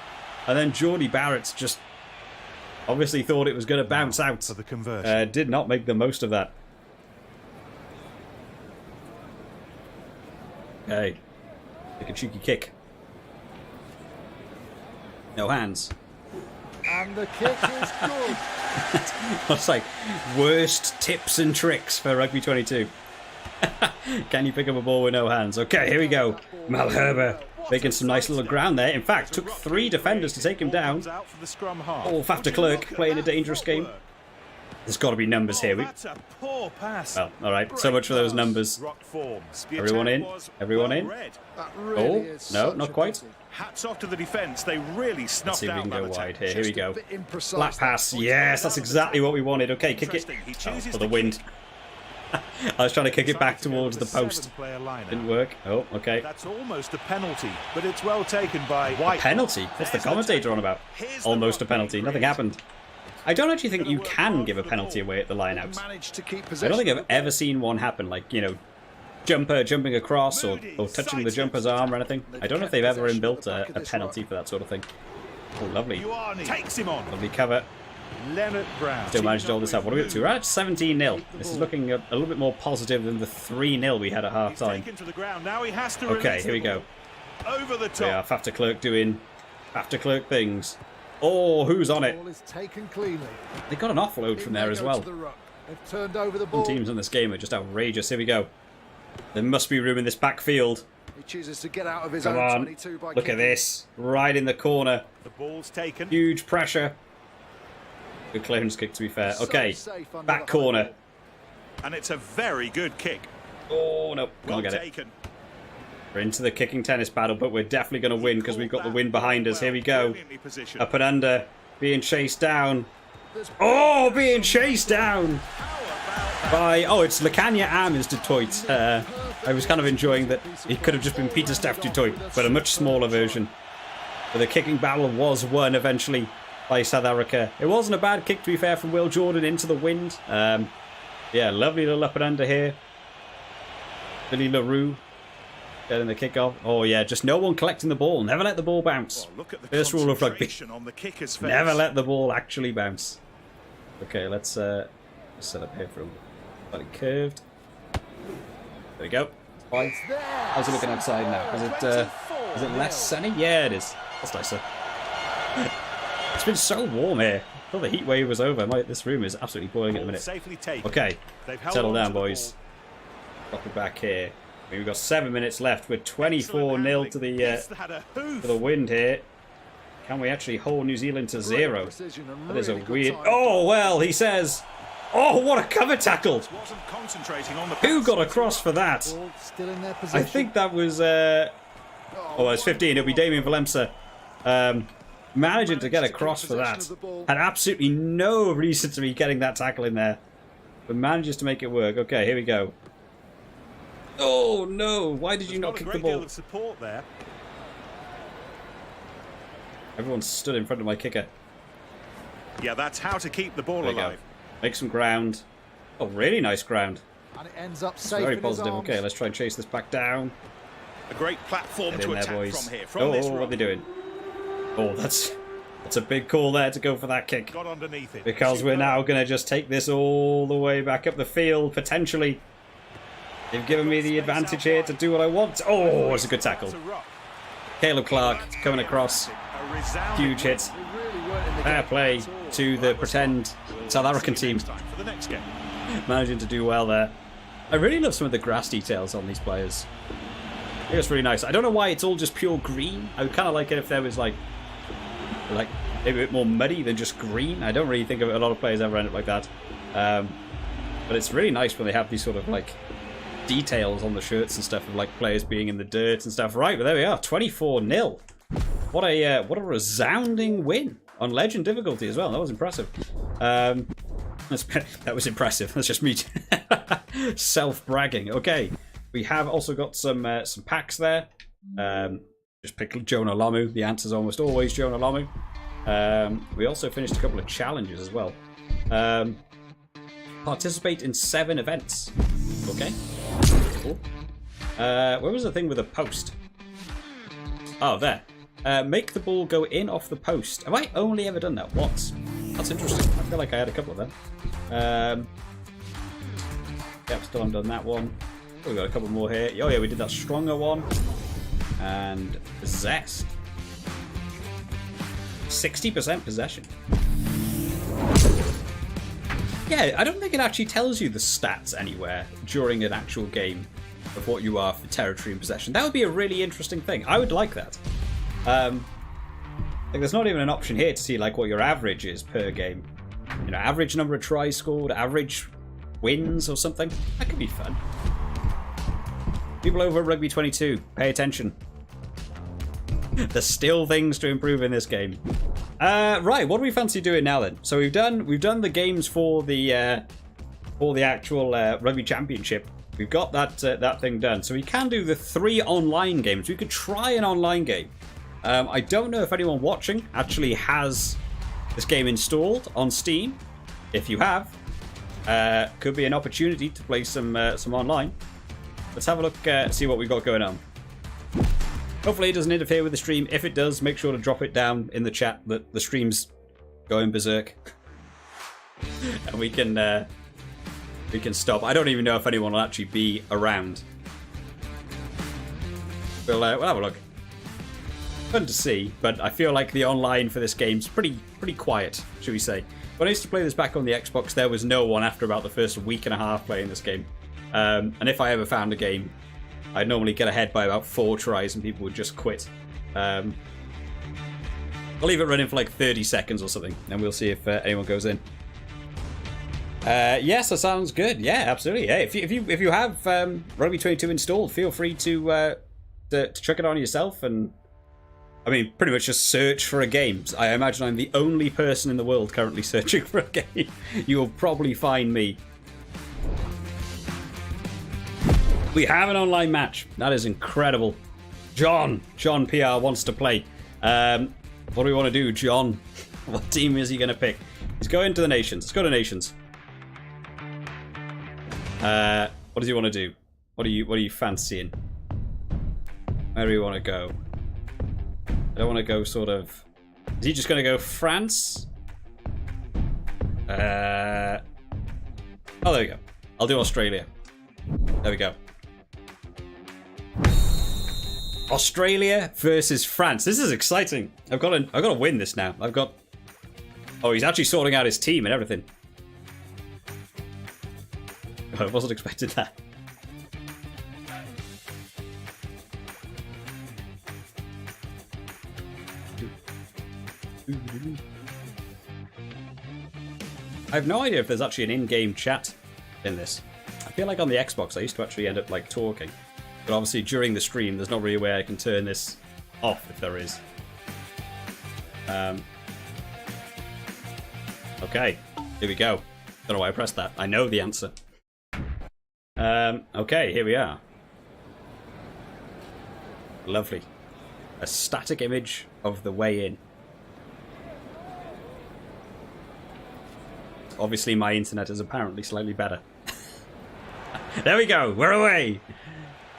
And then Geordie Barrett's just obviously thought it was going to bounce out. For the conversion. Did not make the most of that. Okay. Take a cheeky kick. No hands. And the kick is good. It's like worst tips and tricks for Rugby 22. Can you pick up a ball with no hands? Okay, here we go. Malherbe making some nice little ground there. In fact, took 3 defenders to take him down. Oh, Faf de Klerk playing a dangerous game. There's got to be numbers here. That's a poor pass. Well, all right. So much for those numbers. Everyone in? Everyone in? Oh, no, not quite. Hats off to the defence. They really Let's snuffed see if we out can that go wide attack. here. Here we go. Imprecise. Flat pass. Yes, that's exactly what we wanted. Okay, kick it. Oh, for the wind. I was trying to kick it back towards the post. Didn't work. Oh, okay. That's almost a penalty, but it's well taken by White. Penalty? What's the commentator on about? Almost a penalty. Nothing happened. I don't actually think you can give a penalty away at the line-outs. I don't think I've ever seen one happen, like, you know, jumper jumping across or touching the jumper's arm or anything. I don't know if they've ever inbuilt a penalty for that sort of thing. Oh, lovely. Takes him on. Lovely cover. Leonard Brown. Still managed to hold this up. What are we up to? We're at 17-0. This is looking a little bit more positive than the 3-0 we had at half-time. Okay, here we go. Over the We are top. Faf de Klerk doing Faf de Klerk things. Oh, who's on it? Ball is taken cleanly. They got an offload from there as well. They've turned over the Some ball. teams in this game are just outrageous. Here we go. There must be room in this backfield. He chooses to get out of his Come own on. 22 by Look at kicking. this. Right in the corner. The ball's taken. Huge pressure. Good clearance kick, to be fair. Okay. So safe under Back the high corner. ball. And it's a very good kick. Oh, no. Can't get it. We're into the kicking tennis battle, but we're definitely going to win because we've got the wind behind us. Here we go. Up and under. Being chased down. Oh, being chased down by... Oh, it's Lacania Arms du Toit. I was kind of enjoying that it could have just been Peter Staff du Toit, but a much smaller version. But the kicking battle was won eventually by South Africa. It wasn't a bad kick, to be fair, from Will Jordan into the wind. Yeah, lovely little up and under here. Billy LaRue getting the kick off. Oh, yeah, just no one collecting the ball. Never let the ball bounce. First rule of rugby. Never let the ball actually bounce. Okay, let's set up here for a slightly curved. There we go. Fine. How's it looking outside now? Is it less sunny? Yeah, it is. That's nicer. It's been so warm here. I thought the heat wave was over. This room is absolutely boiling at the minute. Okay, settle down, boys. Drop it back here. We've got 7 minutes left. We're 24-0 to the wind here. Can we actually hold New Zealand to 0? That is a weird... Oh, well, he says... Oh, what a cover tackle! Who got across for that? I think that was... Oh, it's 15. It'll be Damien Valemsa. Managing to get across for that. Had absolutely no reason to be getting that tackle in there. But manages to make it work. Okay, here we go. Oh, no. Why did you not kick the ball? Everyone stood in front of my kicker. Yeah, that's how to keep the ball alive. Make some ground. Oh, really nice ground. And it ends up safe. Very positive. Okay, let's try and chase this back down. A great platform to attack boys. from here. From this what are they doing? Oh, that's a big call there to go for that kick. Got underneath it. Because we're now going to just take this all the way back up the field, potentially. They've given me the advantage here to do what I want. Oh, it's a good tackle. Caleb Clark coming across. Huge hit. Fair play to the pretend South African team. Managing to do well there. I really love some of the grass details on these players. I think it's really nice. I don't know why it's all just pure green. I would kind of like it if there was like maybe a bit more muddy than just green. I don't really think of a lot of players ever end up like that. But it's really nice when they have these sort of like details on the shirts and stuff of like players being in the dirt and stuff. Right, but there we are, 24-0. What a resounding win on legend difficulty as well. That was impressive. That was impressive. That's just me self-bragging. Okay, we have also got some packs there. Just pick Jonah Lomu. The answer's almost always Jonah Lomu. We also finished a couple of challenges as well. Participate in 7 events. Okay. Cool. Where was the thing with a post? Oh, there. Make the ball go in off the post. Have I only ever done that once? That's interesting. I feel like I had a couple of them. Yep, still haven't done that one. Oh, we got a couple more here. Oh yeah, we did that stronger one. And possessed. 60% possession. Yeah, I don't think it actually tells you the stats anywhere during an actual game of what you are for territory and possession. That would be a really interesting thing. I would like that. Like there's not even an option here to see like what your average is per game. You know, average number of tries scored, average wins or something. That could be fun. People over at Rugby 22, pay attention. There's still things to improve in this game. Right, what do we fancy doing now then? So we've done the games for the actual Rugby Championship. We've got that thing done. So we can do the 3 online games. We could try an online game. I don't know if anyone watching actually has this game installed on Steam. If you have, could be an opportunity to play some online. Let's have a look, see what we've got going on. Hopefully it doesn't interfere with the stream. If it does, make sure to drop it down in the chat that the stream's going berserk. And we can stop. I don't even know if anyone will actually be around. We'll have a look. Fun to see, but I feel like the online for this game's pretty quiet, should we say. When I used to play this back on the Xbox, there was no one after about the first week and a half playing this game. And if I ever found a game, I'd normally get ahead by about 4 tries and people would just quit. I'll leave it running for like 30 seconds or something, and we'll see if anyone goes in. Yes, that sounds good. Yeah, absolutely. Yeah, if you have Rugby 22 installed, feel free to check it on yourself, and I mean, pretty much just search for a game. I imagine I'm the only person in the world currently searching for a game. You'll probably find me. We have an online match. That is incredible. John PR wants to play. What do we want to do, John? What team is he going to pick? He's going to the Nations. Let's go to Nations. What does he want to do? What are you fancying? Where do you want to go? I don't want to go sort of... Is he just going to go France? Oh, there we go. I'll do Australia. There we go. Australia versus France. This is exciting. I've got to win this now. I've got... Oh, he's actually sorting out his team and everything. I wasn't expecting that. I have no idea if there's actually an in-game chat in this. I feel like on the Xbox I used to actually end up like talking. But obviously during the stream there's not really a way I can turn this off if there is. Okay, here we go. Don't know why I pressed that. I know the answer. Okay, here we are. Lovely. A static image of the way in. Obviously my internet is apparently slightly better. There we go, we're away!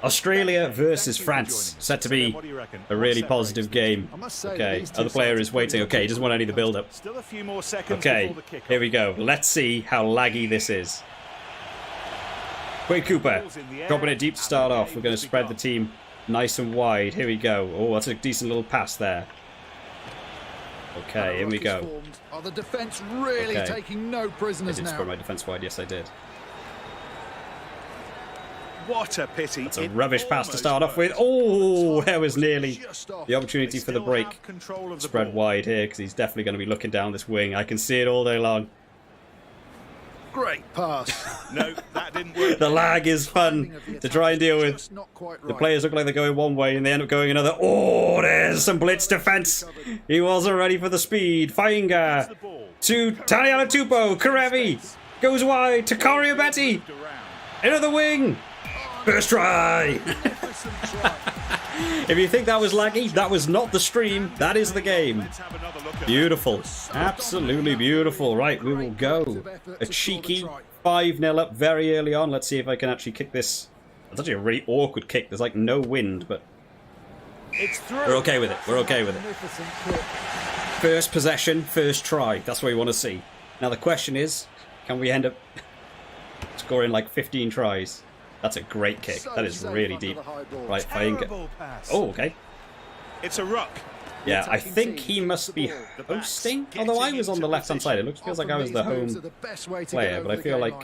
Australia versus France. Set to be a really positive game. Okay, other player is waiting. Okay, he doesn't want any of the build-up. Okay, here we go. Let's see how laggy this is. Quade Cooper, dropping it deep to start off. We're going to spread the team nice and wide. Here we go. Oh, that's a decent little pass there. Okay, here we go. Are the defense really taking no prisoners now? I did spread my defense wide. Yes, I did. What a pity. That's a rubbish pass to start off with. Oh, there was nearly the opportunity for the break. Spread wide here because he's definitely going to be looking down this wing. I can see it all day long. Great pass. No, that didn't work. The lag is fun to try and deal with. The players look like they're going one way and they end up going another. Oh, there's some blitz defense. He wasn't ready for the speed. Fainga to Taliana-Tupou. Karevi goes wide to Coriobetti. Into the wing. First try. If you think that was laggy, that was not the stream. That is the game. Beautiful. Absolutely beautiful. Right, we will go. A cheeky 5-0 up very early on. Let's see if I can actually kick this. It's actually a really awkward kick. There's like no wind, but we're okay with it. We're okay with it. First possession, first try. That's what we want to see. Now the question is, can we end up scoring like 15 tries? That's a great kick. That is really deep. Right, Fainga. Oh, okay. It's a ruck. Yeah, I think he must be hosting. Although I was on the left-hand side, it feels like I was the home player. But I feel like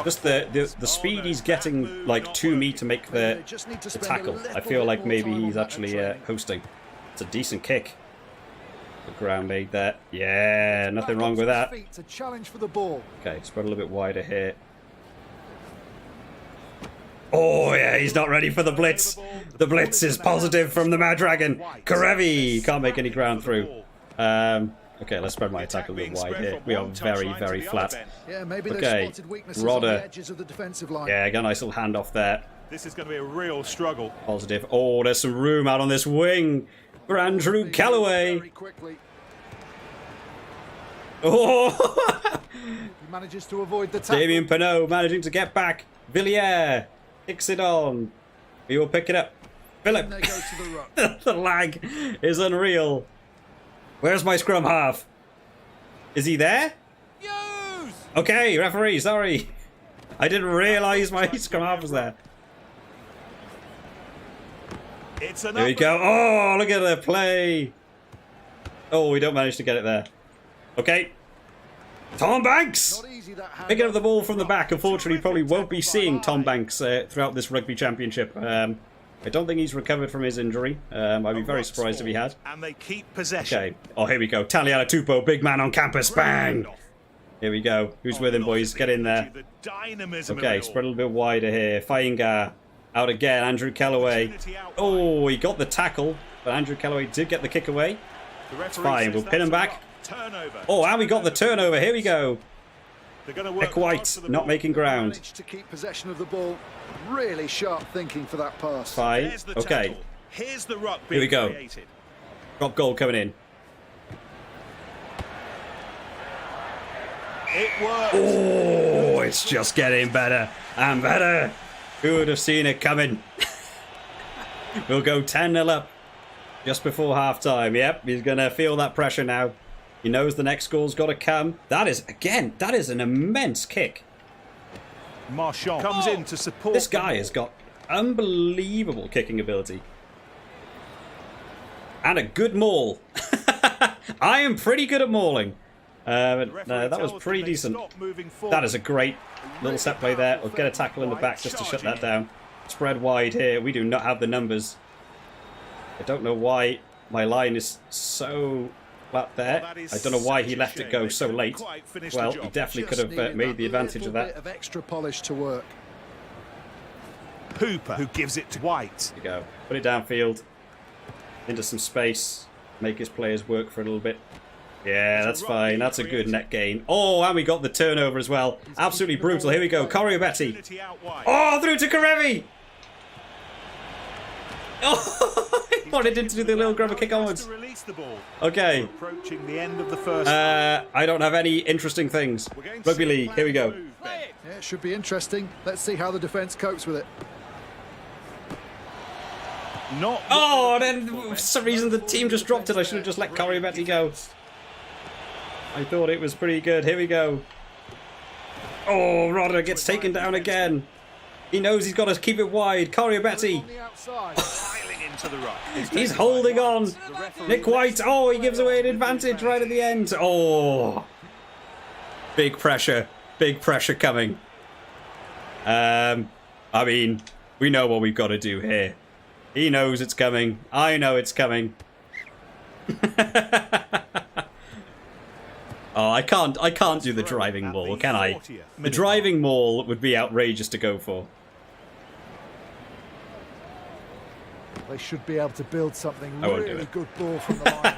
just the speed he's getting like to me to make the tackle. I feel like maybe he's actually hosting. It's a decent kick. The ground made that. Yeah, nothing wrong with that. Okay, spread a little bit wider here. Oh yeah, he's not ready for the blitz. The blitz is positive from the Mad Dragon. Karevi can't make any ground through. Okay, let's spread my attack a little wide here. We are very, very flat. Okay, Rodder. Yeah, got a nice little handoff there. This is going to be a real struggle. Positive. Oh, there's some room out on this wing for Andrew Callaway. Oh! He manages to avoid the tackle. Damien Pinot managing to get back. Villiers kicks it on. We will pick it up. Philip. The lag is unreal. Where's my scrum half? Is he there? Okay, referee, sorry. I didn't realise my scrum half was there. There we go. Oh, look at the play. Oh, we don't manage to get it there. Okay. Tom Banks! Picking up the ball from the back. Unfortunately, probably won't be seeing Tom Banks throughout this rugby championship. I don't think he's recovered from his injury. I'd be very surprised if he had. And they keep possession. Okay. Oh, here we go. Taliana-Tupou, big man on campus. Bang! Here we go. Who's with him, boys? Get in there. Okay, spread a little bit wider here. Fainga out again. Andrew Kellaway. Oh, he got the tackle, but Andrew Kellaway did get the kick away. It's fine. We'll pin him back. Oh, and we got the turnover. Here we go. Nick White not making ground. To keep possession of the ball. Really sharp thinking for that pass. Fine. Okay. Here's the ruck. Here we go. Drop goal coming in. It worked. Oh, it's just getting better and better. Who would have seen it coming? We'll go 10-0 up just before half-time. Yep, he's going to feel that pressure now. He knows the next goal's got to come. That is, again, that is an immense kick. Marchand comes in to support. This guy has got unbelievable kicking ability. And a good maul. I am pretty good at mauling. But no, that was pretty decent. That is a great little set play there. We'll get a tackle in the back just to shut that down. Spread wide here. We do not have the numbers. I don't know why my line is so flat there. I don't know why he left it go so late. Well, he definitely could have made the advantage of that. Of extra polish to work. Hooper, who gives it to White. There you go. Put it downfield. Into some space. Make his players work for a little bit. Yeah, that's fine. That's a good net gain. Oh, and we got the turnover as well. Absolutely brutal. Here we go. Coriobetti. Oh, through to Karevi. Oh, he wanted him to do the little grubber kick onwards. Okay. Approaching the end of the first. I don't have any interesting things. Rugby league. Here we go. Yeah, it should be interesting. Let's see how the defence copes with it. Not. Oh, then for some reason the team just dropped it. I should have just let Coriobetti go. I thought it was pretty good. Here we go. Oh, Rodder gets taken down again. He knows he's got to keep it wide. Coriobetti. He's holding on. Nick White. Oh, he gives away an advantage right at the end. Oh. Big pressure. Big pressure coming. I mean, we know what we've got to do here. He knows it's coming. I know it's coming. Oh, I can't do the driving maul, can I? The driving maul would be outrageous to go for. They should be able to build something really good ball from the line.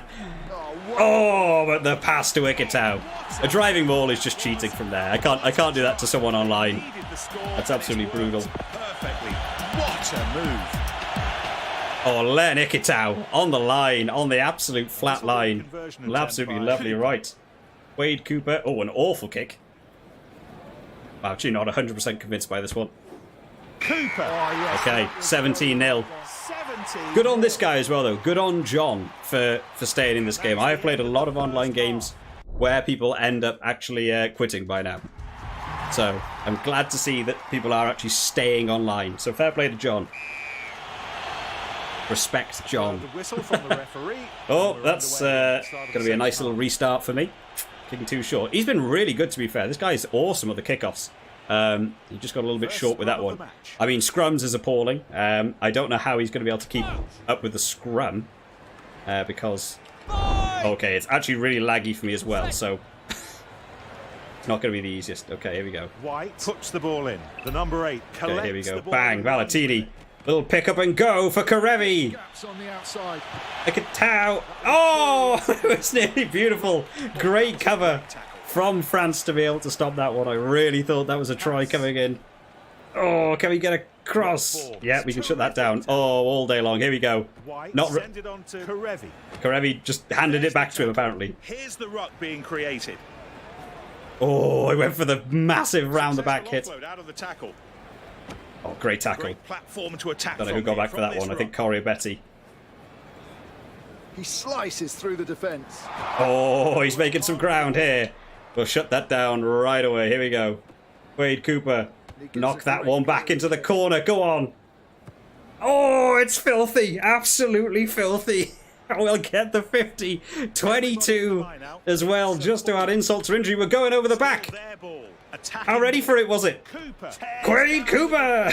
Oh, but the pass to Ikitau. A driving maul is just cheating from there. I can't do that to someone online. That's absolutely brutal. Perfectly. What a move. Oh, Len Ikitau on the line, on the absolute flat line. Absolutely lovely, right. Wade Cooper. Oh, an awful kick. I'm actually not 100% convinced by this one. Cooper. Okay, 17-0. Good on this guy as well, though. Good on John for staying in this game. I have played a lot of online games where people end up actually quitting by now. So I'm glad to see that people are actually staying online. So fair play to John. Respect John. Oh, that's going to be a nice little restart for me. Kicking too short. He's been really good, to be fair. This guy's awesome at the kickoffs. He just got a little bit short with that one. I mean, scrums is appalling. I don't know how he's going to be able to keep up with the scrum. Because... Okay, it's actually really laggy for me as well, so... It's not going to be the easiest. Okay, here we go. White puts the ball in. The number 8 collects. Okay, here we go. Bang, Valentini. Little pick up and go for Karevi. Ikitau. Oh, it was nearly beautiful. Great cover from France to be able to stop that one. I really thought that was a try coming in. Oh, can we get a cross? Yeah, we can shut that down. Oh, all day long. Here we go. Not Karevi just handed it back to him, apparently. Here's the ruck being created. Oh, he went for the massive round the back hit. Oh, great tackle. Great platform to attack. Don't know who got back for that one. I think Coriobetti. He slices through the defence. Oh, he's making some ground here. We'll shut that down right away. Here we go. Wade Cooper. Knock that one back into the corner. Go on. Oh, it's filthy. Absolutely filthy. We'll get the 50. 22 as well, just to add insult to injury. We're going over the back. How ready for it was it? Wade Cooper!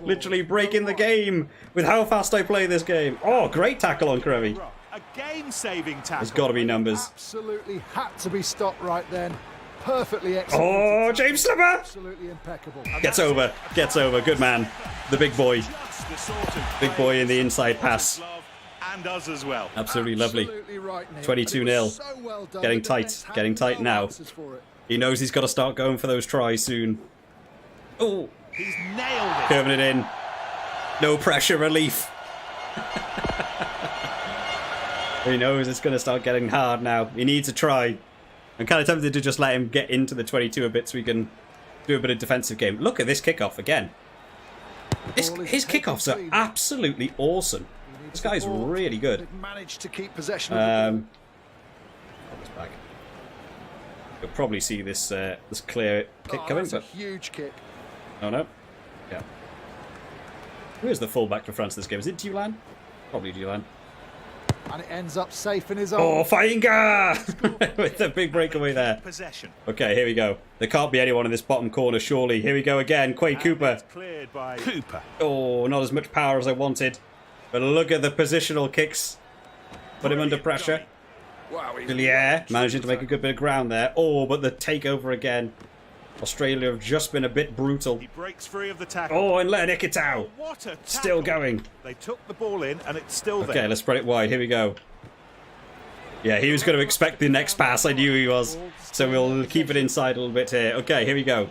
Literally breaking the game with how fast I play this game. Oh, great tackle on Karevi. A game-saving tackle. There's got to be numbers. Absolutely had to be stopped right then. Perfectly executed. Oh, James Slipper! Absolutely impeccable. Gets over. Gets over. Good man. The big boy. Big boy in the inside pass. And us as well. Absolutely lovely. Right, 22-0. so well done. Getting tight. Getting tight now. He knows he's got to start going for those tries soon. Oh. He's nailed it. Curving it in. No pressure relief. He knows it's going to start getting hard now. He needs a try. I'm kind of tempted to just let him get into the 22 a bit so we can do a bit of defensive game. Look at this kickoff again. His kickoffs are absolutely awesome. This guy's really good. Managed to keep possession of Back. You'll probably see this this clear kick coming, that's but a huge kick. oh no, yeah. Who is the fullback for France this game? Is it Dulan? Probably Dulan. And it ends up safe in his own. Oh, Fainga! With the big breakaway there. Possession. Okay, here we go. There can't be anyone in this bottom corner, surely. Here we go again. Quade Cooper. Cleared by Cooper. Oh, not as much power as I wanted. But look at the positional kicks. Put him under pressure. Wow, Villiers managing to make a good bit of ground there. Oh, but the takeover again. Australia have just been a bit brutal. He breaks free of the tackle. Oh, and Len Ikitau. What a tackle. Still going. They took the ball in and it's still there. Okay, let's spread it wide. Here we go. Yeah, he was going to expect the next pass. I knew he was. So we'll keep it inside a little bit here. Okay, here we go.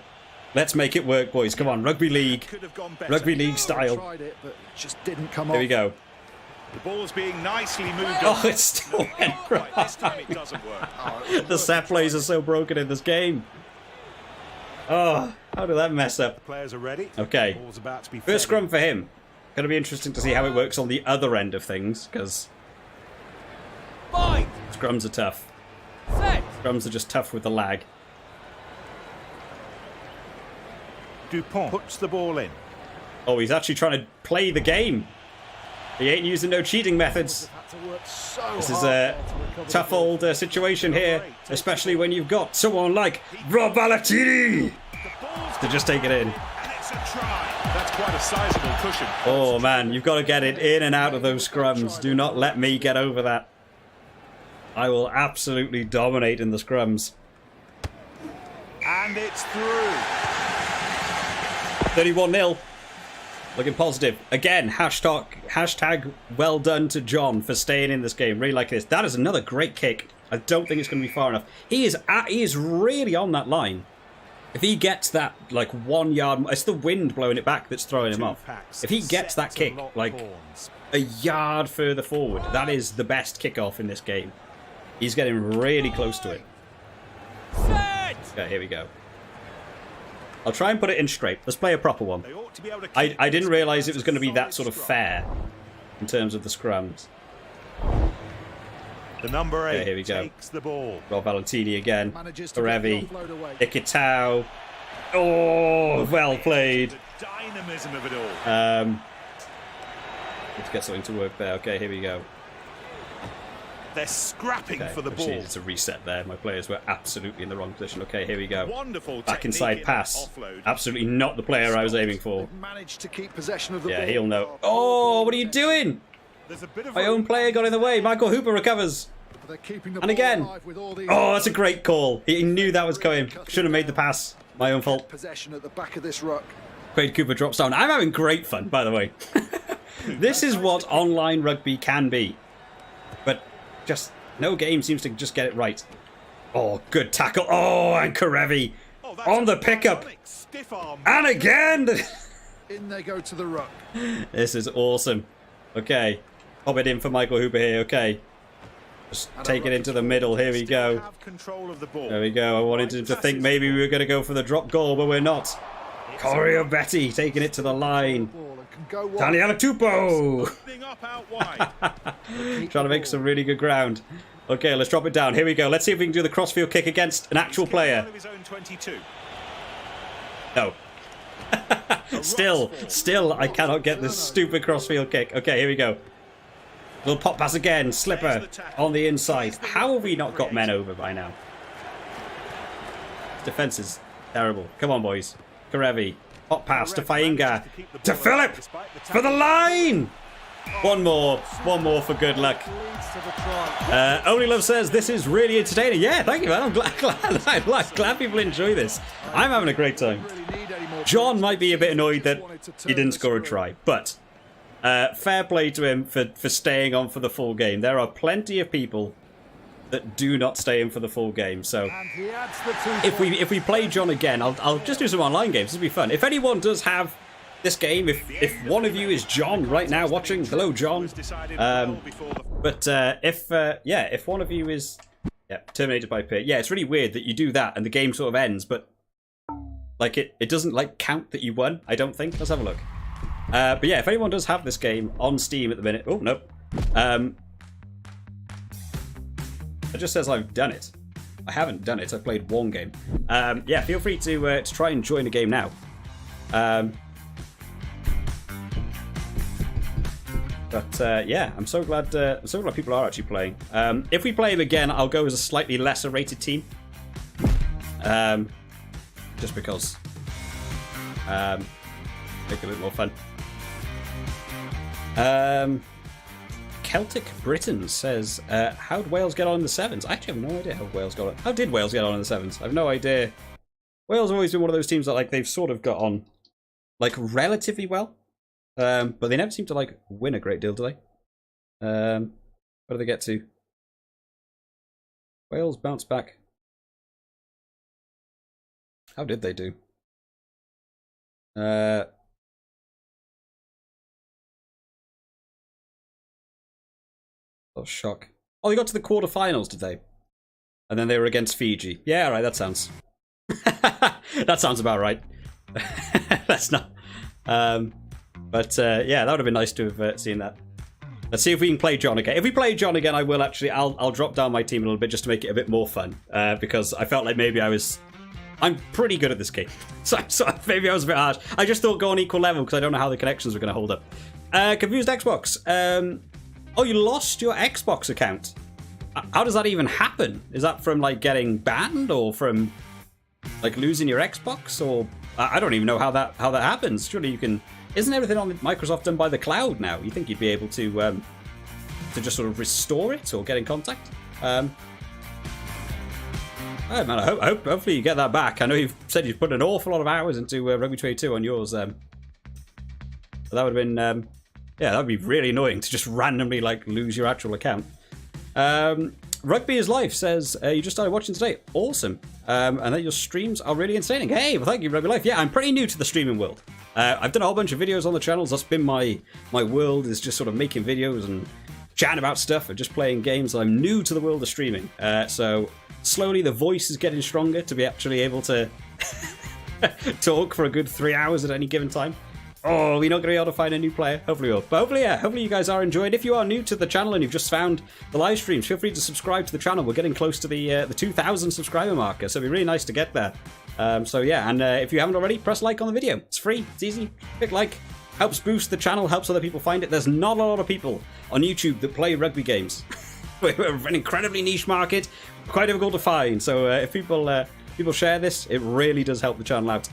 Let's make it work, boys. Come on, rugby league. Could have gone better. Rugby league style. Tried it, but just didn't come Here off. we go. The ball's being nicely moved Oh, up. it still went Right, this time it doesn't work. The set plays are so broken in this game. Oh, how did that mess up? Players are ready. Okay. Ball's about to be First fed scrum for him. Going to be interesting to see how it works on the other end of things, because scrums are tough. Scrums are just tough with the lag. Dupont puts the ball in. Oh, he's actually trying to play the game. He ain't using no cheating methods. Had to work so This is hard a to recover tough the ball. old situation here, especially when you've got someone like Rob Ballatini to just take it in. And it's a try. That's quite a sizable cushion. Oh man, you've got to get it in and out of those scrums. Do not let me get over that. I will absolutely dominate in the scrums. And it's through. 31-0. Looking positive. Again, hashtag well done to John for staying in this game. Really like this. That is another great kick. I don't think it's going to be far enough. He is really on that line. If he gets that, like, 1 yard... It's the wind blowing it back that's throwing him off. If he gets that kick, like, a yard further forward, that is the best kickoff in this game. He's getting really close to it. Okay, here we go. I'll try and put it in straight. Let's play a proper one. They ought to be able to I didn't realise it was going to be that sort of fair in terms of the scrums. The number 8 here we go. takes the ball. Rob Valentini again. Manages to get the Karevi. offload away. Ikitau. Oh, well played. The dynamism of it all. Let's get something to work there. Okay, here we go. They're scrapping Okay, for the I just ball. needed to reset there. My players were absolutely in the wrong position. Okay, here we go. Wonderful Back technique inside in pass. offload. Absolutely not the player I was aiming for. They've managed to keep possession of the Yeah, ball. he'll know. Oh, what are you doing? There's a bit of My own player got in the way. Michael Hooper recovers. They're keeping the And ball again. alive with all these Oh, that's a great call. He knew that was coming. Should have made the pass. My own fault. possession at the back of this ruck. Quade Cooper drops down. I'm having great fun, by the way. This is what online rugby can be. But just no game seems to just get it right. Oh, good tackle. Oh, and Karevi that's on a the pickup. bionic stiff arm. And again. In they go to the ruck. This is awesome. Okay. Pop it in for Michael Hooper here. Okay. Just take it into the middle. Here we go. Have control of the ball. There we go. I wanted him to think maybe we were going to go for the drop goal, but we're not. Corey Betty taking it to the line. Ball and can go wide. Daniel Tupo Opening up out wide. trying to make some really good ground. Okay, let's drop it down. Here we go. Let's see if we can do the crossfield kick against an actual player. Out of his own 22. No. Still, I cannot get this stupid crossfield kick. Okay, here we go. Little pop pass again. Slipper on the inside. How have we not got men over by now? Defense is terrible. Come on, boys. Karevi. Pop pass to Fainga. To Philip. For the line. One more for good luck. Only Love says this is really entertaining. Yeah, thank you, man. I'm glad people enjoy this. I'm having a great time. John might be a bit annoyed that he didn't score a try, but fair play to him for staying on for the full game. There are plenty of people that do not stay in for the full game. So if we play John again, I'll just do some online games. This will be fun. If anyone does have this game, if one of you is John right now watching, hello John. If one of you is terminated by pit, it's really weird that you do that and the game sort of ends, but like it doesn't like count that you won. I don't think. Let's have a look. But yeah, if anyone does have this game on Steam at the minute, oh no. It just says I've done it. I haven't done it. I've played one game. Yeah, feel free to try and join a game now. Yeah, I'm so glad people are actually playing. If we play him again, I'll go as a slightly lesser rated team. Just because make it a bit more fun. Celtic Britain says, how'd Wales get on in the sevens? I actually have no idea how Wales got on. How did Wales get on in the sevens? I have no idea. Wales have always been one of those teams that like they've sort of got on like relatively well. But they never seem to like win a great deal, do they? Where do they get to? Wales bounce back. How did they do? Oh, shock. Oh, they got to the quarterfinals, did they? And then they were against Fiji. Yeah, all right, that sounds... that sounds about right. That's not... yeah, that would have been nice to have seen that. Let's see if we can play John again. If we play John again, I will actually... I'll drop down my team a little bit just to make it a bit more fun. Because I felt like maybe I'm pretty good at this game. So maybe I was a bit harsh. I just thought go on equal level because I don't know how the connections were going to hold up. Confused Xbox. Oh, you lost your Xbox account. How does that even happen? Is that from like getting banned or from like losing your Xbox? Or I don't even know how that happens. Surely you can. Isn't everything on Microsoft done by the cloud now? You think you'd be able to just sort of restore it or get in contact? Oh man, hopefully you get that back. I know you've said you've put an awful lot of hours into Rugby 22 on yours. That would have been. Yeah, that would be really annoying to just randomly like lose your actual account. Rugby is Life says, you just started watching today. Awesome. And that your streams are really entertaining. Hey, well thank you, Rugby Life. Yeah, I'm pretty new to the streaming world. I've done a whole bunch of videos on the channels. That's been my world, is just sort of making videos and chatting about stuff and just playing games. I'm new to the world of streaming. So slowly the voice is getting stronger to be actually able to talk for a good 3 hours at any given time. Oh, we're not going to be able to find a new player. Hopefully we will. But hopefully you guys are enjoying. If you are new to the channel and you've just found the live streams, feel free to subscribe to the channel. We're getting close to the 2,000 subscriber marker, so it'd be really nice to get there. So yeah, and if you haven't already, press like on the video. It's free, it's easy. Click like, helps boost the channel, helps other people find it. There's not a lot of people on YouTube that play rugby games. We're an incredibly niche market, quite difficult to find. So if people share this, it really does help the channel out.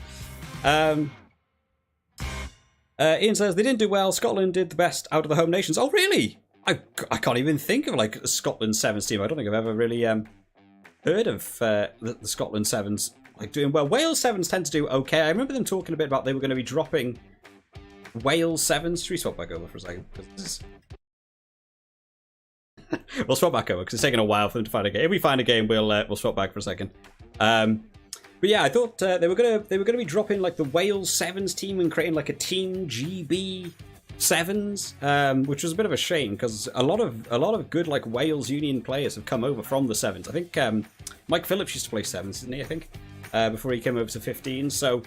Ian says they didn't do well. Scotland did the best out of the home nations. Oh, really? I can't even think of like a Scotland Sevens team. I don't think I've ever really heard of the Scotland Sevens like doing well. Wales Sevens tend to do okay. I remember them talking a bit about they were going to be dropping Wales Sevens. Should we swap back over for a second? We'll swap back over because it's taking a while for them to find a game. If we find a game, we'll swap back for a second. But yeah, I thought they were gonna be dropping like the Wales Sevens team and creating like a Team GB Sevens, which was a bit of a shame because a lot of good like Wales Union players have come over from the Sevens. I think Mike Phillips used to play Sevens, didn't he? I think before he came over to 15. So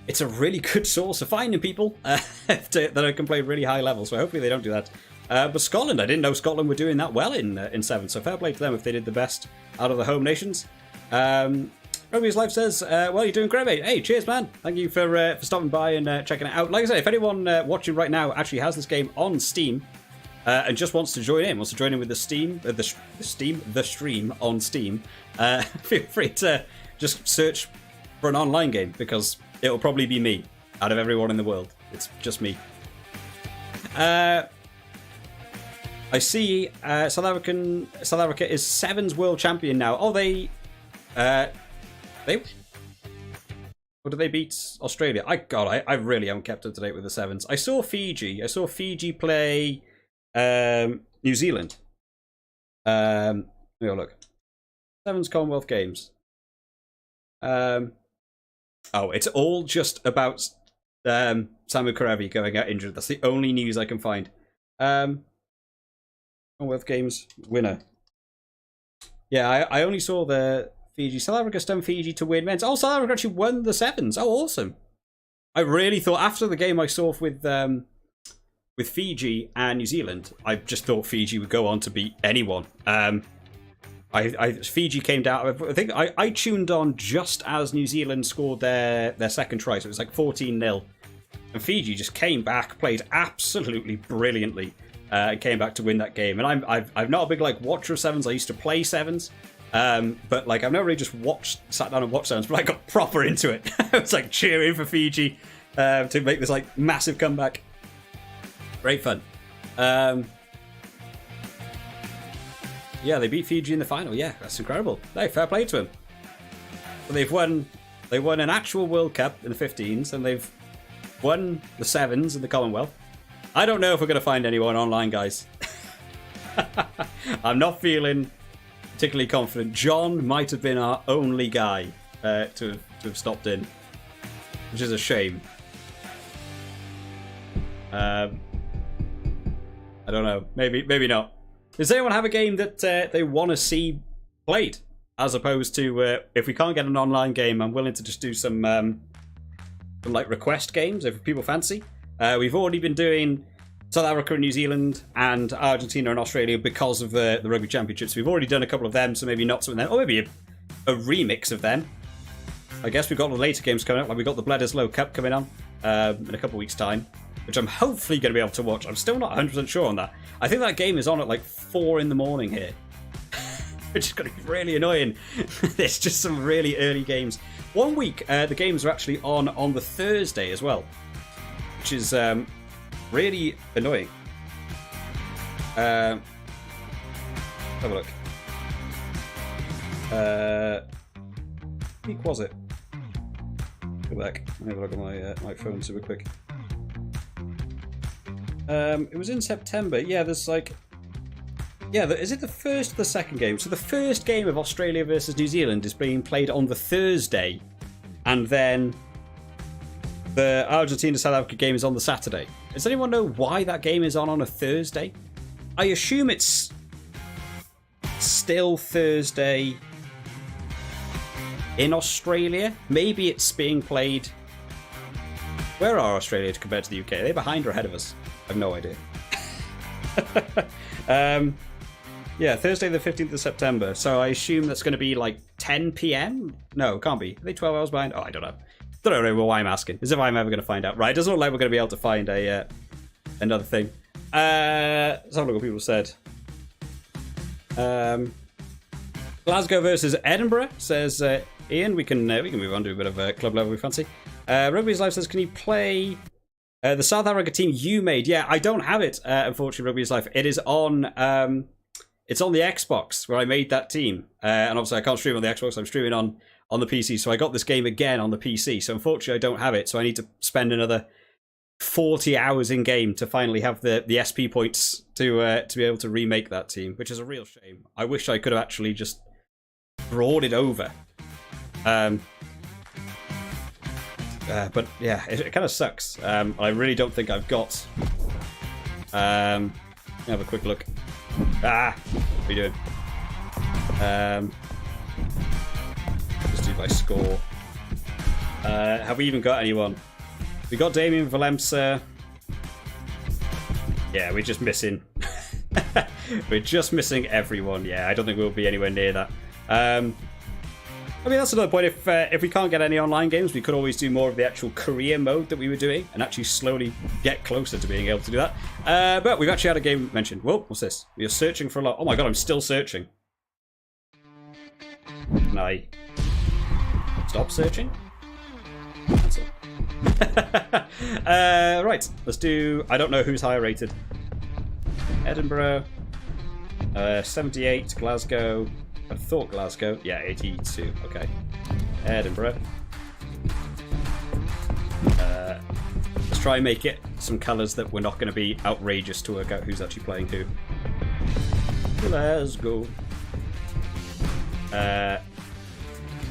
it's a really good source of finding people that can play really high level. So hopefully they don't do that. But Scotland, I didn't know Scotland were doing that well in Sevens. So fair play to them if they did the best out of the home nations. Rugby's Life says, well, you're doing great, mate. Hey, cheers, man. Thank you for stopping by and checking it out. Like I say, if anyone watching right now actually has this game on Steam and just wants to join in, with the stream on Steam, feel free to just search for an online game because it'll probably be me out of everyone in the world. It's just me. I see South Africa is sevens world champion now. Oh, they or did they beat Australia? I really haven't kept up to date with the sevens. I saw Fiji play New Zealand. Look. Sevens Commonwealth Games. Oh, it's all just about Samu Kerevi going out injured. That's the only news I can find. Commonwealth Games winner. Yeah, I only saw the Fiji. South Africa stunned Fiji to win men's. Oh, South Africa actually won the sevens. Oh, awesome. I really thought after the game I saw with Fiji and New Zealand, I just thought Fiji would go on to beat anyone. Fiji came down. I think I tuned on just as New Zealand scored their second try, so it was like 14-0. And Fiji just came back, played absolutely brilliantly, and came back to win that game. And I'm not a big watcher of sevens. I used to play sevens, but I've never really just sat down and watched sevens. But I got proper into it. I was cheering for Fiji to make this massive comeback. Great fun. Yeah, they beat Fiji in the final. Yeah, that's incredible. Hey, fair play to them. So they won an actual World Cup in the 15s, and they've won the sevens in the Commonwealth. I don't know if we're going to find anyone online, guys. I'm not feeling particularly confident. John might have been our only guy to have stopped in, which is a shame. I don't know. Maybe not. Does anyone have a game that they want to see played? As opposed to, if we can't get an online game, I'm willing to just do some request games if people fancy. We've already been doing South Africa and New Zealand and Argentina and Australia because of the Rugby Championships. We've already done a couple of them, so maybe not some of them. Or maybe a remix of them. I guess we've got the later games coming up. We've got the Bledisloe Cup coming on in a couple of weeks' time, which I'm hopefully going to be able to watch. I'm still not 100% sure on that. I think that game is on at 4 in the morning here, which is going to be really annoying. There's just some really early games. One week, the games are actually on the Thursday as well, which is really annoying. Have a look. What week was it? Go back. Let me have a look at my phone super quick. It was in September. Yeah, there's is it the first or the second game? So the first game of Australia versus New Zealand is being played on the Thursday, and then the Argentina-South Africa game is on the Saturday. Does anyone know why that game is on a Thursday? I assume it's still Thursday in Australia. Maybe it's being played... Where are Australia compared to the UK? Are they behind or ahead of us? I have no idea. Yeah, Thursday the 15th of September. So I assume that's going to be 10 p.m? No, it can't be. Are they 12 hours behind? Oh, I don't know. Don't know why I'm asking. As if I'm ever going to find out. Right, it doesn't look like we're going to be able to find another thing. Let's have a look what people said. Glasgow versus Edinburgh, says Ian. We can move on to a bit of club level we fancy. Rugby's Life says, can you play the South Africa team you made? Yeah, I don't have it, unfortunately, Rugby's Life. It is on it's on the Xbox where I made that team. And obviously I can't stream on the Xbox, I'm streaming on the PC. So I got this game again on the PC. So unfortunately I don't have it. So I need to spend another 40 hours in game to finally have the SP points to be able to remake that team, which is a real shame. I wish I could have actually just brought it over. But yeah, it kind of sucks. I really don't think I've got... have a quick look. What are you doing? Just do by score. Have we even got anyone? We got Damien Valemsa. Yeah, we're just missing. We're just missing everyone. Yeah, I don't think we'll be anywhere near that. I mean, that's another point. If we can't get any online games, we could always do more of the actual career mode that we were doing and actually slowly get closer to being able to do that. But we've actually had a game mentioned. Whoa, what's this? We are searching for a lot. Oh my god, I'm still searching. Can I stop searching? Cancel. Right, let's do... I don't know who's higher rated. Edinburgh 78, Glasgow. I thought Glasgow. Yeah, 82. Okay. Edinburgh. Let's try and make it some colours that we're not going to be outrageous to work out who's actually playing who. Glasgow. I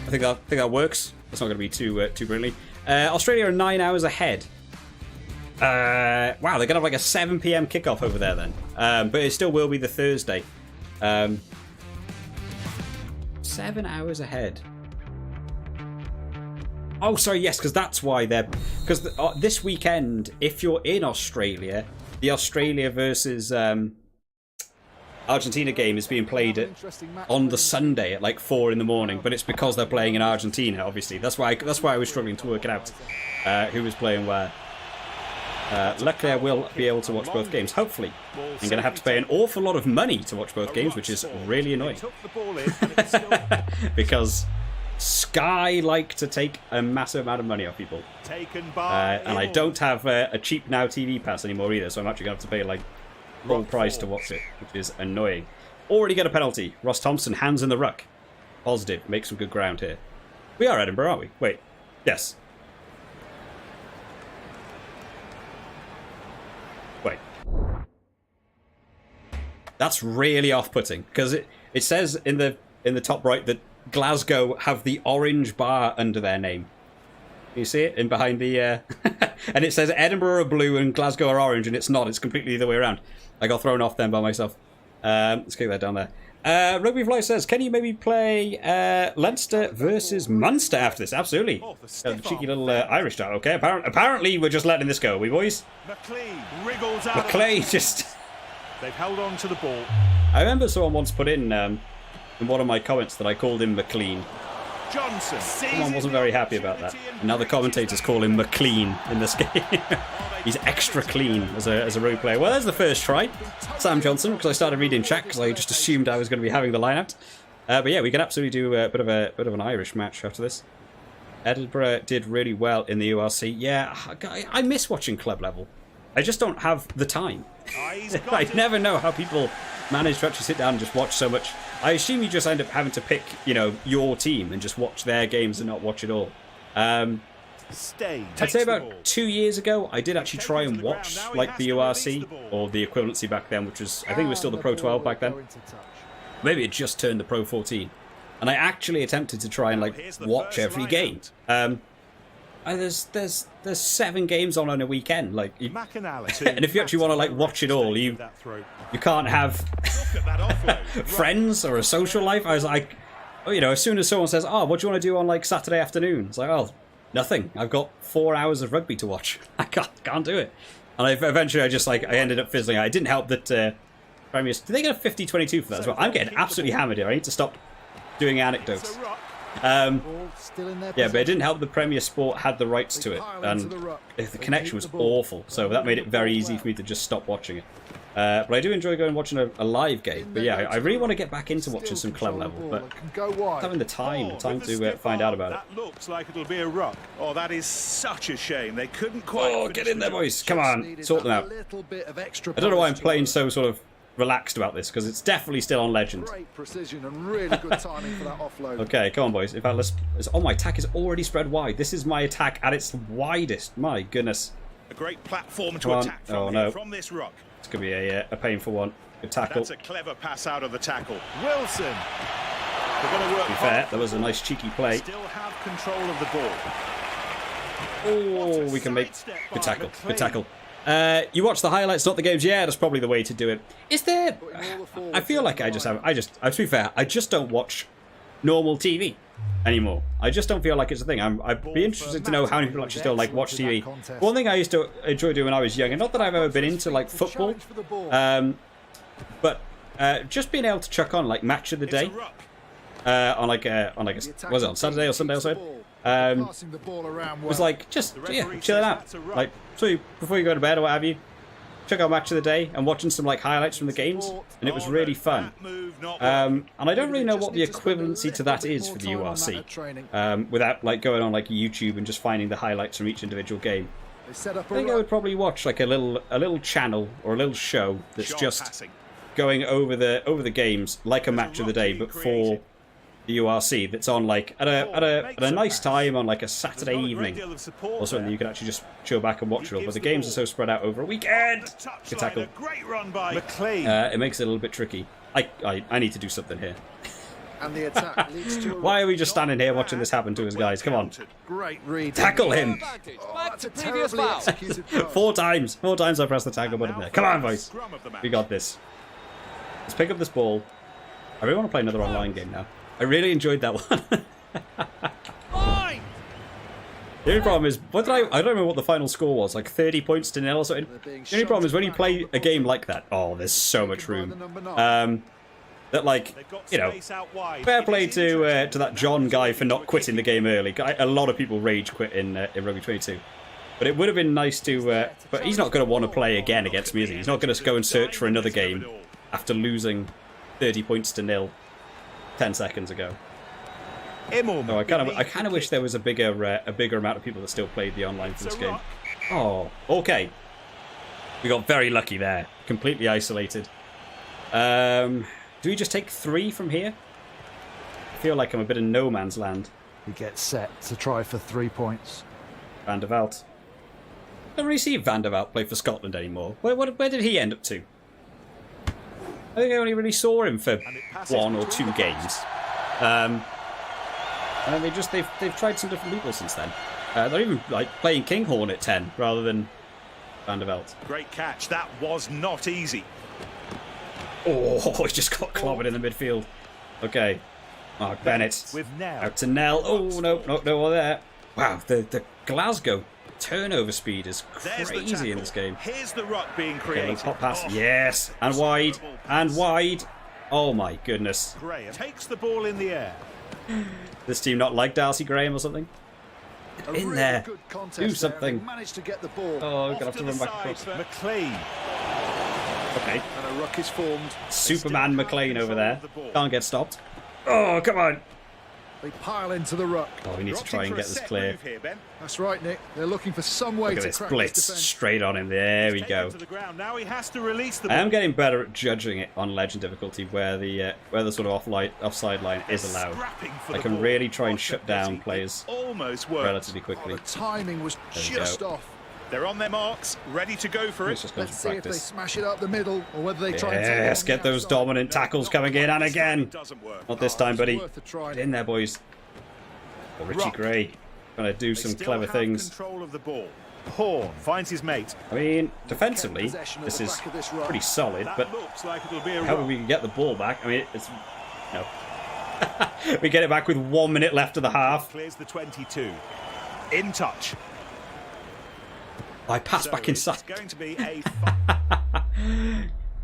think that works. That's not going to be too brilliantly. Australia are 9 hours ahead. Wow, they're going to have like a 7 p.m. kickoff over there then. But it still will be the Thursday. 7 hours ahead. Oh, sorry, yes, because that's why they're... Because this weekend, if you're in Australia, the Australia versus Argentina game is being played on the Sunday at like 4 in the morning, but it's because they're playing in Argentina, obviously. That's why I was struggling to work it out, who was playing where. Luckily, I will be able to watch both games, hopefully. I'm going to have to pay an awful lot of money to watch both games, which is really annoying. Because Sky like to take a massive amount of money off people. And I don't have a cheap Now TV pass anymore either, so I'm actually going to have to pay like full price to watch it, which is annoying. Already get a penalty. Ross Thompson, hands in the ruck. Positive, make some good ground here. We are Edinburgh, aren't we? Wait, yes. Wait. That's really off-putting, because it says in the top right that Glasgow have the orange bar under their name. You see it in behind the and it says Edinburgh are blue and Glasgow are orange, and it's not. It's completely the other way around. I got thrown off then by myself. Let's get that down there. Rugby Fly says, can you maybe play Leinster versus Munster after this? Absolutely. The cheeky little Irish style. Okay, apparently we're just letting this go, are we boys? McLean just... They've held on to the ball. I remember someone once put in one of my comments that I called him McLean. Johnson. Someone wasn't very happy about that. And now the commentators call him McLean in this game. He's extra clean as a rugby player. Well, there's the first try. Sam Johnson, because I started reading chat because I just assumed I was going to be having the line out. But yeah, we can absolutely do a bit of an Irish match after this. Edinburgh did really well in the URC. Yeah, I miss watching club level. I just don't have the time. I never know how people manage to actually sit down and just watch so much. I assume you just end up having to pick, you know, your team and just watch their games and not watch it all. I'd say about 2 years ago, I did actually try and watch like the URC or the equivalency back then, which was, I think it was still the Pro 12 back then. Maybe it just turned the Pro 14. And I actually attempted to try and like watch every game. There's 7 games on a weekend, like, and if you actually want to like watch it all, you can't have friends or a social life. I was like, oh, you know, as soon as someone says, "Oh, what do you want to do on like Saturday afternoon?" It's like, oh, nothing. I've got 4 hours of rugby to watch. I can't do it. And eventually, I ended up fizzling out. It didn't help that Premier. Did they get a 50-22 for that as well? I'm getting absolutely hammered here. I need to stop doing anecdotes. Yeah, but it didn't help the Premier Sport had the rights to it, and the connection was awful, so that made it very easy for me to just stop watching it. But I do enjoy going and watching a live game. But yeah, I really want to get back into watching some club level, but having the time to find out about it. That looks like it'll be a ruck. Oh, that is such a shame. They couldn't quite... Oh, get in there, boys. Come on, sort them out. I don't know why I'm playing so sort of relaxed about this, because it's definitely still on legend. Great precision and really good timing for that offload. Okay, come on, boys. In fact, oh, my attack is already spread wide. This is my attack at its widest. My goodness. A great platform to attack from this ruck. It's going to be a painful one. Good tackle. That's a clever pass out of the tackle. Wilson. They're going to work. To be fair, that was a nice cheeky play. Still have control of the ball. Oh, we can make good tackle. Good tackle. You watch the highlights, not the games. Yeah, that's probably the way to do it. Is there... I feel like to be fair, I just don't watch normal TV anymore. I just don't feel like it's a thing. I'd be interested to know how many people actually still like watch TV. One thing I used to enjoy doing when I was young, and not that I've ever been into like football, but just being able to chuck on like Match of the Day on like was it on Saturday or Sunday or so? Was like just chilling out, like so before you go to bed or what have you, check out Match of the Day and watching some like highlights from the games, and it was really fun. And I don't really know what the equivalency to that is for the URC, without like going on like YouTube and just finding the highlights from each individual game. I think I would probably watch like a little channel or a little show that's just going over the games like a match of the day, but for the URC that's on like at a nice time on like a Saturday evening or something that you can actually just chill back and watch it all. But the games are so spread out over a weekend. Good tackle. It makes it a little bit tricky. I need to do something here. And the attack leads to Why are we just standing here watching this happen to us, guys? Come on. Great read. Tackle him. That's a terribly executed pass. Four times I pressed the tackle button there. Come on, boys. We got this. Let's pick up this ball. I really want to play another online game now. I really enjoyed that one. The only problem is, I don't remember what the final score was, like 30 points to 0 or something. The only problem is when you play a game like that, oh, there's so much room. That, like, you know, fair play to that John guy for not quitting the game early. A lot of people rage quit in Rugby 22. But it would have been nice to, but he's not going to want to play again against me, is he? He's not going to go and search for another game after losing 30 points to 0 10 seconds ago. So I kind of wish there was a bigger amount of people that still played the online for this game. Oh, okay. We got very lucky there. Completely isolated. Do we just take 3 from here? I feel like I'm a bit in no man's land. He gets set to try for 3 points. Van der Vaart. I don't really see Van der Vaart play for Scotland anymore. Where did he end up to? I think I only really saw him for 1 or 2 games. And they've tried some different people since then. They're even like playing Kinghorn at 10 rather than Van der Vaart. Great catch. That was not easy. Oh, he just got clobbered in the midfield. Okay. Mark Bennett. Out to Nell. Oh, no, there. Wow, the Glasgow turnover speed is crazy in this game. Here's the ruck being created. Okay, pop pass. Yes. And wide. And wide. Oh, my goodness. Graham takes the ball in the air. This team not like Darcy Graham or something? In there. Do something. Managed to get the ball. Oh, we're going to have to run back across. McLean. Okay. And a ruck is formed. Superman McLean over there. Can't get stopped. Oh, come on. They pile into the ruck. Oh, we need to try and get this clear. That's right, Nick. They're looking for some way Look at to this crack blitz this straight on him. There we go. Now he has to release the I am getting better at judging it on legend difficulty where the sort of offside line is allowed. I can really try and shut down players relatively quickly. The timing was just off. They're on their marks, ready to go for it. Let's see if they smash it up the middle or whether they try and take it. Yes, get those dominant tackles coming in, and again. Not this time, buddy. Get in there, boys. Oh, Richie Gray trying to do some clever things. Control of the ball. Horn finds his mate. I mean, defensively, this is pretty solid, but however we can get the ball back, I mean, it's no. We get it back with 1 minute left of the half. Clears the 22. In touch. I pass back inside. It's going to be a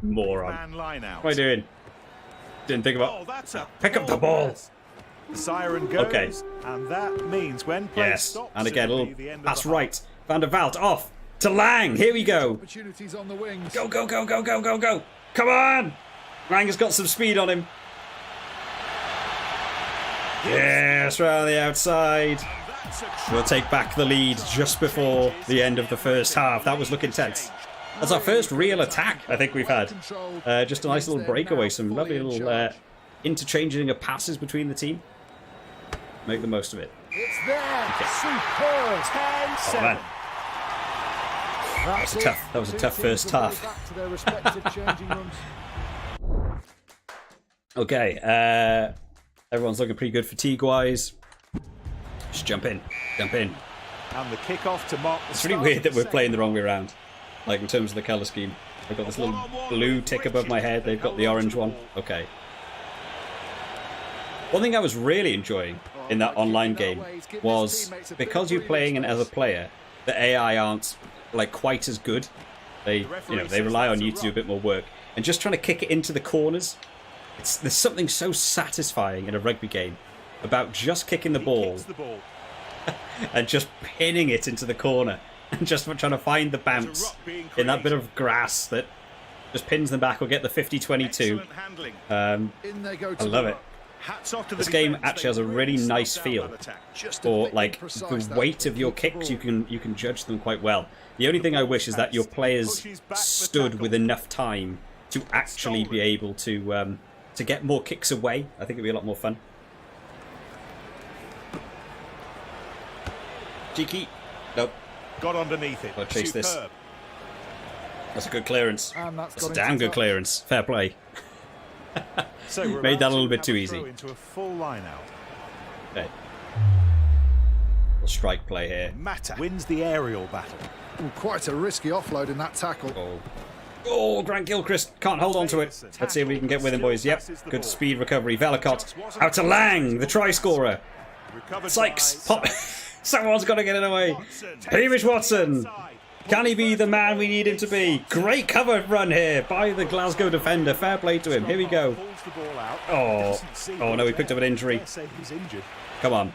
moron. What am I doing? Didn't think about. Pick up the ball. The siren goes, okay. And that means when play stops, and again, a little pass right. Van der Vaart off to Lang. Here we go. Opportunities on the wings. Go. Come on. Lang has got some speed on him. Yes, round the outside. We'll take back the lead just before the end of the first half. That was looking tense. That's our first real attack I think we've had. Just a nice little breakaway. Some lovely little interchanging of passes between the team. Make the most of it. It's there. Okay. Superb. 10-7. That was a tough first half. Okay, everyone's looking pretty good fatigue-wise. Just jump in. And the kickoff to mark the It's really weird that we're playing the wrong way around. Like in terms of the colour scheme. I've got this little blue tick above my head. They've got the orange one. Okay. One thing I was really enjoying in that online game was because you're playing as a player, the AI aren't like quite as good. They rely on you to do a bit more work. And just trying to kick it into the corners, there's something so satisfying in a rugby game about just kicking the ball and just pinning it into the corner and just trying to find the bounce in that bit of grass that just pins them back or get the 50-22. I love it. This game actually has a really nice feel for like the weight of your kicks. You can judge them quite well. The only thing I wish is that your players stood with enough time to actually be able to get more kicks away. I think it'd be a lot more fun. Cheeky. Nope. Got underneath it. I'll chase this. Superb. That's a good clearance. And That's a damn good clearance. Fair play. So we're Made that about a little to bit too have a easy. throw into a full line out. Okay. Little strike play here. Mata wins the aerial battle. Ooh, quite a risky offload in that tackle. Oh. Oh, Grant Gilchrist can't hold on to it. Let's see if we can get with him, boys. Yep, good speed recovery. Velicott out to Lang, the try scorer. Sykes, pop. Someone's got to get it away. Hamish Watson. Can he be the man we need him to be? Great cover run here by the Glasgow defender. Fair play to him. Here we go. Oh, oh no, he picked up an injury. Come on.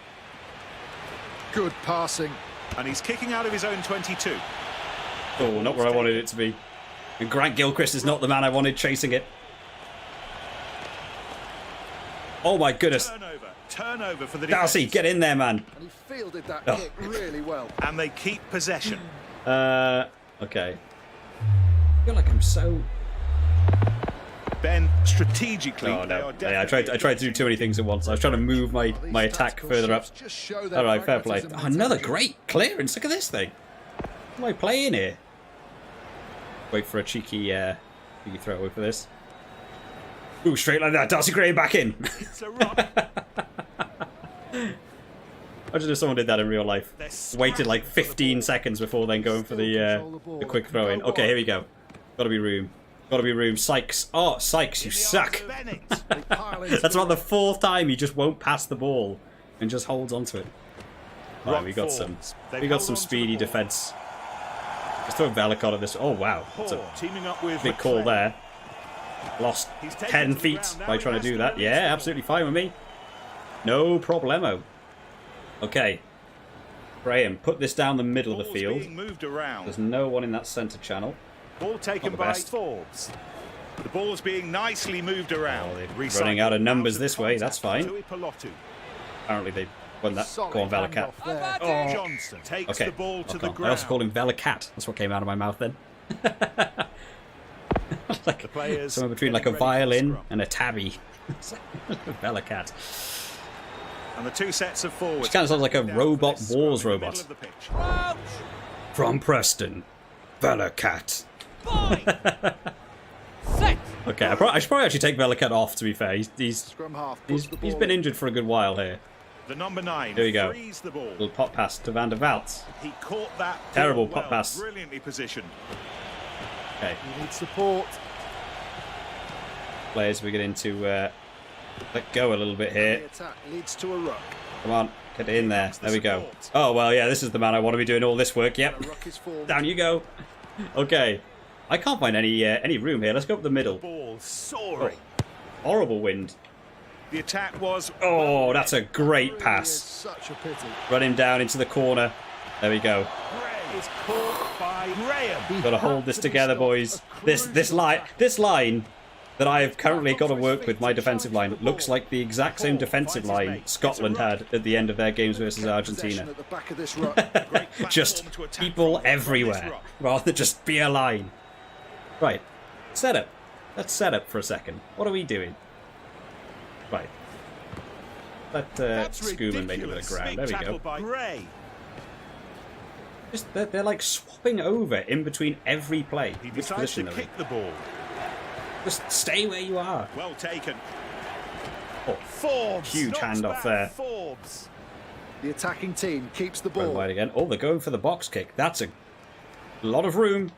Good passing. And he's kicking out of his own 22. Oh, not where I wanted it to be. And Grant Gilchrist is not the man I wanted chasing it. Oh my goodness. Turnover for the Darcy, get in there, man. And he fielded that Oh. kick really well. And they keep possession. Okay. I feel like I'm so... Ben, strategically, Oh they no! are Yeah, I tried to do too many things at once. I was trying to move my attack further up. All right, fair play. Oh, another great clearance. Look at this thing. What am I playing here? Wait for a cheeky throw away for this. Ooh, straight like that. Darcy Gray back in. It's a run. Imagine if someone did that in real life. Waited like 15 seconds before then going for the quick throw in. Okay, here we go. Gotta be room. Gotta be room. Sykes. Oh, Sykes, you suck. That's about the 4th time he just won't pass the ball and just holds onto it. Right, we got some speedy defence. Let's throw Velicott at this. Oh wow, that's a Teaming up with big call there. Lost 10 feet by trying to do that. Yeah, absolutely fine with me. No problemo. Okay. Graham, put this down the middle of the field. There's no one in that centre channel. Ball taken by Forbes. The ball's being nicely moved around. Oh, they're running out of numbers this way. That's fine. Apparently they won that. Go on, Velicott. Oh. Johnson takes Okay. the ball to the I ground. also call him Velicat. That's what came out of my mouth then. Like The players somewhere between like a getting ready for the violin scrum. and a tabby. Velicat. And the two sets of forwards. Which kind of sounds like a robot wars in the middle robot. of the pitch. From Preston, Velicat. Okay, I should probably actually take Velicat off, to be fair. He's been injured for a good while here. The number 9 Here we go. frees the ball. Little pop pass to Van der Vaart. He caught that Terrible ball pop well, pass. Brilliantly positioned. Okay, You need support. players, we get into let go a little bit The here. attack leads to a ruck. Come on, get in there. There we go. Oh, well, yeah, this is the man I want to be doing all this work. Yep. The ruck is formed. Down you go. Okay. I can't find any room here. Let's go up the middle. Ball soaring. Horrible wind. The attack was. Oh, that's a great It's pass. such a pity. Run him down into the corner. There we go. Gray is caught by Graham. Got to hold this together, boys. This line that I have currently got to work with, my defensive line, looks like the exact same defensive line Scotland had at the end of their games versus Argentina. At the back of this ruck. Just people everywhere, rather than just be a line. Right, set up. Let's set up for a second. What are we doing? Right. Let Schoolman make a bit of ground. There we go. Gray. Just, they're like swapping over in between every play. He Which decides to position they're in. kick the ball. Just stay where you are. Well taken. Oh, Forbes. huge knocks handoff back there. Forbes. The attacking team keeps the Going ball. wide again. Oh, they're going for the box kick. That's a lot of room.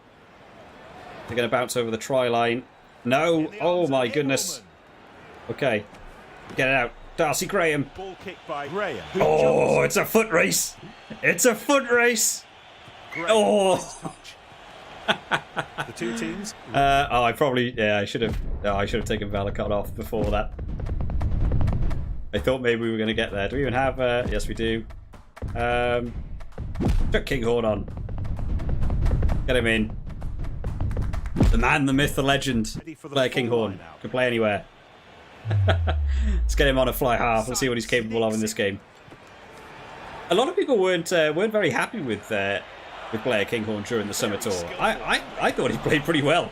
They're going to bounce over the try line. No. Oh my goodness. Okay. Get it out. Darcy Graham. Ball kick by Graham. Oh, it's a foot race. It's a foot race. Oh. The two teams. I should have taken Velicott off before that. I thought maybe we were going to get there. Do we even have? Yes, we do. Chuck Kinghorn on. Get him in. The man, the myth, the legend. Blair Kinghorn can play anywhere. Let's get him on a fly half. Let's see what he's capable of in this game. A lot of people weren't very happy with Blair Kinghorn during the summer tour. I thought he played pretty well.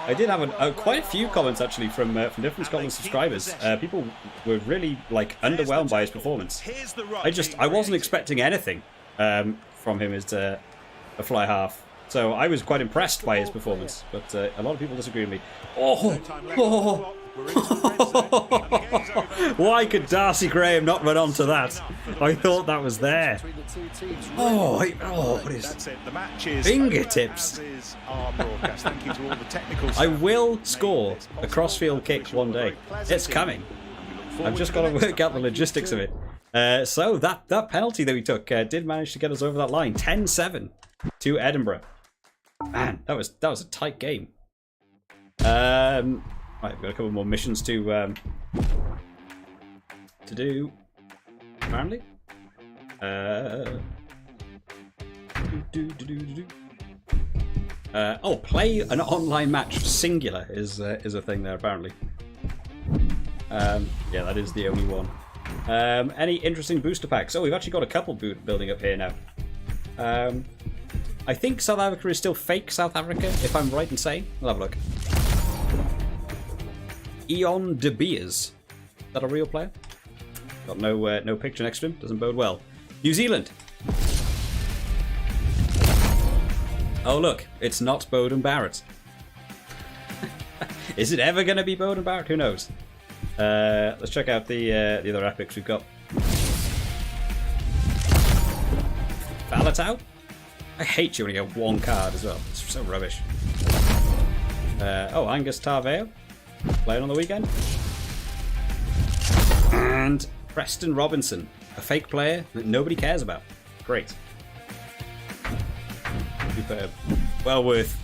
I did have quite a few comments actually from different Scotland subscribers. People were really like underwhelmed by his performance. I wasn't expecting anything from him as a fly half. So I was quite impressed by his performance, but a lot of people disagree with me. Oh! Why could Darcy Graham not run onto that? I thought that was there. Oh, what is fingertips? I will score a crossfield kick one day. It's coming. I've just got to work out the logistics of it. So that penalty that we took did manage to get us over that line. 10-7 to Edinburgh. Man, that was a tight game. Right, we've got a couple more missions to do. Apparently. Play an online match singular is a thing there apparently. Yeah, that is the only one. Any interesting booster packs? Oh, we've actually got a couple building up here now. I think South Africa is still fake South Africa, if I'm right in saying. We'll have a look. Eon De Beers. Is that a real player? Got no picture next to him. Doesn't bode well. New Zealand. Oh look, it's not Bowden Barrett. Is it ever going to be Bowden Barrett? Who knows? Let's check out the other epics we've got. Falatau? I hate you when you get one card as well. It's so rubbish. Angus Tarveo, playing on the weekend. And Preston Robinson, a fake player that nobody cares about. Great. Superb. Well worth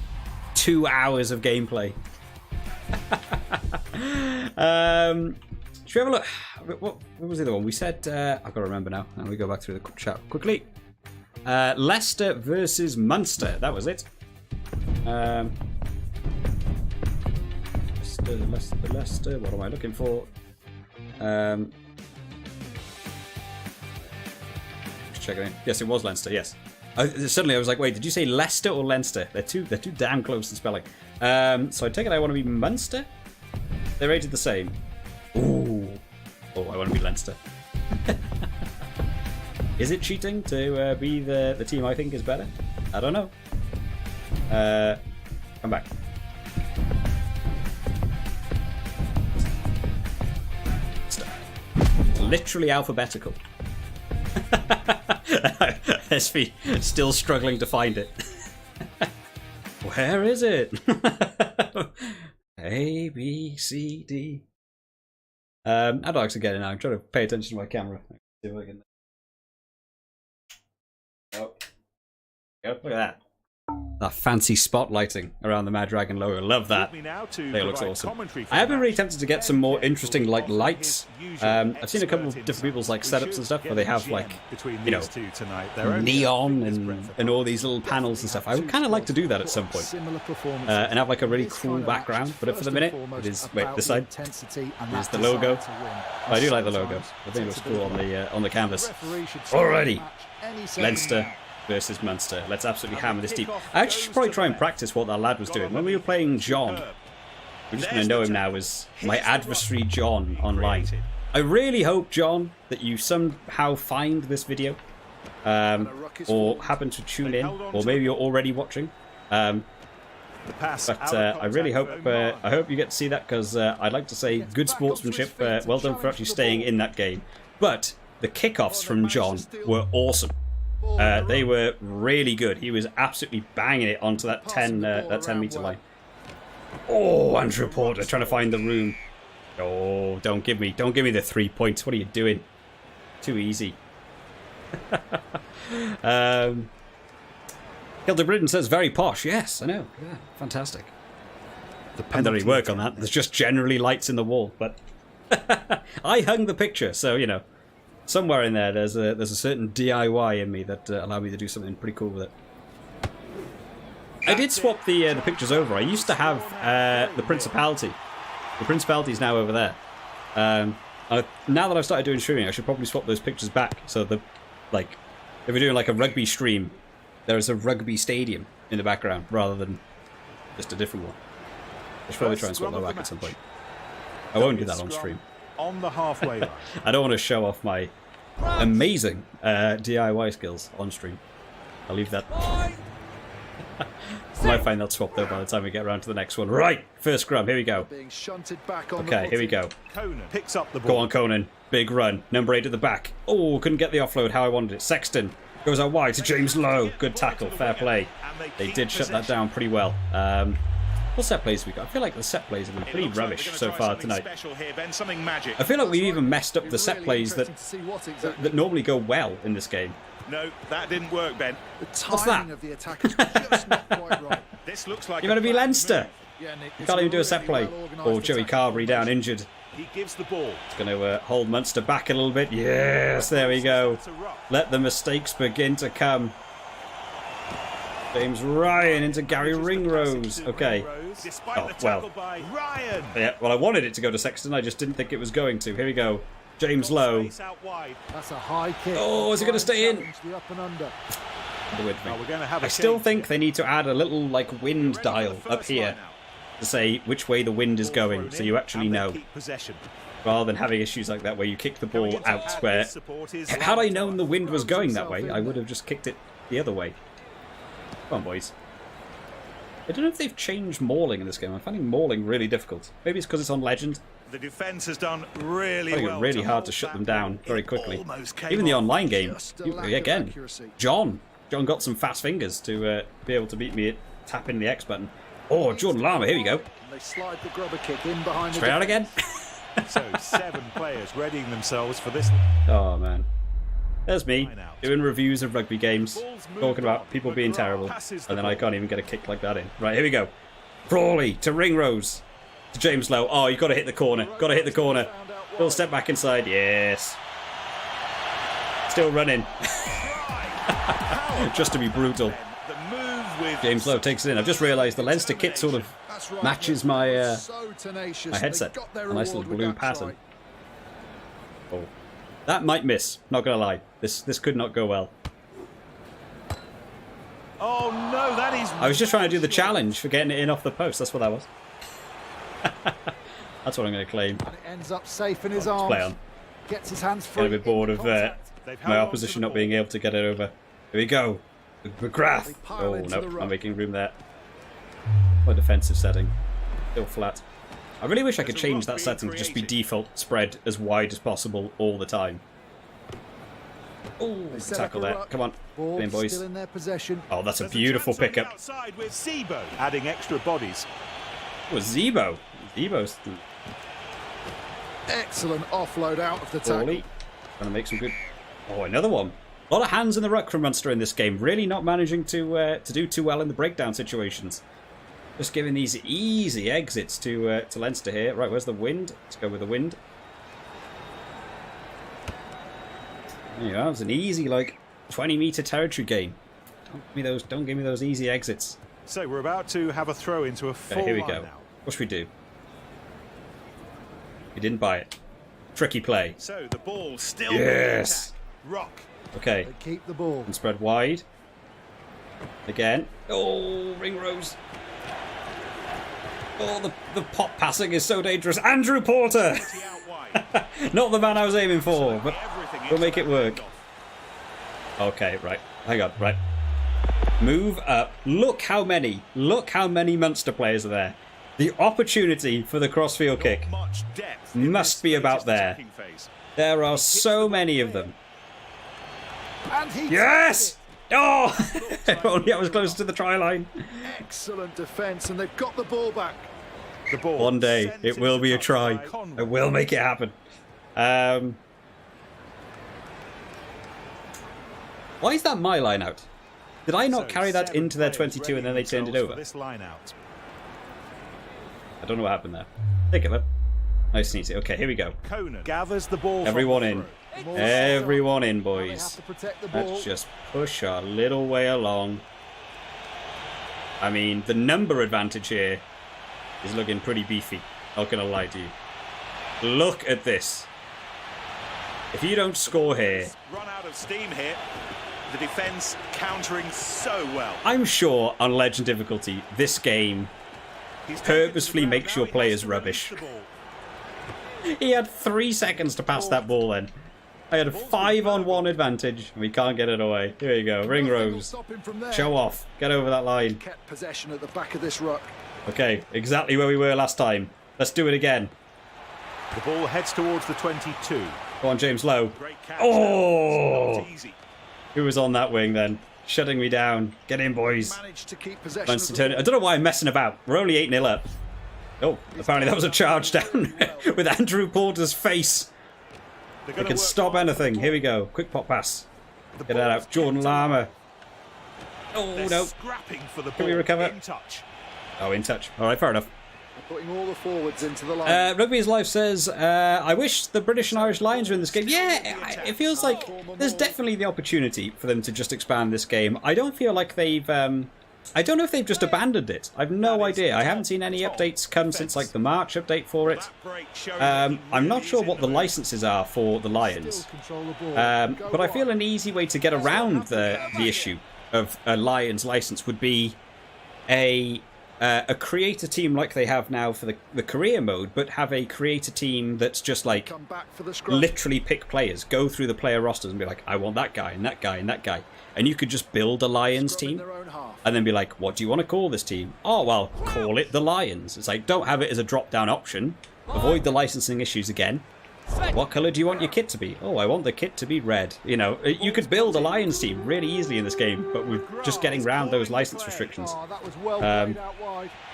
2 hours of gameplay. Should we have a look? What was the other one? We said, I've got to remember now. And we go back through the chat quickly. Leicester versus Munster. That was it. Leicester. What am I looking for? Just checking in. Yes, it was Leinster. Yes. Suddenly I was like, wait, did you say Leicester or Leinster? They're too damn close in spelling. So I take it I want to be Munster. They're rated the same. Ooh. Oh, I want to be Leinster. Is it cheating to be the team I think is better? I don't know. Come back. It's literally alphabetical. SV still struggling to find it. Where is it? A, B, C, D. How do I actually get it now? I'm trying to pay attention to my camera. See if I can... Oh. Look at that. That fancy spotlighting around the Mad Dragon logo. Love that. It looks awesome. I have been really tempted to get some more interesting like lights. I've seen a couple of different people's like setups and stuff where they have like, you know, neon and all these little panels and stuff. I would kind of like to do that at some point and have like a really cool background. But for the minute, it is this side is the logo. I do like the logo. I think it looks cool on the canvas. Alrighty, Leinster versus Munster. Let's absolutely hammer this deep. I actually should probably try and practice what that lad was doing. When we were playing John, we're just going to know him now as my adversary John online. I really hope, John, that you somehow find this video or happen to tune in, or maybe you're already watching. But I really hope I hope you get to see that, because I'd like to say good sportsmanship. Well done for actually staying in that game. But the kickoffs from John were awesome. They were really good. He was absolutely banging it onto that 10-meter line. Oh, Andrew Porter trying to find the room. Oh, don't give me the 3 points. What are you doing? Too easy. Hilda Britton says very posh. Yes, I know. Yeah, fantastic. Depends on work on that. There's just generally lights in the wall, but I hung the picture, so you know. Somewhere in there, there's a certain DIY in me that allowed me to do something pretty cool with it. I did swap the pictures over. I used to have the Principality. The Principality is now over there. Now that I've started doing streaming, I should probably swap those pictures back. So if we're doing like a rugby stream, there is a rugby stadium in the background rather than just a different one. should probably try and swap that back at some point. I won't do that on stream. On the halfway line. I don't want to show off my amazing DIY skills on stream. I'll leave that. I might find that swap though by the time we get around to the next one. Right, first scrum, here we go. Okay, here we go. Conan picks up the ball. Go on, Conan. Big run. Number 8 at the back. Oh, couldn't get the offload how I wanted it. Sexton goes out wide to James Lowe. Good tackle, fair play. They did shut that down pretty well. What set plays have we got? I feel like the set plays have been pretty rubbish so far tonight. I feel like we've even messed up the set plays that normally go well in this game. No, that didn't work, Ben. What's that? Of the attack is just not quite right. This looks like You're going to be Leinster. You can't even do a set play. Oh, Joey Carberry down injured. He gives the ball. It's going to hold Munster back a little bit. Yes, there we go. Let the mistakes begin to come. James Ryan into Gary Ringrose. Okay. Oh, well. Yeah, well, I wanted it to go to Sexton. I just didn't think it was going to. Here we go. James Lowe. That's a high kick. Oh, is it going to stay in? The up and under. I still think they need to add a little like wind dial up here to say which way the wind is going, so you actually know, rather than having issues like that where you kick the ball out. Where had I known the wind was going that way, I would have just kicked it the other way. Come on, boys. I don't know if they've changed mauling in this game. I'm finding mauling really difficult. Maybe it's because it's on Legend. The defense has done really well. I think it's really hard to shut them down very quickly. Even the online game, again, John got some fast fingers to be able to beat me at tapping the X button. Oh, Jordan Lama, here we go. They slide the grubber kick in behind. Straight out again. So 7 players readying themselves for this. Oh man, there's me doing reviews of rugby games, talking about people being terrible, and then I can't even get a kick like that in. Right, here we go. Frawley to Ringrose to James Lowe. Oh, you've got to hit the corner. Got to hit the corner. Little step back inside. Yes. Still running. Just to be brutal. James Lowe takes it in. I've just realised the Leinster kit sort of matches my my headset. A nice little blue pattern. Oh, that might miss. Not gonna lie, this could not go well. Oh no, that is. I was just trying to do the challenge for getting it in off the post. That's what that was. That's what I'm going to claim. And it ends up safe in his arms. Play on. Gets his hands free. Get a bit bored of my opposition not being able to get it over. Here we go. McGrath. Oh no, I'm making room there. My defensive setting. Still flat. I really wish I could change that setting to just be default spread as wide as possible all the time. Oh, tackle there. Come on. In, boys. Still in their possession. Oh, that's a beautiful pickup. With Zebo adding extra bodies. Oh, Zebo. Zebo's excellent offload out of the tackle. Trying to make some good. Oh, another one. A lot of hands in the ruck from Munster in this game. Really not managing to do too well in the breakdown situations. Just giving these easy exits to Leinster here. Right, where's the wind? Let's go with the wind. There you go. It was an easy, like, 20-meter territory game. Don't give me those easy exits. So we're about to have a throw into a full here we go. now. What should we do? He didn't buy it. Tricky play. So the ball still. Yes. Rock. Okay. They keep the ball. And spread wide. Again. Oh, Ringrose. Oh, the pop passing is so dangerous. Andrew Porter! Not the man I was aiming for, but we'll make it work. Okay, right. Hang on, right. Move up. Look how many Munster players are there. The opportunity for the crossfield kick must be about there. There are so many of them. Yes! Oh! Only I was close to the try line. Excellent defence, and they've got the ball back. The ball. One day it will be a try. I will make it happen. Why is that my line out? Did I not carry that into their 22 and then they turned it over? I don't know what happened there. Think of it. Nice and easy. Okay, here we go. Gathers the ball. Everyone in. Everyone in, boys. Let's just push our little way along. I mean, the number advantage here is looking pretty beefy. Not gonna lie to you. Look at this. If you don't score here, run out of steam here. The defense countering so well. I'm sure on Legend difficulty, this game purposefully makes your players rubbish. He had 3 seconds to pass that ball then. I had a 5-on-1 advantage. We can't get it away. Here you go. Ringrose. Show off. Get over that line. Kept possession at the back of this ruck. Okay, exactly where we were last time. Let's do it again. The ball heads towards the 22. Go on, James Lowe. Oh! Who was on that wing then? Shutting me down. Get in, boys. Managed to keep possession. Managed to turn it. I don't know why I'm messing about. We're only 8-0 up. Oh, apparently that was a charge down with Andrew Porter's face. They can stop anything. Here we go. Quick pop pass. Get that out. Jordan Lama. Oh, no. Can we recover? Oh, in touch. All right, fair enough. Putting all the forwards into the line. Rugby is Life says, I wish the British and Irish Lions were in this game. Yeah, it feels like there's definitely the opportunity for them to just expand this game. I don't feel like they've... I don't know if they've just abandoned it. I've no idea. I haven't seen any updates come since like the March update for it. I'm not sure what the licenses are for the Lions. But I feel an easy way to get around the issue of a Lions license would be a creator team like they have now for the career mode, but have a creator team that's just like literally pick players, go through the player rosters and be like, I want that guy and that guy and that guy. And you could just build a Lions team and then be like, what do you want to call this team? Oh, well, call it the Lions. It's like, don't have it as a drop-down option. Avoid the licensing issues again. What colour do you want your kit to be? Oh, I want the kit to be red. You know, you could build a Lions team really easily in this game, but we're just getting around those license restrictions.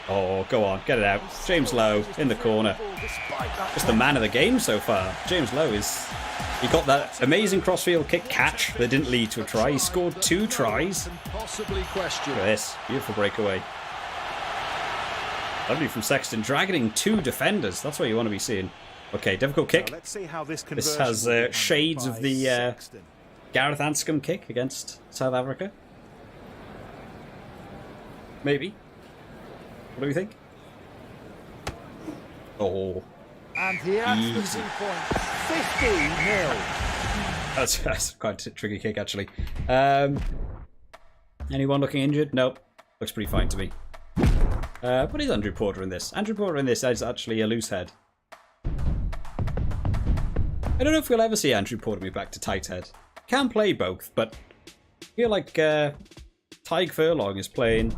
Oh, go on, get it out. James Lowe in the corner. Just the man of the game so far. James Lowe is... He got that amazing crossfield kick catch that didn't lead to a try. He scored 2 tries. Look at this. Beautiful breakaway. Lovely from Sexton. Dragging 2 defenders. That's what you want to be seeing. Okay, difficult kick. Let's see how this has shades of the Gareth Anscombe kick against South Africa. Maybe. What do we think? Oh. And he adds the 2 points. 15-0. That's quite a tricky kick, actually. Anyone looking injured? Nope. Looks pretty fine to me. What is Andrew Porter in this? Andrew Porter in this is actually a loose head. I don't know if we'll ever see Andrew Porter move back to tight head. Can play both, but I feel like Tyg Furlong is playing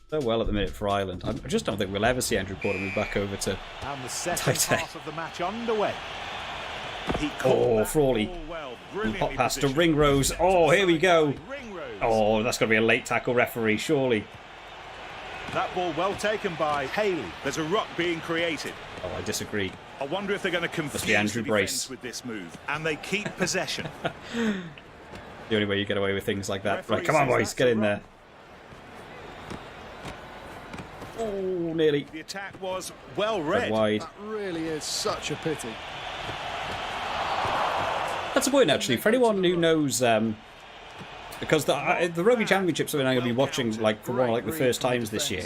so well at the minute for Ireland. I just don't think we'll ever see Andrew Porter move back over to tight head. Oh, Frawley. Pop pass to Ringrose. Oh, here we go. Oh, that's got to be a late tackle referee, surely. That ball well taken by Haley. There's a ruck being created. Oh, I disagree. I wonder if they're going to confuse Andrew the Brace with this move. And they keep possession. The only way you get away with things like that. Right, come on, boys, get in there. Oh, nearly. The attack was well read. Wide. That really is such a pity. That's a point, actually, for anyone who knows, because the Rugby Championship is something I'm going to be watching like for one of the first times this year.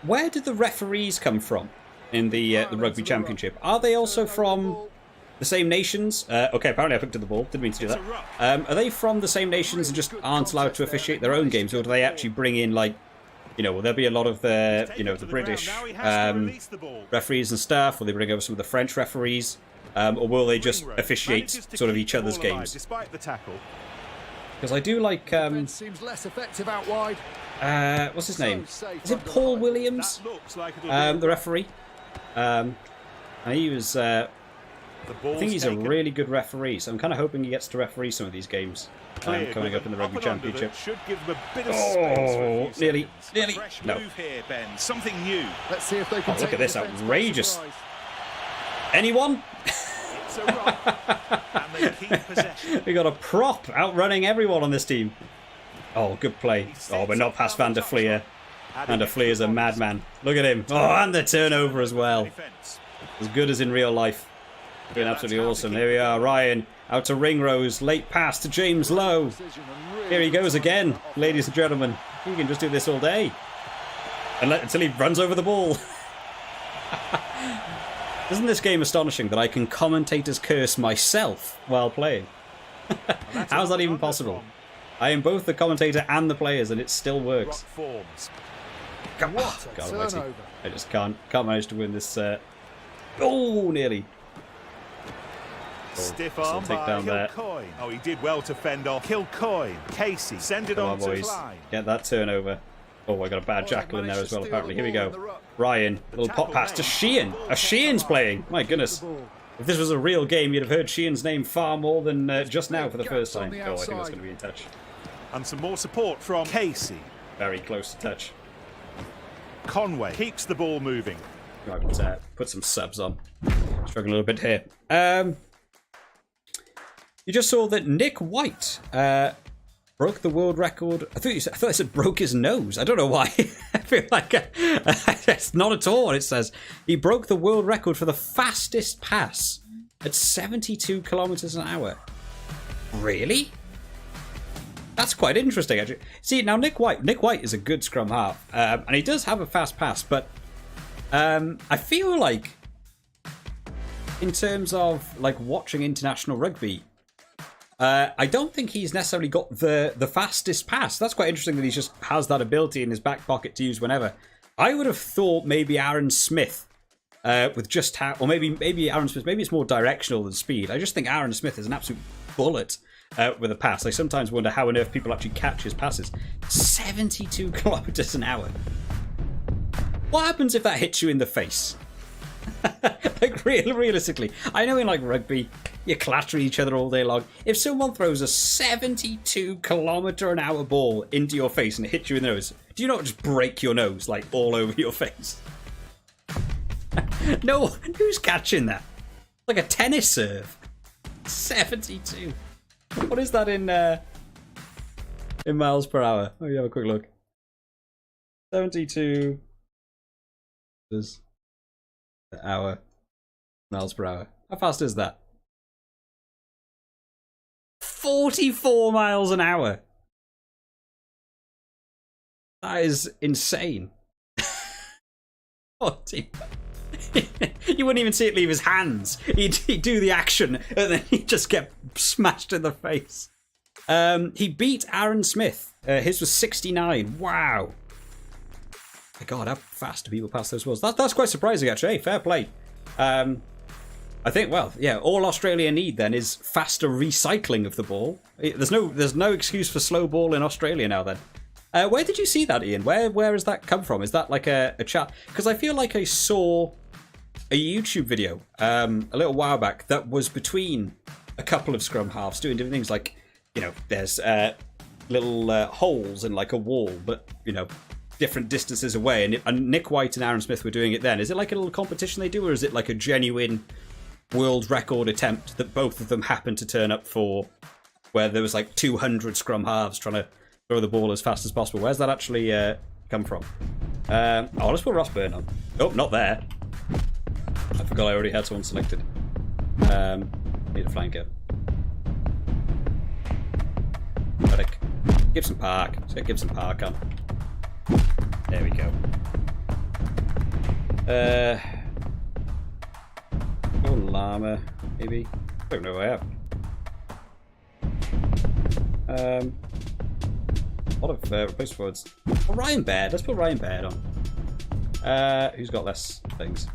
Where did the referees come from in the Rugby Championship? Are they also from the same nations? Okay, apparently I picked up the ball. Didn't mean to do that. Are they from the same nations and just aren't allowed to officiate their own games, or do they actually bring in, like, you know, will there be a lot of the, you know, the British referees and stuff? Will they bring over some of the French referees? Or will they just officiate sort of each other's games? Because I do like... seems less effective out wide. What's his name? Is it Paul Williams? The referee. And he was... I think he's a really good referee, so I'm kind of hoping he gets to referee some of these games coming up in the Rugby Championship. Oh, nearly. No. Something new. Let's see if they can look at this, outrageous. Anyone? We got a prop outrunning everyone on this team. Oh, good play. Oh, but not past Van der Fleer. Van der Fleer's a madman. Look at him. Oh, and the turnover as well. As good as in real life. Doing absolutely awesome. Here we are, Ryan out to Ringrose. Late pass to James Lowe. Here he goes again, ladies and gentlemen. He can just do this all day. Until he runs over the ball. Isn't this game astonishing that I can commentator's curse myself while playing? How is that even possible? I am both the commentator and the players, and it still works. Come on, God almighty. I just can't manage to win this. Oh, nearly. Stiff arm by Kilcoyne. Oh, he did well to fend off Kilcoyne. Casey, send it on to his line. Get that turnover. Oh, I got a bad jackal in there as well, apparently. Here we go. Ryan, little pop pass to Sheehan. Sheehan's playing. My goodness. If this was a real game, you'd have heard Sheehan's name far more than just now for the first time. Oh, I think that's going to be in touch. And some more support from Casey. Very close to touch. Conway keeps the ball moving. Right, let's put some subs on. Struggling a little bit here. You just saw that Nick White broke the world record. I thought I said broke his nose. I don't know why. I feel like it's not at all. It says he broke the world record for the fastest pass at 72 kilometers an hour. Really? That's quite interesting, actually. See, now Nick White is a good scrum half, and he does have a fast pass, but I feel like in terms of like watching international rugby, I don't think he's necessarily got the fastest pass. That's quite interesting that he just has that ability in his back pocket to use whenever. I would have thought maybe Aaron Smith, with just how, or maybe Aaron Smith, maybe it's more directional than speed. I just think Aaron Smith is an absolute bullet with a pass. I sometimes wonder how on earth people actually catch his passes. 72 kilometers an hour. What happens if that hits you in the face? Like realistically, I know in like rugby you clatter each other all day long. If someone throws a 72 kilometer an hour ball into your face and it hits you in the nose, do you not just break your nose like all over your face? No, who's catching that? Like a tennis serve. 72. What is that in miles per hour? Let me have a quick look. 72 per hour, miles per hour. How fast is that? 44 miles an hour. That is insane. You wouldn't even see it leave his hands. He'd do the action and then he'd just get smashed in the face. He beat Aaron Smith. His was 69. Wow. My God, how fast do people pass those balls? That's quite surprising, actually. Hey, fair play. I think, well, yeah, all Australia need then is faster recycling of the ball. There's no excuse for slow ball in Australia now then. Where did you see that, Ian? Where has that come from? Is that like a chat? Because I feel like I saw a YouTube video a little while back that was between a couple of scrum halves doing different things. Like, you know, there's little holes in like a wall, but, you know, different distances away. And Nick White and Aaron Smith were doing it then. Is it like a little competition they do, or is it like a genuine world record attempt that both of them happened to turn up for, where there was like 200 scrum halves trying to throw the ball as fast as possible? Where's that actually come from? Oh, let's put Ross Byrne on. Oh, not there. I forgot I already had someone selected. Need a flanker. Reddick. Gibson Park. Let's get Gibson Park on. There we go. Oh, Llama, maybe. I don't know who I have. A lot of replace forwards. Oh, Ryan Baird. Let's put Ryan Baird on. Who's got less things?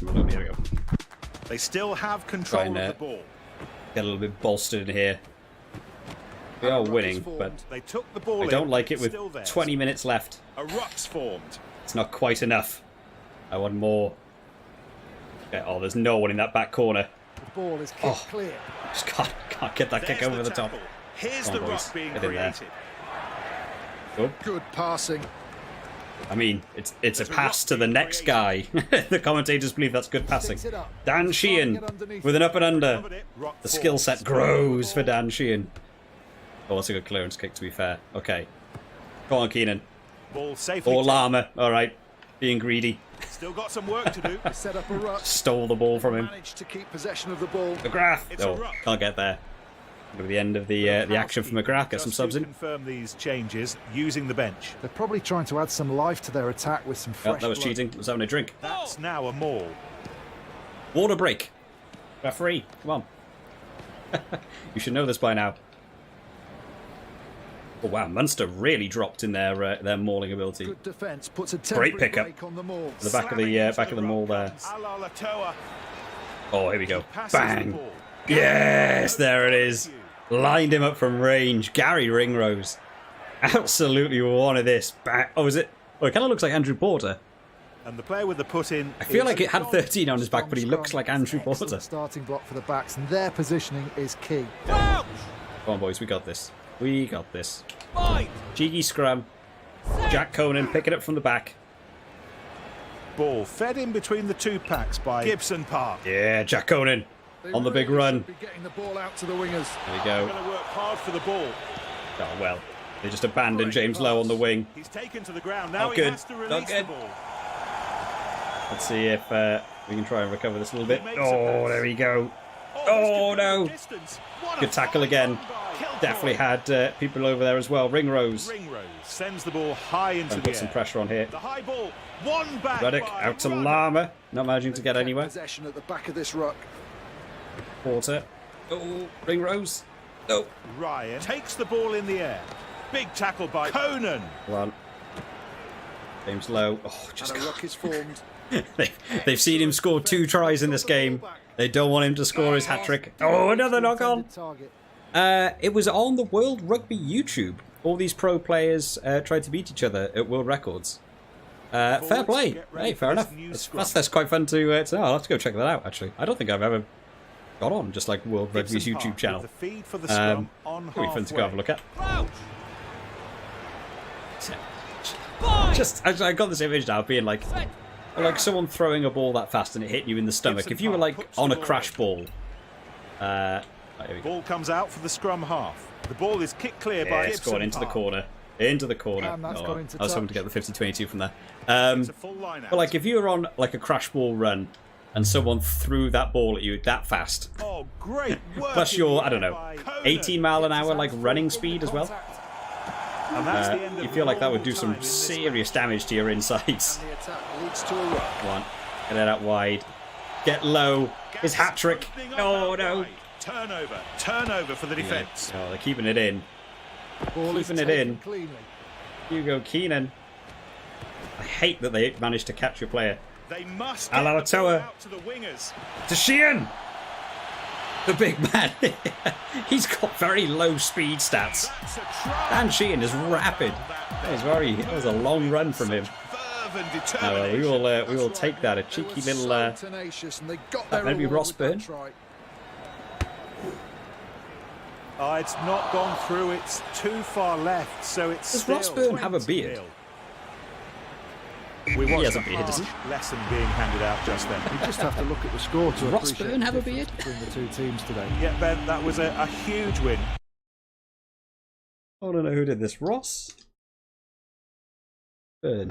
Oh, here we go. They still have control of the ball. Get a little bit bolstered in here. We are winning, but they took the ball I don't like it with 20 minutes left. A ruck's formed. It's not quite enough. I want more. Okay, oh, there's no one in that back corner. The ball is kicked clear. Just can't get that kick over the top. Here's the ruck being created. Good passing. I mean, it's a pass to the next guy. The commentators believe that's good passing. Dan Sheehan with an up and under. The skill set grows for Dan Sheehan. Oh, that's a good clearance kick, to be fair. Okay. Go on, Keenan. Ball safely. Or Llama. All right. Being greedy. Still got some work to do. Set up a ruck. Stole the ball from him. Managed to keep possession of the ball. McGrath. Oh, can't get there. Go to the end of the action for McGrath. Get some subs in. Confirm these changes using the bench. They're probably trying to add some life to their attack with some fresh. That was cheating. I was having a drink. That's now a maul. Water break. Referee, come on. You should know this by now. Oh wow, Munster really dropped in their mauling ability. Good defense, puts a Great pickup. break on the maul. The back of the maul there. Oh, here we go. Bang! Yes, there it is. Lined him up from range. Gary Ringrose. Absolutely wanted this. Bang. Oh, is it? Oh, it kind of looks like Andrew Porter. And the player with the put in. I feel like it had 13 on his back, but he looks like Andrew Porter. Starting block for the backs, and their positioning is key. Come on, boys, we got this. We got this. Cheeky scrum. Jack Conan picking it from the back. Ball fed in between the two packs by Gibson Park. Yeah, Jack Conan on the big run. Getting the ball out to the wingers. There we go. Going to work hard for the ball. Oh well, they just abandoned James Lowe on the wing. He's taken to the ground. Now Not he good. has to release Not good. the ball. Let's see if we can try and recover this a little bit. Oh, there we go. Oh no! Good tackle again. Definitely had people over there as well. Ringrose. Ringrose sends the ball high into the Put air. some pressure on here. The high ball. One back. Reddick by out to Ruddock. Lama. Not managing to get anywhere. Possession at the back of this ruck. Porter. Oh, Ringrose. No. Ryan takes the ball in the air. Big tackle by Conan. Come on. James Lowe. Oh, just And a ruck is formed. they've seen him score 2 tries in this game. They don't want him to score his hat-trick. Oh, another knock-on. It was on the World Rugby YouTube. All these pro players tried to beat each other at world records. Fair play. Hey, fair enough. That's quite fun to know. I'll have to go check that out, actually. I don't think I've ever got on just like World Rugby's YouTube channel. The feed for the scrum on It'll be fun to go have a look at. I got this image now being like someone throwing a ball that fast and it hit you in the stomach. If you were like on a crash ball. Ball comes out for the scrum half. The ball is kicked clear by it's gone into the corner. Into the corner. And that's gone into I was hoping touch. to get the 50-22 from there. It's a full line out. But like if you were on like a crash ball run and someone threw that ball at you that fast, Oh, great work. plus your, I don't know, by Conan. 18 mile an hour like running speed as well, And that's the end of you feel like that would do normal some time in this serious damage to your insides. The attack leads to a ruck. Come on, get it out wide. Get low. His hat trick. Oh no. Turnover for the defence. Oh, they're keeping it in. Ball is Keeping it taken in. cleanly. Hugo Keenan. I hate that they managed to catch your player. They must get Alaalatoa. the ball out to the wingers. To Sheehan! The big man. He's got very low speed stats. That's a try. Dan Sheehan is rapid. That was a long run from him. Verve and Oh, well, determination. we will take that. A cheeky They were little. so tenacious and they got that their may be reward Ross with that Byrne. try. It's not gone through. It's too far left, so it's Does still Ross Byrne have a 20-0. beard? We He watched has a a beard, does he? harsh lesson being handed out just then. You just have to look at the score to Ross appreciate Byrne the have a difference beard? between the two teams today. Yeah, Ben, that was a huge win. I don't know who did this. Ross Byrne.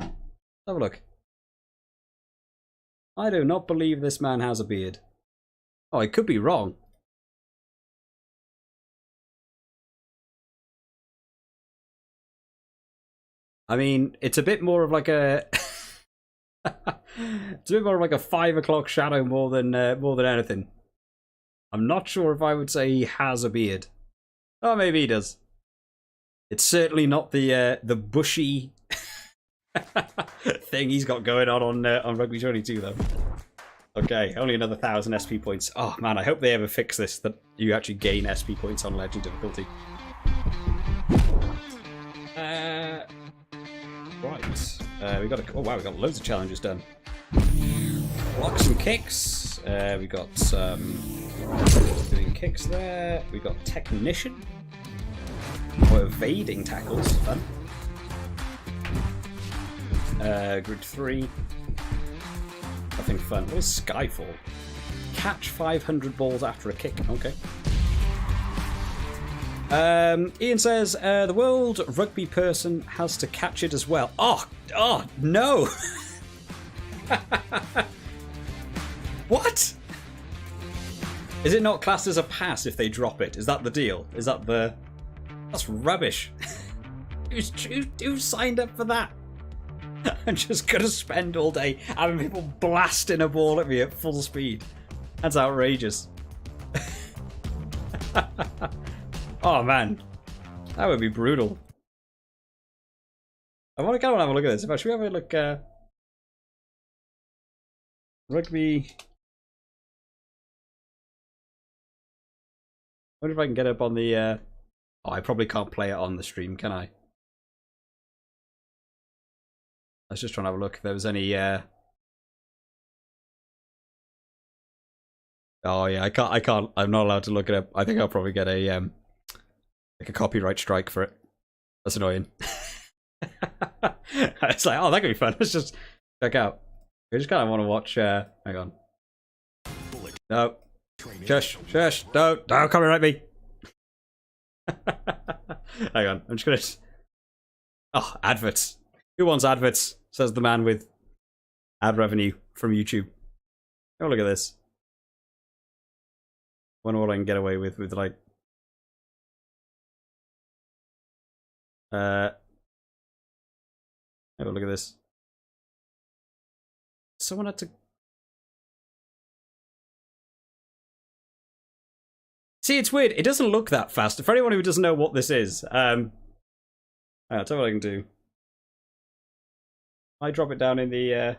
Have a look. I do not believe this man has a beard. Oh, I could be wrong. I mean, it's a bit more of like a it's a bit more of like a 5 o'clock shadow more than anything. I'm not sure if I would say he has a beard. Oh, maybe he does. It's certainly not the bushy thing he's got going on Rugby 22 though. Okay, only another 1,000 SP points. Oh man, I hope they ever fix this, that you actually gain SP points on Legend difficulty. Right, we got oh wow, we got loads of challenges done. Blocks and kicks. We got some doing kicks there. We got technician. Or evading tackles, fun. Grid 3. Nothing fun. What is Skyfall? Catch 500 balls after a kick. Okay. Ian says the World Rugby person has to catch it as well. Oh no! What? Is it not classed as a pass if they drop it? Is that the deal? Is that the? That's rubbish. Who signed up for that? I'm just gonna spend all day having people blasting a ball at me at full speed. That's outrageous. Oh man, that would be brutal. I want to kind of have a look at this. Should we have a look? Rugby. I wonder if I can get up on the. Oh, I probably can't play it on the stream, can I? I was just trying to have a look if there was any. Oh yeah, I can't. I'm not allowed to look it up. I think I'll probably get a like a copyright strike for it. That's annoying. It's like, oh, that could be fun. Let's just check out. We just kind of want to watch. Hang on. No. Shush. Don't copyright me. Hang on. I'm just gonna. Oh, adverts. Who wants adverts? Says the man with ad revenue from YouTube. Oh, look at this. Wonder what I can get away with like. Have a look at this. Someone had to. See, it's weird. It doesn't look that fast. For anyone who doesn't know what this is, I'll tell you what I can do. I drop it down in the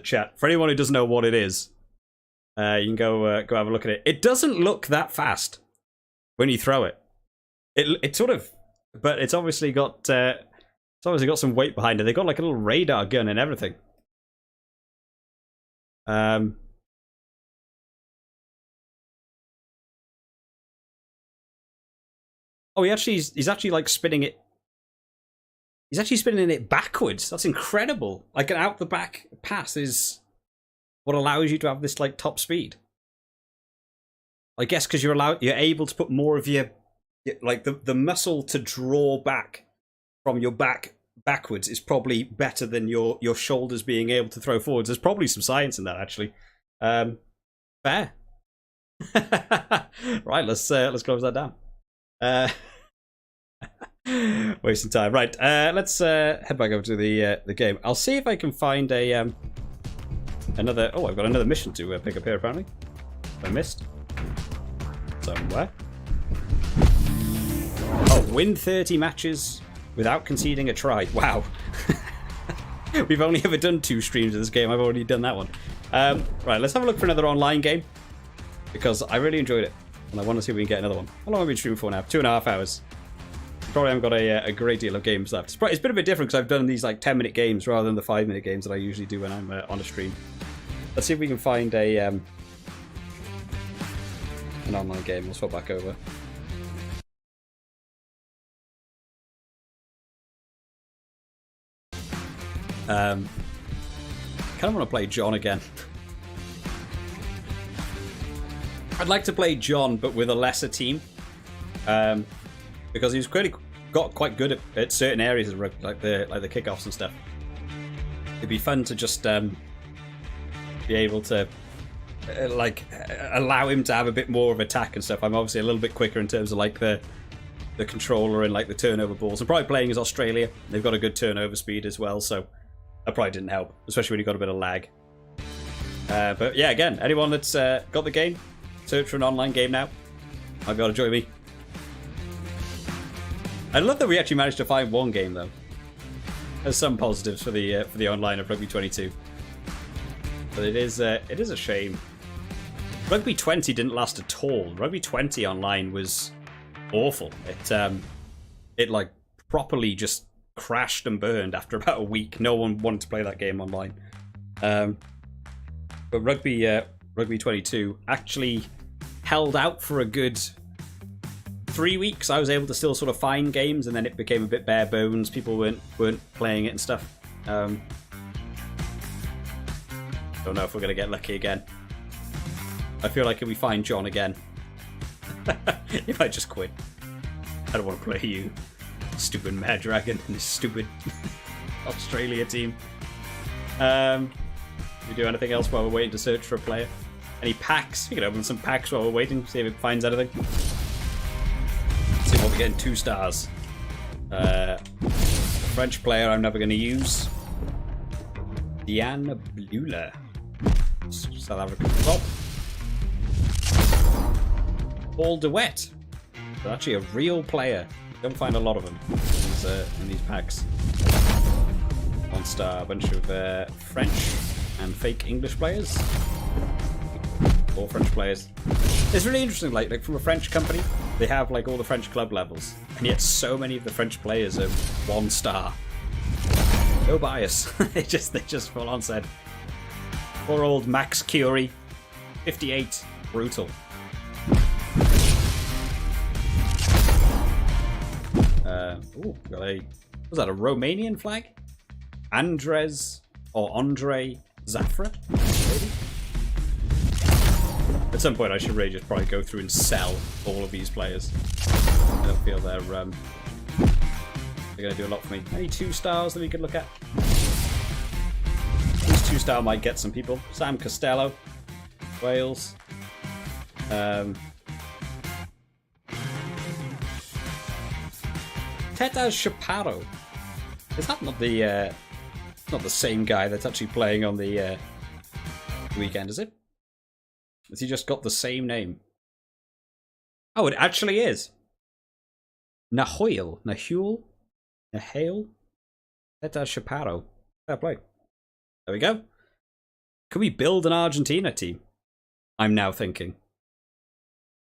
chat. For anyone who doesn't know what it is, you can go have a look at it. It doesn't look that fast when you throw it. It sort of, but it's obviously got some weight behind it. They got like a little radar gun and everything. Oh, he's actually like spinning it. He's actually spinning it backwards. That's incredible. Like an out the back pass is what allows you to have this like top speed. I guess because you're able to put more of your like the muscle to draw back from your back backwards is probably better than your shoulders being able to throw forwards. There's probably some science in that actually. Fair. Right, let's close that down. Wasting time. Right, let's head back over to the game. I'll see if I can find a another. Oh, I've got another mission to pick up here. Apparently, I missed somewhere. Oh, win 30 matches without conceding a try. Wow. We've only ever done 2 streams of this game. I've already done that one. Right, let's have a look for another online game because I really enjoyed it and I want to see if we can get another one. How long have we been streaming for now? 2.5 hours. Probably haven't got a great deal of games left. It's been a bit different because I've done these like 10-minute games rather than the 5-minute games that I usually do when I'm on a stream. Let's see if we can find an online game. We'll swap back over. Kind of want to play John again. I'd like to play John, but with a lesser team, because he's got quite good at certain areas of rugby, like the kickoffs and stuff. It'd be fun to just be able to allow him to have a bit more of attack and stuff. I'm obviously a little bit quicker in terms of like the controller and like the turnover balls. I'm probably playing as Australia. They've got a good turnover speed as well, so that probably didn't help, especially when you got a bit of lag. But yeah, again, anyone that's got the game, search for an online game now. Might be able to join me. I love that we actually managed to find one game though. There's some positives for the online of Rugby 22, but it is a shame. Rugby 20 didn't last at all. Rugby 20 online was awful. It like properly just crashed and burned after about a week. No one wanted to play that game online. But Rugby 22 actually held out for a good 3 weeks. I was able to still sort of find games, and then it became a bit bare bones. People weren't playing it and stuff. Don't know if we're gonna get lucky again. I feel like if we find John again, he might just quit. I don't want to play you, stupid Mad Dragon and this stupid Australia team. We do anything else while we're waiting to search for a player? Any packs? We can open some packs while we're waiting, see if it finds anything. See what we're getting. 2 stars. French player I'm never going to use. Diane Blula. South African top. Paul DeWitt. They're actually a real player. Don't find a lot of them. in these packs. One star, a bunch of French and fake English players. 4 French players. It's really interesting, like from a French company, they have like all the French club levels, and yet so many of the French players are 1 star. No bias. they just full on said. Poor old Max Curie, 58, brutal. Ooh, got a, was that a Romanian flag? Andre Zafra, maybe? At some point I should really just probably go through and sell all of these players. I don't feel they're going to do a lot for me. Any 2 stars that we could look at? This 2-star might get some people. Sam Costello, Wales. Teta Chaparro. Is that not the same guy that's actually playing on the weekend, is it? Has he just got the same name? Oh, it actually is. Nahil. Teta Chaparro. Fair play. There we go. Can we build an Argentina team? I'm now thinking.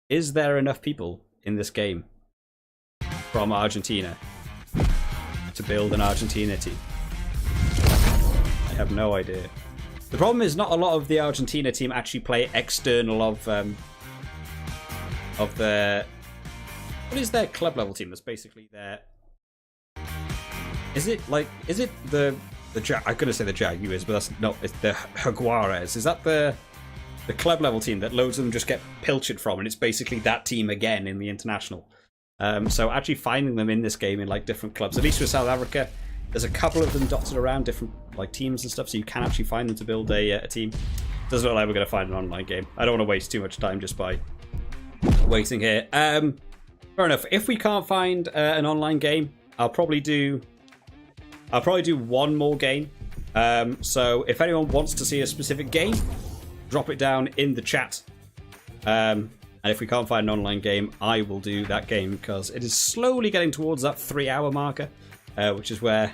Is there enough people in this game from Argentina to build an Argentina team? I have no idea. The problem is not a lot of the Argentina team actually play external of the... What is their club level team? That's basically their... Is it the I'm gonna say the Jaguars, but that's not. It's the Jaguares. Is that the club level team that loads of them just get pilched from, and it's basically that team again in the international? So actually finding them in this game in like different clubs, at least with South Africa, there's a couple of them dotted around different like teams and stuff, so you can actually find them to build a team. Doesn't look like we're gonna find an online game. I don't want to waste too much time just by waiting here. Fair enough. If we can't find an online game, I'll probably do one more game. So if anyone wants to see a specific game, drop it down in the chat. And if we can't find an online game, I will do that game, because it is slowly getting towards that 3-hour marker, which is where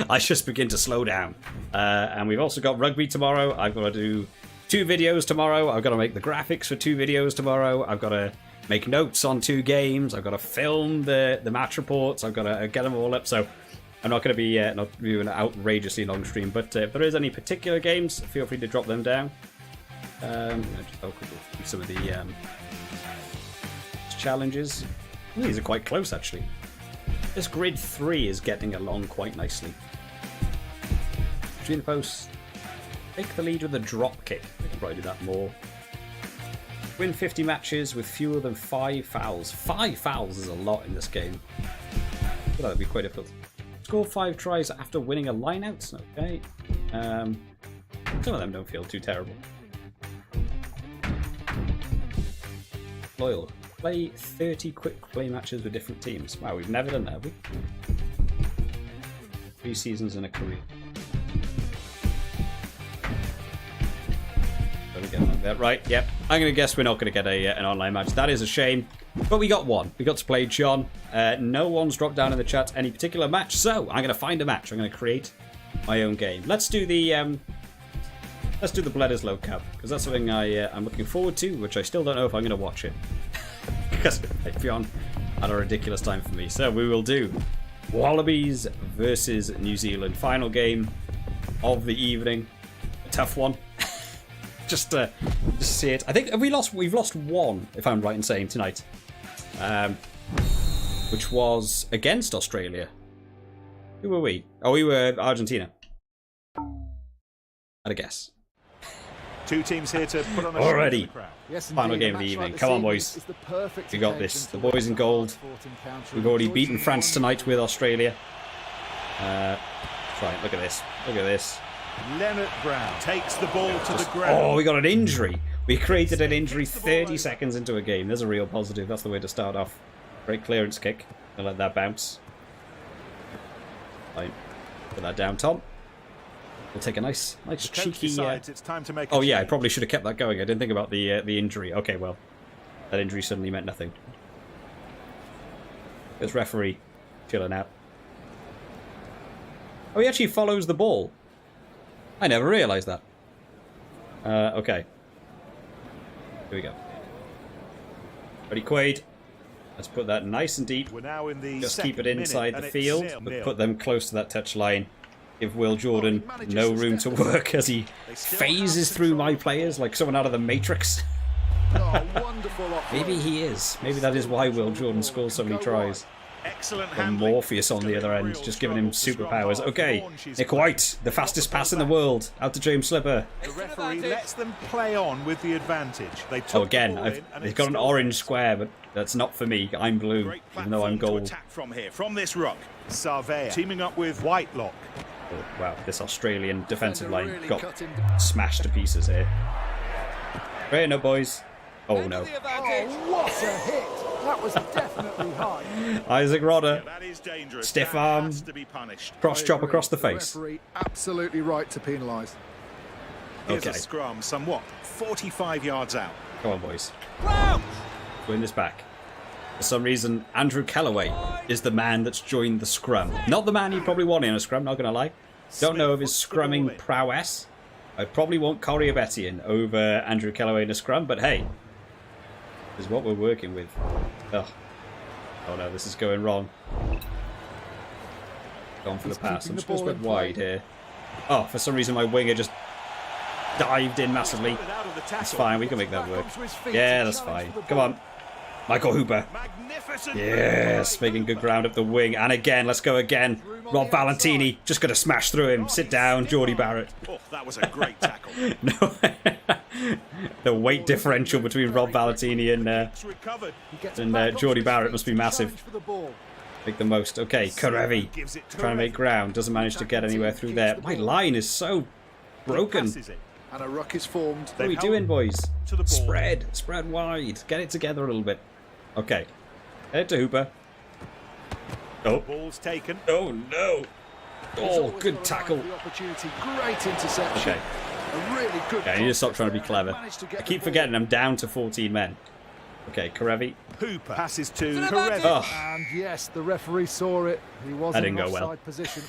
I just begin to slow down. And we've also got rugby tomorrow. I've got to do 2 videos tomorrow. I've got to make the graphics for 2 videos tomorrow. I've got to make notes on 2 games. I've got to film the match reports. I've got to get them all up. So I'm not going to be not doing an outrageously long stream. But if there is any particular games, feel free to drop them down. Just have a quick look through some of the challenges. These are quite close, actually. This grid 3 is getting along quite nicely. Between the posts, take the lead with a drop kick. We can probably do that more. Win 50 matches with fewer than 5 fouls. 5 fouls is a lot in this game. I feel that would be quite difficult. Score 5 tries after winning a line-out. Okay. Some of them don't feel too terrible. Loyal. Play 30 quick play matches with different teams. Wow, we've never done that, have we? 3 seasons in a career. Don't get like that. Right, yep. I'm going to guess we're not going to get an online match. That is a shame. But we got one. We got to play John. No one's dropped down in the chat any particular match, so I'm going to find a match. I'm going to create my own game. Let's do the Bledders Low Cup, because that's something I'm looking forward to, which I still don't know if I'm going to watch it. Because it might be on at a ridiculous time for me. So we will do Wallabies versus New Zealand. Final game of the evening. A tough one. just to see it. I think we've lost one, if I'm right in saying, tonight. Which was against Australia. Who were we? Oh, we were Argentina. I'd a guess. 2 teams here to put on a already. Yes, Final game of the evening. Come on, boys. We got this. The boys in gold. We've already beaten France tonight with Australia. Right, look at this. Look at this. Leonard Brown takes the ball to the ground. Oh, we got an injury. We created an injury 30 seconds into a game. There's a real positive. That's the way to start off. Great clearance kick. I'll let that bounce. Right. Put that down, Tom. We'll take a nice cheeky... It's time to make oh yeah, I probably should have kept that going. I didn't think about the injury. Okay, well, that injury suddenly meant nothing. This referee chilling out. Oh, he actually follows the ball. I never realised that. Okay. Here we go. Ready, Quaid. Let's put that nice and deep. We're now in the Just keep it inside the field, but 0-0. put them close to that touch line. Give Will Jordan no room to work as he phases through my players like someone out of the Matrix. Oh, wonderful offload. Maybe he is. Maybe that is why Will Jordan scores so many tries. Excellent And handling. Morpheus on the other end, just giving him superpowers. Okay, Nick White, the fastest pass in the world, out to James Slipper. The referee lets them play on with the advantage. They took Oh, the again, ball in and they've it's got an still orange square, but that's not for me. I'm blue, great even though I'm platform gold. to attack from here, from this ruck. Sarvea teaming up with Whitelock. Oh, wow, this Australian defensive line Really got cut him. smashed to pieces here. Right, no, boys. Oh, no. Oh, what a hit! That was definitely high. Isaac Rodder. That is dangerous. Stiff That arm. has to be punished. Cross chop I agree. across the face. Referee absolutely right to penalise. Here's Okay. a scrum, somewhat 45 yards out. Come on, boys. Win this back. For some reason, Andrew Callaway is the man that's joined the scrum. Not the man you probably want in a scrum, not going to lie. Don't know of his scrumming prowess. I probably want Corey in over Andrew Callaway in a scrum, but hey, this is what we're working with. Ugh. Oh no, this is going wrong. Gone for the pass. I'm just going to spread wide here. Oh, for some reason my winger just dived in massively. It's fine, we can make that work. Yeah, that's fine. Come on. Michael Hooper. Magnificent. Yes, making good ground up the wing. And again, let's go again. Rob Valentini, just going to smash through him. Sit down, Geordie Barrett. Oh, that was a great tackle. No, the weight differential between Rob Valentini and It's recovered. Geordie Barrett must be massive. Make the most. Okay, Karevi Gives it to trying to make ground. Doesn't manage to get anywhere through there. My line is so broken. Passes it. And a ruck is formed. What are we doing, boys? To the ball. Spread wide. Get it together a little bit. Okay, head to Hooper. Oh, Ball's taken. oh no. Oh, good tackle. Great interception. Okay. A really good. Okay, I need to stop trying to be clever. Managed to get I the keep ball. forgetting I'm down to 14 men. Okay, Karevi. Hooper passes to Karevi. Oh, And yes, the referee saw it. He was in didn't an go well. offside position.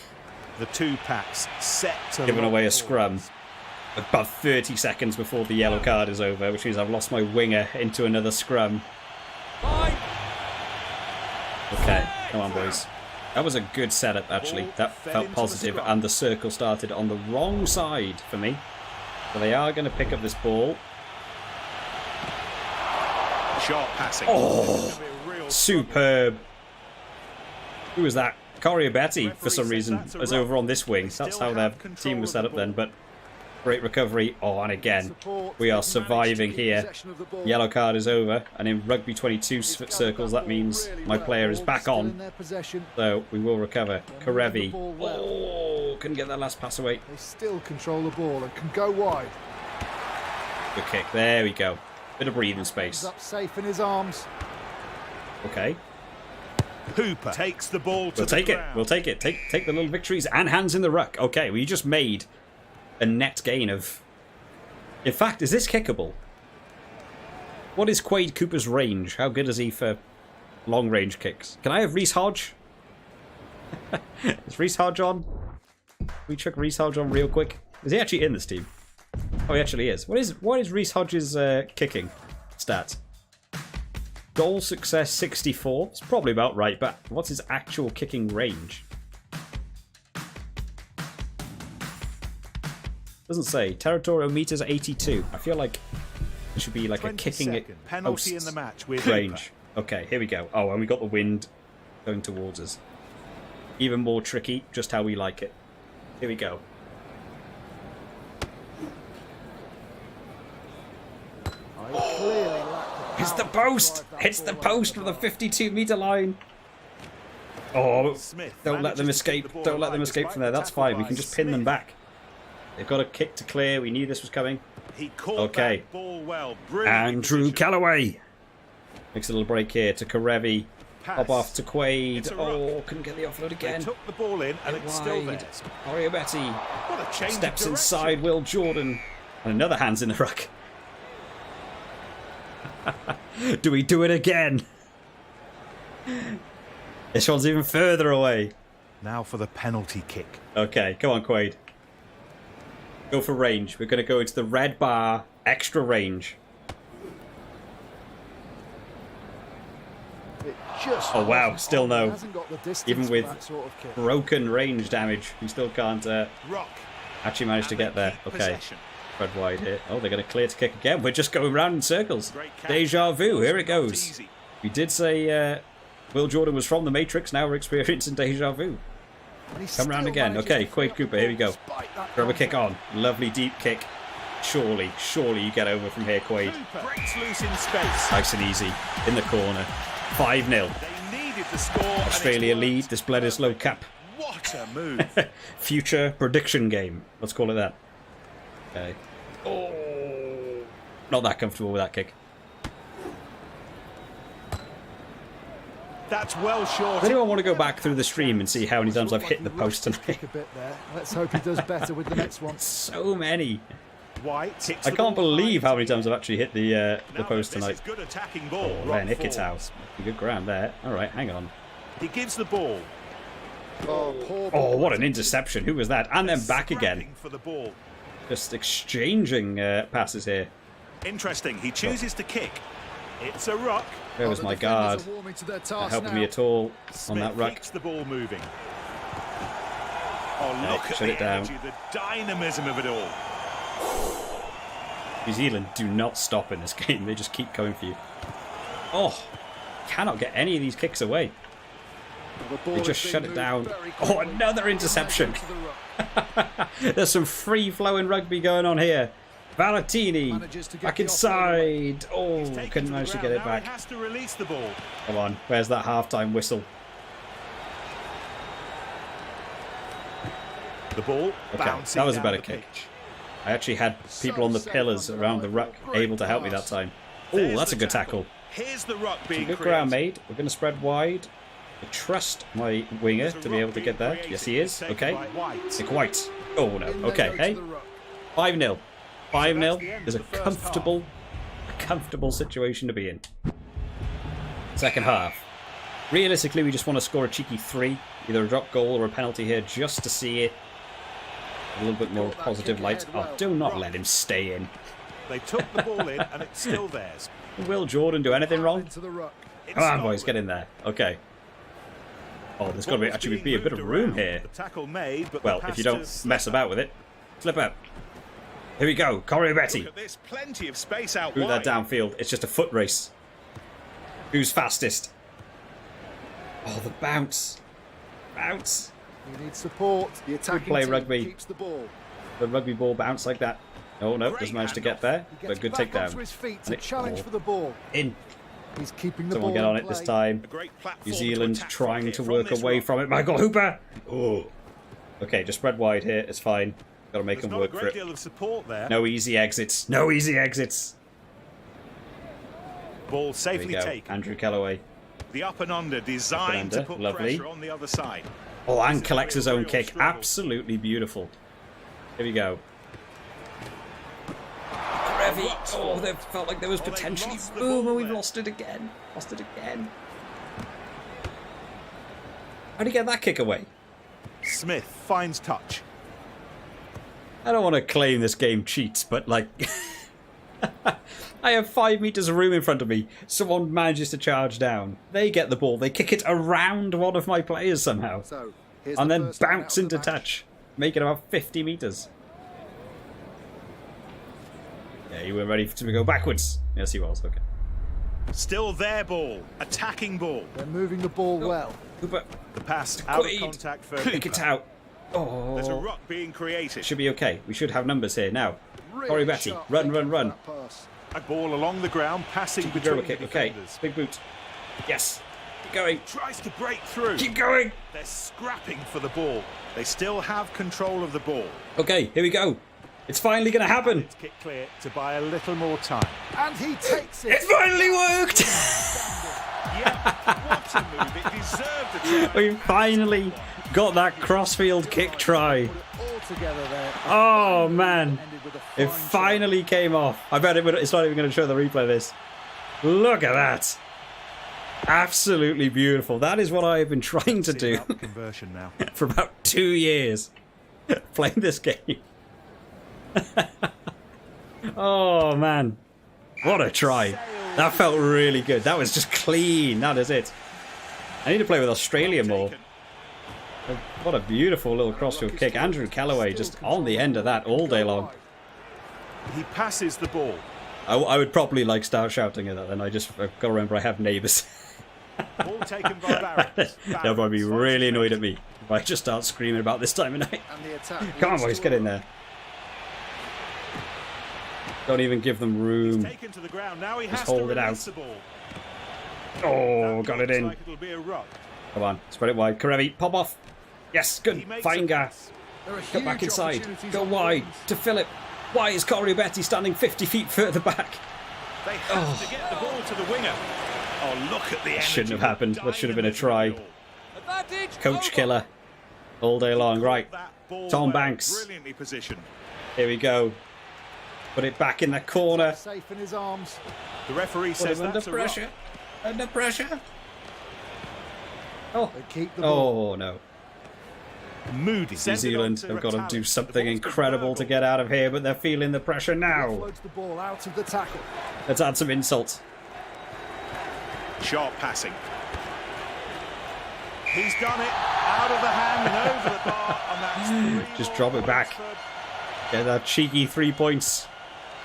The two packs set to giving lock away a forward. scrum about 30 seconds before the yellow card is over, which means I've lost my winger into another scrum. Okay, come on, boys. That was a good setup, actually. That felt positive, and the circle started on the wrong side for me. So they are going to pick up this ball. Sharp passing. Oh, superb. Who was that? Corey Betty, for some reason, was over on this wing. That's how their team was set up then, but great recovery. Oh, and again, we are surviving here. Yellow card is over, and in Rugby 22 circles, that means my player is back on. So we will recover. Karevi. Oh, couldn't get that last pass away. They still control the ball and can go wide. Good kick. There we go. Bit of breathing space. He's up safe in his arms. Okay. Hooper takes the ball to We'll the take it. ground. We'll take it. Take the little victories and hands in the ruck. Okay, we just made a net gain of... In fact, is this kickable? What is Quade Cooper's range? How good is he for long-range kicks? Can I have Reece Hodge? Is Reece Hodge on? Can we chuck Reece Hodge on real quick? Is he actually in this team? Oh, he actually is. What is Reece Hodge's kicking stats? Goal success 64. It's probably about right, but what's his actual kicking range? Doesn't say. Territorial meters 82. I feel like it should be like a kicking it penalty in the match with range. Okay, here we go. Oh, and we got the wind going towards us. Even more tricky, just how we like it. Here we go. Hits the post! Hits the post from the 52-meter line. Oh, don't let them escape. Don't let them escape from there. That's fine. We can just pin them back. They've got a kick to clear. We knew this was coming. He caught Okay. that ball well. Andrew Callaway makes a little break here to Karevi. Pop off to Quaid. Oh, couldn't get the offload They again. took the ball in and it's still there. Mario Betty What a change steps of inside Will Jordan. And another hands in the ruck. Do we do it again? This one's even further away. Now for the penalty kick. Okay, come on, Quaid. Go for range. We're going to go into the red bar, extra range. Oh wow, still no. Even with broken range damage, we still can't actually manage to get there. Okay, spread wide here. Oh, they're going to clear to kick again. We're just going round in circles. Deja vu, here it goes. We did say Will Jordan was from the Matrix, now we're experiencing deja vu. Come round again. Okay, Quaid Cooper, here we go. Grab a kick on. Lovely deep kick. Surely you get over from here, Quaid. Breaks loose in space. Nice and easy. In the corner. 5-0. They needed the score. Australia lead. This Bledisloe Cup. What a move. Future prediction game. Let's call it that. Okay. Oh, not that comfortable with that kick. That's well short. Does anyone want to go back through the stream and see how many times I've hit the post tonight? Let's hope he does better with the next one. So many. White I can't believe how many times I've actually hit the post tonight. Good attacking ball. Oh, man, Nick it out. Good ground there. All right, hang on. He gives the ball. Oh, what an interception. Who was that? And then back again. For the ball. Just exchanging passes here. Interesting. He chooses to kick. It's a ruck. Where was my guard? Not helping me at all on that ruck. Keeps the ball moving. Oh, look at the energy, the dynamism of it all. New Zealand do not stop in this game. They just keep going for you. Oh, cannot get any of these kicks away. They just shut it down. Oh, another interception. There's some free-flowing rugby going on here. Valentini back inside. Oh, couldn't manage to get it back. Has to release the ball. Come on, where's that half-time whistle? The ball. Okay, that was a better kick. I actually had people on the pillars around the ruck able to help me that time. Oh, that's a good tackle. Here's the ruck being good ground made. We're going to spread wide. I trust my winger to be able to get there. Yes, he is. Okay. Nick White. Oh, no. Okay, hey. 5-0. 5-0 is a comfortable situation to be in. Second half. Realistically, we just want to score a cheeky 3. Either a drop goal or a penalty here just to see it a little bit more positive light. Oh, do not let him stay in. They took the ball in and it's still theirs. Will Jordan do anything wrong? Come on, boys, get in there. Okay. Oh, there's got to actually be a bit of room here. Well, if you don't mess about with it. Flip out. Here we go. Corey Betty. There's plenty of space out through that downfield. It's just a foot race. Who's fastest? Oh, the bounce. Bounce. You need support. The attacking play rugby. Keeps the ball. The rugby ball bounce like that. Oh no, doesn't manage to get there. But good takedown. His feet to challenge for the ball. In. He's keeping the Someone ball get on it this time. New Zealand trying to work away from it. Michael Hooper. Oh. Okay, just spread wide here. It's fine. Got to make them work for it. No easy exits. No easy exits. Ball safely taken. Andrew Kellaway. The up and under designed to put pressure on the other side. Oh, and collects his own kick. Absolutely beautiful. Here we go. Grevy. Oh, they felt like there was potentially boom, and we've lost it again. Lost it again. How'd he get that kick away? Smith finds touch. I don't want to claim this game cheats, but like... I have 5 meters of room in front of me. Someone manages to charge down. They get the ball. They kick it around one of my players somehow. And then bounce into touch. Make it about 50 meters. Yeah, you were ready to go backwards. Yes, he was. Okay. Still their ball. Attacking ball. They're moving the ball well. Cooper. The pass out of contact for Kick it out. Oh. There's a ruck being created. Should be okay. We should have numbers here now. Corey Betty. Run, run, run. A ball along the ground, passing between the defenders. Big boot. Yes. Keep going. Tries to break through. Keep going. They're scrapping for the ball. They still have control of the ball. Okay, here we go. It's finally going to happen. It's kicked clear to buy a little more time. And he takes it. It finally worked. Yeah, what a move. It deserved a try. We finally got that crossfield kick try. Oh man, it finally came off. I bet it's not even going to show the replay of this. Look at that. Absolutely beautiful. That is what I have been trying to do Conversion now. for about 2 years. Playing this game. Oh, man. What a try. That felt really good. That was just clean. That is it. I need to play with Australia more. What a beautiful little crossfield kick. Andrew Callaway just on the end of that all day long. He passes the ball. I would probably like start shouting at that, then I've got to remember I have neighbours. Ball taken by Barrett. They'll probably be really annoyed at me if I just start screaming about this time of night. Come on, boys, get in there. Don't even give them room. Taken to the ground. Now he Just has hold to it out. release the ball. Oh, That got it looks in. like it'll be a ruck. Come on, spread it wide. Karevi, pop off. Yes, good. He makes Fine a guy. pass. Get back inside. Go wide to Philip. Why is Corey Betty standing 50 feet further back? They have to get the ball to the winger. Oh, look at the energy. Shouldn't have happened. That should have been a try. Advantage. Coach killer. All day long. Right. That ball Tom well, Banks. Brilliantly positioned. Here we go. Put it back in the corner. Safe in his arms. The referee Put says him under that's a ruck. pressure. Under pressure. Oh. They keep the ball. Oh, no. Moody. New Zealand have got to do something incredible to get out of here, but they're feeling the pressure now. Floats the ball out of the tackle. Let's add some insult. Sharp passing. He's done it out of the hand and over the bar, and that's Just drop it back. Get that cheeky 3 points.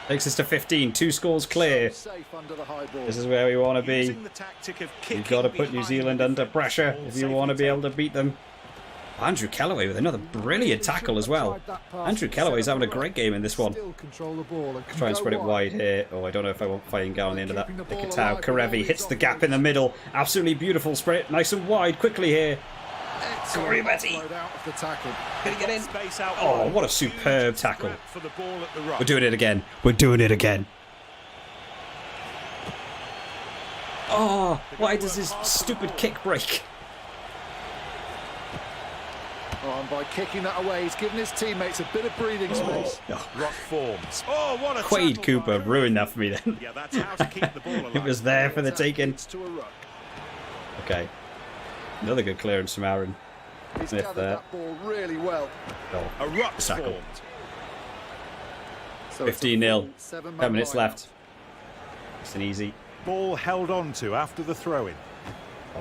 Takes us to 15. 2 scores clear. Safe under the high ball. This is where we want to be. using the tactic of kicking You've got to put New behind Zealand the under defence. pressure Ball if you safely want to be able taken. to beat them. Andrew Callaway with another brilliant tackle as well. Andrew Callaway's having a great game in this one. Still control the ball and can Try and go spread it wide here. Oh, I don't know if I want fighting down on the end of that. The Katao. Karevi hits the gap in the middle. Absolutely beautiful spread it nice and wide quickly here. Corey Betty. Offload out of the tackle. Can he get in? Space out Oh, wide. what a superb Huge tackle. threat for the ball at the ruck. We're doing it again. We're doing it again. Oh, why does this stupid kick break? Oh, and by kicking that away, he's given his teammates a bit of breathing space. Ruck forms. Oh, what a Quade tackle Cooper by- ruined that for me then. Yeah, that's how to keep the ball alive. It was there for the taking. It's to a ruck. Okay. Another good clearance from Aaron. He's Smith gathered there. that ball really well. Oh, A ruck's tackle. formed. So it's a 15-0. full 7-man 10 minutes line. left. It's an easy. Ball held on to after the throw-in.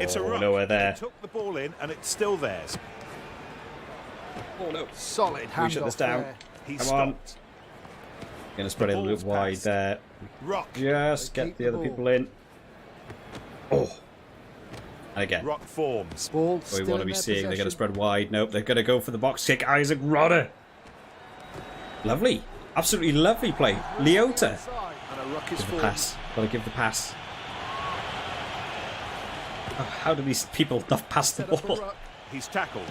It's a Oh, ruck. nowhere there. They took the ball in, and it's still theirs. Oh no. Solid We shut this handoff down. there. He Come on. stopped. Gonna spread it a The little ball's wide passed. there. Ruck. Just They get keep the the other ball. people in. Oh. And again. Ruck forms. Ball What we still want to in be their seeing. They're going to possession. spread wide. Nope, they're going to go for the box kick. Isaac Rodder. Lovely. Absolutely lovely play. Leota. Inside, and a ruck is Give the formed. pass. Got to give the pass. Oh, how do these people not pass the Set up a ball? ruck. He's tackled.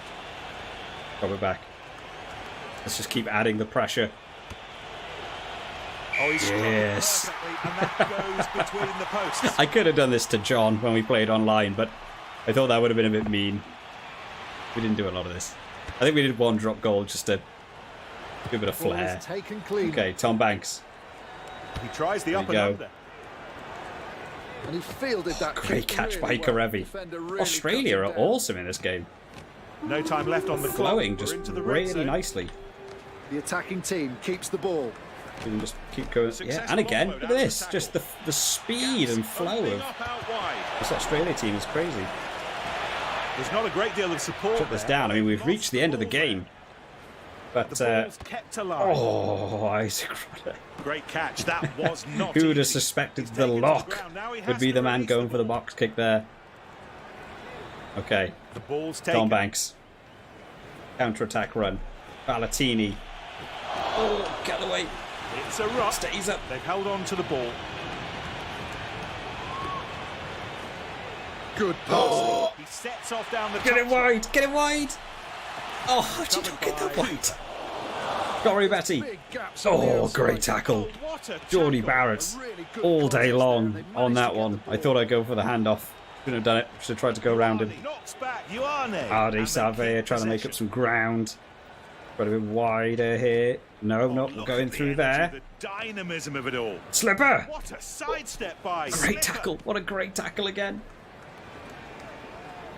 Drop it back. Let's just keep adding the pressure. Oh, he's struck it Yes. perfectly, and that goes between the posts. I could have done this to John when we played online, but I thought that would have been a bit mean. We didn't do a lot of this. I think we did one drop goal just to give a bit of Ball flair. is taken clean. Okay, Tom Banks. He tries the There up we and go. under. And he fielded that Great kick catch really by well. Karevi. Defender really Australia cut are him down. awesome in this game. No time left on the clock. Flowing We're just into the red really zone. nicely. The attacking team keeps the ball. We can just keep going. Yeah, Successful and again, offload look at out of the this. tackle. Just the speed and flow Opening of up out wide. this Australia team is crazy. There's not a great deal of support. Shut this there. down. I mean, we've Lost reached the end of the ball game. But, there. The ball's kept alive. oh, Isaac Rodder. Great catch. That was not Who would have easy. suspected He's the taken to lock ground. Now he would has be to the man release going for the ball. box kick there. Okay, The ball's taken. Tom Banks. Counter-attack run. Ballatini. Oh, get away. It's a ruck. Stays up. They've held on to the ball. Good pass. He sets off down the Get it top. wide! Get it wide! Oh, how did you not get that wide? Corey Betty. Big gaps on the Oh, outside. great tackle. What a Geordie tackle. Barrett. A really good All day contest there. long They on managed that to get one. the I ball. thought I'd go for the handoff. Shouldn't have done it. Should have tried to go around him. He knocks back. Ioane. Arde And they Salve keep trying to make up possession. some ground. Got a bit wider here. No, not Look going at the through energy, there. The dynamism of it all. Slipper! What a sidestep by Great Slipper. tackle. What a great tackle again.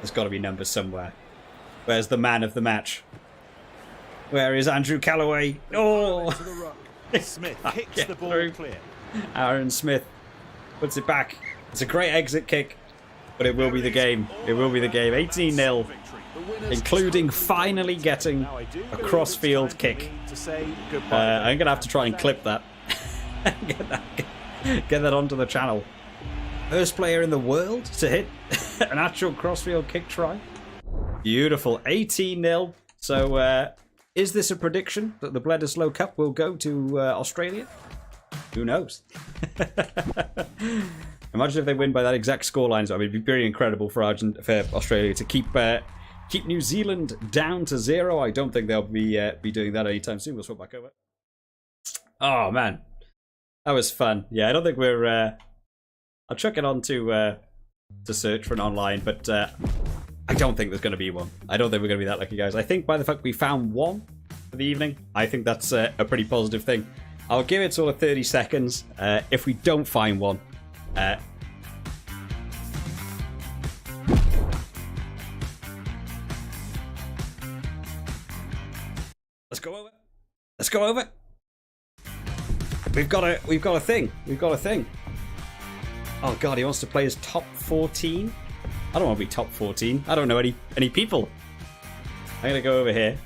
There's got to be numbers somewhere. Where's the man of the match? Where is Andrew Callaway? Oh! Smith kicks the ball clear. Aaron Smith puts it back. It's a great exit kick, but it will be the game. It will be the game. 18-0, including finally getting a cross-field kick. I'm going to have to try and clip that. Get that onto the channel. First player in the world to hit an actual cross-field kick try. Beautiful. 18-0. So, is this a prediction that the Bledisloe Cup will go to Australia? Who knows? Imagine if they win by that exact scoreline. So, I mean, it'd be very incredible for Australia to keep New Zealand down to 0. I don't think they'll be doing that anytime soon. We'll swap back over. Oh man, that was fun. Yeah, I don't think we're. I'll chuck it on to search for an online, but I don't think there's going to be one. I don't think we're going to be that lucky, guys. I think by the fact we found one for the evening, I think that's a pretty positive thing. I'll give it sort of 30 seconds. If we don't find one, let's go over. Let's go over. We've got a thing. We've got a thing. Oh god, he wants to play as top 14. I don't want to be top 14. I don't know any people. I'm gonna go over here.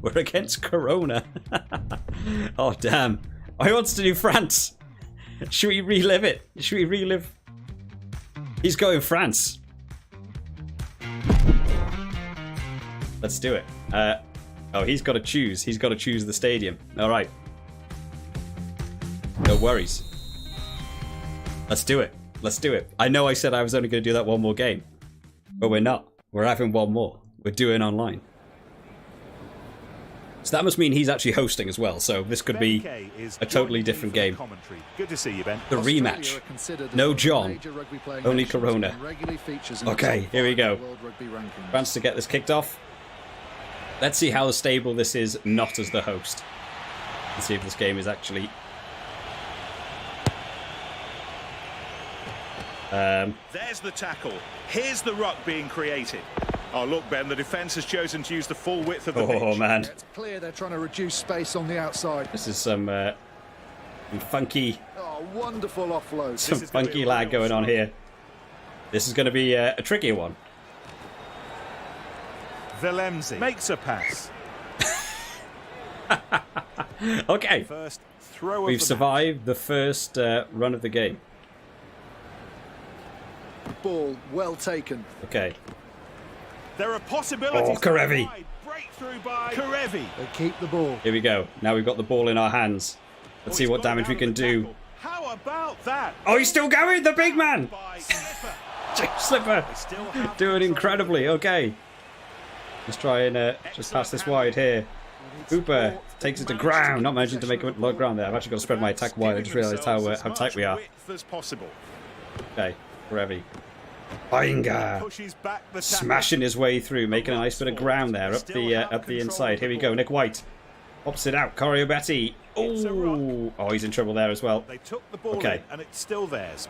We're against Corona. Oh damn! Oh, he wants to do France. Should we relive it? Should we relive? He's going France. Let's do it. Oh, he's got to choose. He's got to choose the stadium. All right. No worries. Let's do it. Let's do it. I know I said I was only going to do that one more game, but we're not. We're having one more. We're doing online. So that must mean he's actually hosting as well. So this could be a totally different game. Good to see you, Ben. The rematch. No John. Only Corona. Okay, here we go. France to get this kicked off. Let's see how stable this is not as the host. Let's see if this game is actually... There's the tackle. Here's the ruck being created. Oh, look, Ben, the defence has chosen to use the full width of the pitch. Oh, man. It's clear they're trying to reduce space on the outside. This is some funky... Oh, wonderful offload. Some funky lag going on here. This is going to be a trickier one. Willemse makes a pass. Okay. First throw We've survived the first run of the game. Ball well taken. Okay. There are possibilities. Oh, Karevi. Breakthrough by Karevi. They keep the ball. Here we go. Now we've got the ball in our hands. Let's see what damage we can do. How about that? Oh, he's still going, the big man. Slipper. Doing incredibly. Okay. Let's try and just pass this wide here. Hooper takes it to ground. Not managing to make a lot of ground there. I've actually got to spread my attack wide. I just realised how tight we are. Okay, Karevi. Boinga. Smashing his way through, making a nice bit of ground there up the inside. Here we go. Nick White pops it out. Corio Betty. Oh, he's in trouble there as well. They took the ball in and it's still theirs.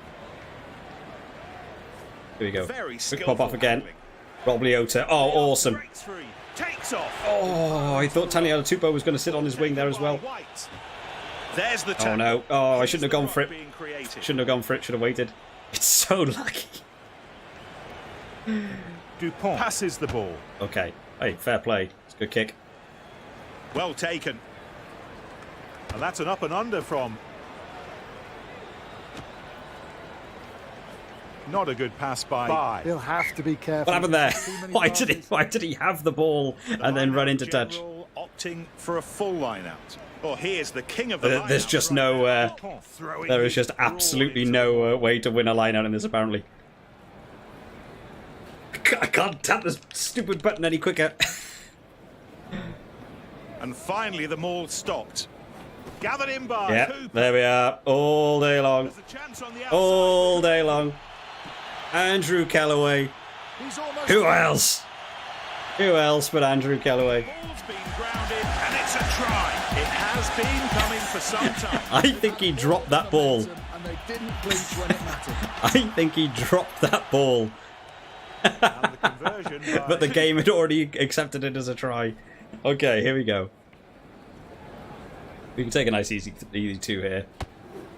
Here we go. Quick pop off again. Rob Leota. Oh, awesome. Oh, I thought Taniela Tupou was going to sit on his wing there as well. Oh, no. Oh, I shouldn't have gone for it. Shouldn't have gone for it. Should have waited. It's so lucky. Dupont passes the ball. Okay. Hey, fair play. It's a good kick. Well taken. And that's an up and under from... Not a good pass by. He'll have to be careful. What happened there? Why did he have the ball and then run into touch? Opting for a full line out. Oh, here's the king of the There's just no... there is just absolutely no way to win a line out in this, apparently. I can't tap this stupid button any quicker. And finally the maul stopped. Gathered in by Cooper. There we are. All day long. All day long. Andrew Callaway. Who else? Who else but Andrew Callaway? Ball's been grounded and it's a try. It has been coming for some time. I think he dropped that ball And they didn't flinch when it mattered. I think he dropped that ball. And the conversion by... But the game had already accepted it as a try. Okay, here we go. We can take a nice easy 2 here.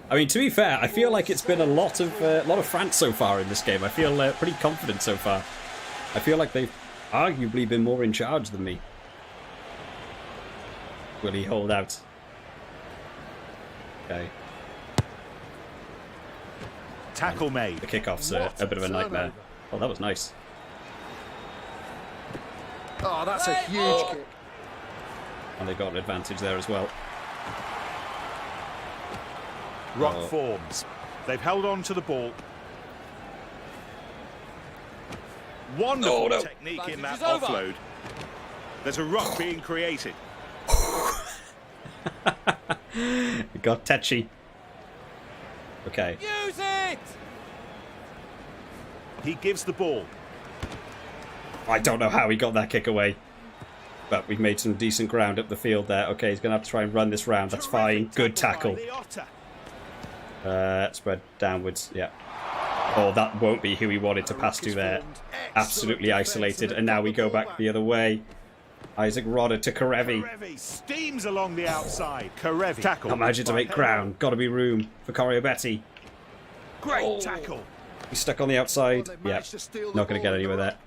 I mean, to be fair, I feel like it's been a lot of France so far in this game. I feel pretty confident so far. I feel like they've arguably been more in charge than me. Will he hold out? Okay. Tackle made. The kickoff's a bit of a nightmare. Oh, that was nice. Oh, that's a huge kick. And they got an advantage there as well. Rock forms. They've held on to the ball. Wonderful technique in that offload. There's a rock being created. It got touchy. Okay. Use it! He gives the ball. I don't know how he got that kick away. But we've made some decent ground up the field there. Okay, he's going to have to try and run this round. That's fine. Good tackle. Spread downwards. Yeah. Oh, that won't be who he wanted to pass to there. Absolutely isolated. And now we go back the other way. Isaac Rodder to Karevi. Karevi steams along the outside. Karevi. Tackle. Not managing to make ground. Got to be room for Coriobetti. Great tackle. He's stuck on the outside. Yeah. Not going to get anywhere there.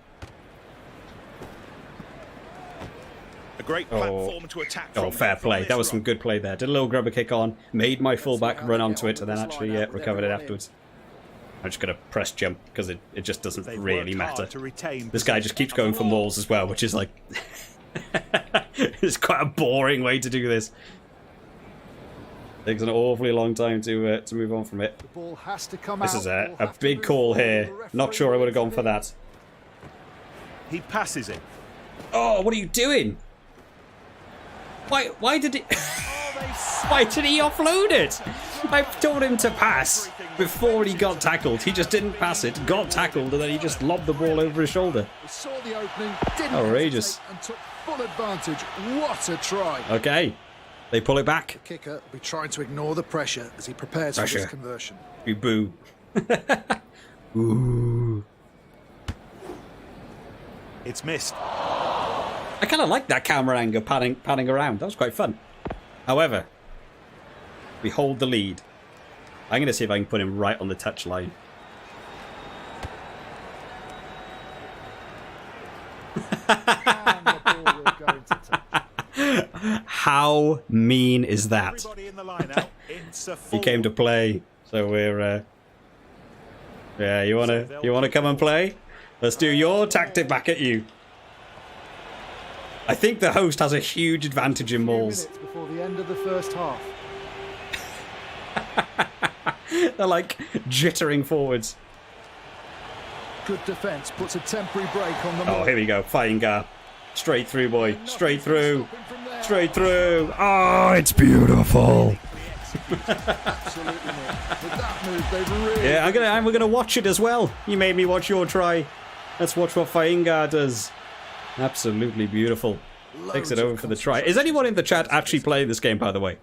A great platform to attack from. Oh, fair play. That was some good play there. Did a little grubber kick on. Made my fullback run onto it and then actually recovered it afterwards. I'm just going to press jump because it just doesn't really matter. This guy just keeps going for mauls as well, which is like... it's quite a boring way to do this. Takes an awfully long time to move on from it. The ball has to come this out. Is a big call here. Not sure I would have gone for that. He passes it. Oh, what are you doing? Why did it... Why did he offload it? I told him to pass before he got tackled. He just didn't pass it, got tackled, and then he just lobbed the ball over his shoulder. He saw the opening, didn't outrageous. and took full advantage. What a try. Okay. They pull it back. The kicker will be trying to ignore the pressure as he prepares for this conversion. We boo. Ooh. It's missed. I kind of like that camera angle panning around. That was quite fun. However, we hold the lead. I'm going to see if I can put him right on the touchline. How mean is that? He came to play, so we're. Yeah, you wanna come and play? Let's do your tactic back at you. I think the host has a huge advantage in mauls. Before the end of the first half. They're like jittering forwards. Good defence puts a temporary break on the maul. Oh, here we go. Fighting gap. Straight through, boy. Straight through. Straight through. Oh, it's beautiful. Yeah, we're gonna watch it as well. You made me watch your try. Let's watch what Fainga does. Absolutely beautiful. Takes it over for the try. Is anyone in the chat actually playing this game, by the way?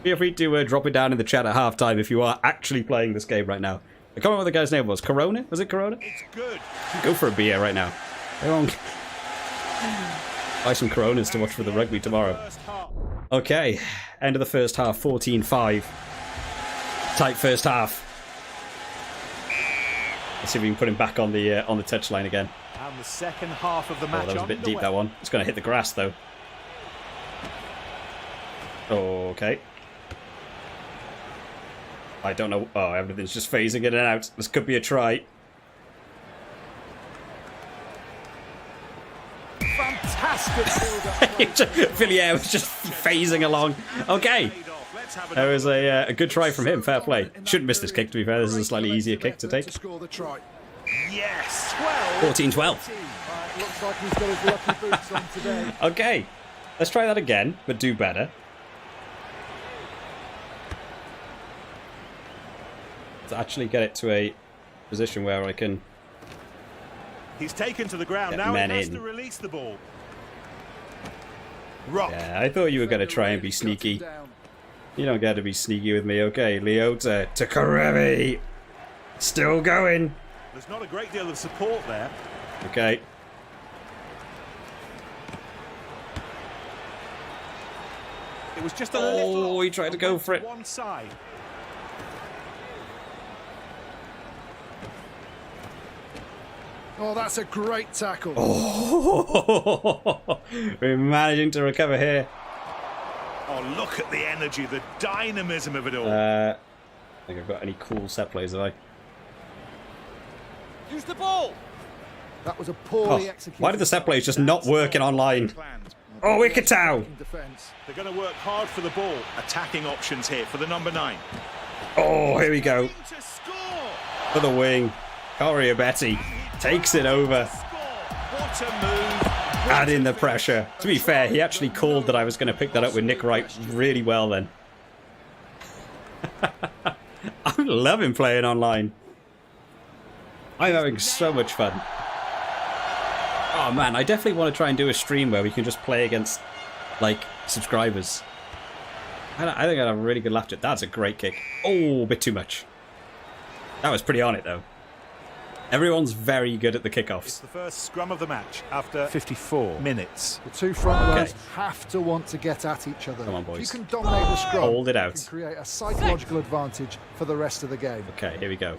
Feel free to drop it down in the chat at halftime if you are actually playing this game right now. I can't remember what the guy's name was. Corona? Was it Corona? It's good. Go for a beer right now. Buy some Coronas to watch for the rugby tomorrow. Okay, end of the first half, 14-5. Tight first half. Let's see if we can put him back on the touchline again. And the second half of the match. Oh, that was a bit deep, that one. It's going to hit the grass, though. Okay. I don't know. Oh, everything's just phasing in and out. This could be a try. Fantastic. Villiers was just phasing along. Okay. That was a good try from him. Fair play. Shouldn't miss this kick, to be fair. This is a slightly easier kick to take. Yes. 14-12. Looks like he's got his lucky boots on today. Okay. Let's try that again, but do better. To actually get it to a position where I can... He's taken to the ground. Now he has to release the ball. Rock. Yeah, I thought you were going to try and be sneaky. You don't get to be sneaky with me, okay? Leota to Karevi. Still going. There's not a great deal of support there. Okay. It was just a little. Oh, he tried to go for it. One side. Oh, that's a great tackle. Oh, we're managing to recover here. Oh, look at the energy, the dynamism of it all. I think I've got any cool set plays, have I? Use the ball. That was a poorly executed. Why did the set plays just not working online? Oh, Ikatau! They're going to work hard for the ball. Attacking options here for the number 9. Oh, here we go. For the wing. Betty takes it over. What a move. Add in the pressure. To be fair, he actually called that I was going to pick that up with Nick Wright really well then. I'm loving playing online. I'm having so much fun. Oh man, I definitely want to try and do a stream where we can just play against, like, subscribers. I think I'd have a really good laugh at it. That's a great kick. Oh, a bit too much. That was pretty on it, though. Everyone's very good at the kickoffs. It's the first scrum of the match after 54 minutes. The two front rows have to want to get at each other. Come on, boys. If you can dominate the scrum, hold it out. you can create a psychological advantage for the rest of the game. Okay, here we go.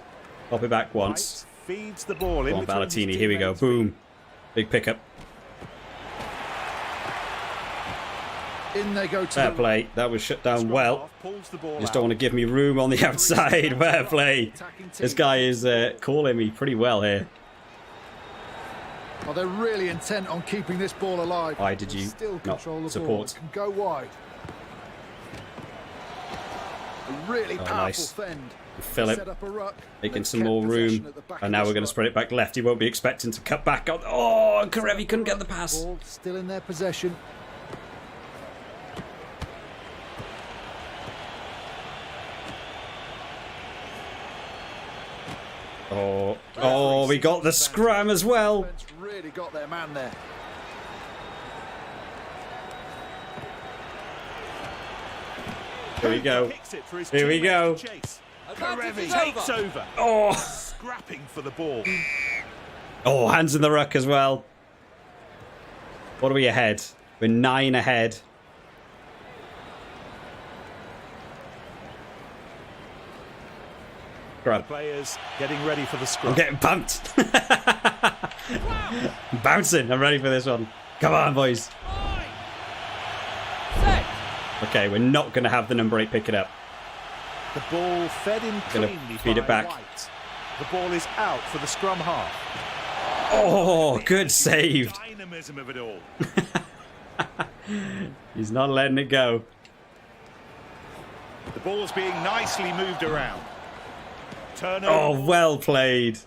Pop it back once. Feeds the ball in. Come on, Ballatini. Here we go. Boom. Big pickup. In they go to Fair play. That was shut down well. Just don't want to give me room on the outside. Fair play. This guy is calling me pretty well here. Well, they're really intent on keeping this ball alive. Why did you still not control the support? Ball. Can go wide. A really powerful nice. fend. Philip making some more room, and now we're going to spread it back left. He won't be expecting to cut back on. Oh, Karevi couldn't get the pass. Ball still in their possession. Oh, we got the scrum as well. Really got their man there. Here we go. Here we go. Karevi takes over. Oh, Scrapping for the ball. oh, hands in the ruck as well. What are we ahead? We're 9 ahead. The players getting ready for the scrum. I'm getting pumped. Bouncing. I'm ready for this one. Come on, boys. Okay, we're not going to have the number 8 pick it up. The ball fed in cleanly. Feed it back. White. The ball is out for the scrum half. Oh, good save. Dynamism of it all. He's not letting it go. The ball's being nicely moved around. Turnover. Oh, well played.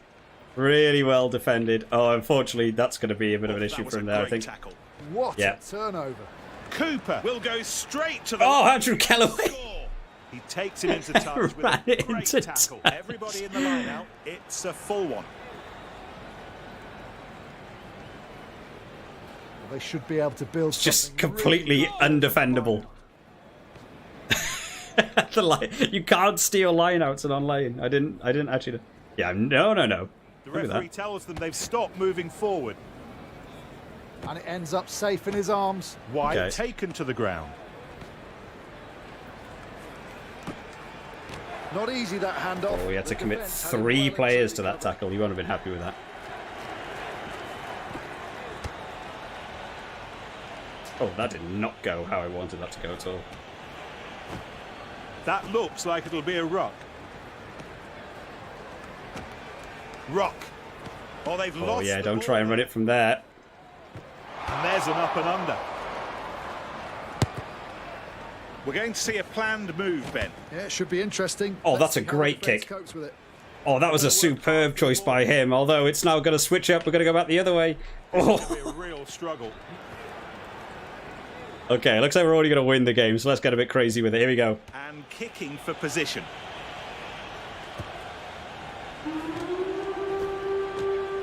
Really well defended. Oh, unfortunately, that's going to be a bit of an issue for him there, I think. Tackle. What a turnover. Cooper will go straight to the... Oh, Andrew Callaway. He takes him into touch with a great tackle. Everybody in the line out. It's a full one. They should be able to build just completely really undefendable. The line, you can't steal lineouts and online. I didn't actually. Yeah, no. The referee tells them they've stopped moving forward. And it ends up safe in his arms. White taken to the ground. Not easy, that handoff. Oh, we had to commit 3 players to that tackle. You won't have been happy with that. Oh, that did not go how I wanted that to go at all. That looks like it'll be a ruck. Ruck. Oh, they've lost. Oh, yeah, don't try and run it from there. And there's an up and under. We're going to see a planned move, Ben. Yeah, it should be interesting. Oh, that's a great kick. Oh, that was a superb choice by him. Although it's now going to switch up. We're going to go back the other way. Oh. It's going to be a real struggle. Okay, looks like we're already going to win the game, so let's get a bit crazy with it. Here we go. And kicking for position.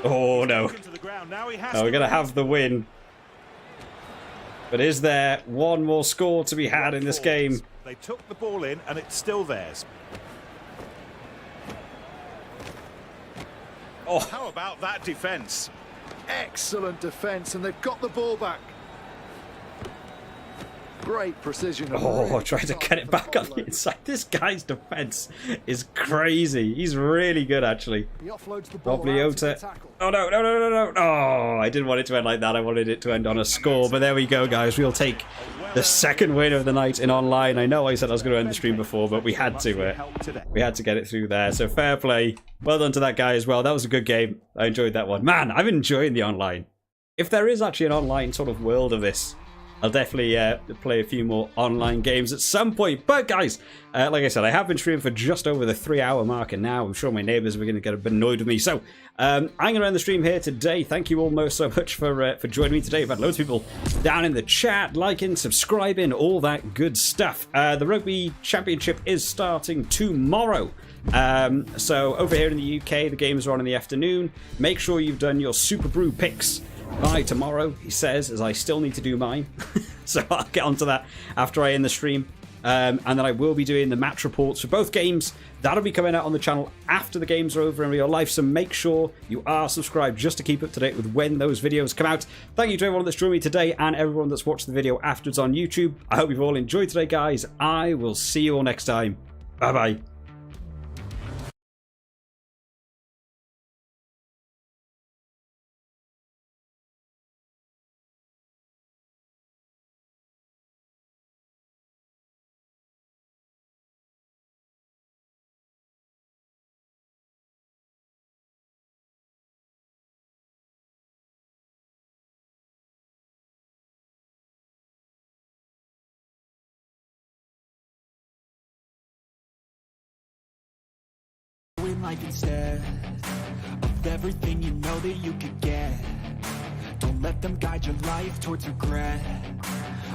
Oh, no. No, we're going to have the win. But is there one more score to be had in this game? They took the ball in and it's still theirs. Oh, How about that defence? Excellent defence, and they've got the ball back. Great precision. And really trying to good get it back on the inside. This guy's defense is crazy. He's really good, actually. He offloads the ball out to Obliota. the tackle. Oh, no, no, no, no, no. Oh, I didn't want it to end like that. I wanted it to end on a score. But there we go, guys. We'll take the second win of the night in online. I know I said I was going to end the stream before, but we had to get it through there. So fair play. Well done to that guy as well. That was a good game. I enjoyed that one. Man, I've been enjoying the online. If there is actually an online sort of world of this, I'll definitely play a few more online games at some point. But guys, like I said, I have been streaming for just over the 3-hour mark, and now I'm sure my neighbours are going to get a bit annoyed with me. So I'm going to end the stream here today. Thank you all most so much for joining me today. I've had loads of people down in the chat, liking, subscribing, all that good stuff. The Rugby Championship is starting tomorrow. So over here in the UK, the games are on in the afternoon. Make sure you've done your Super Brew picks by tomorrow, he says, as I still need to do mine. So I'll get onto that after I end the stream. And then I will be doing the match reports for both games. That'll be coming out on the channel after the games are over in real life. So make sure you are subscribed just to keep up to date with when those videos come out. Thank you to everyone that's joined me today and everyone that's watched the video afterwards on YouTube. I hope you've all enjoyed today, guys. I will see you all next time. Bye-bye. Life instead of everything you know that you could get. Don't let them guide your life towards regret.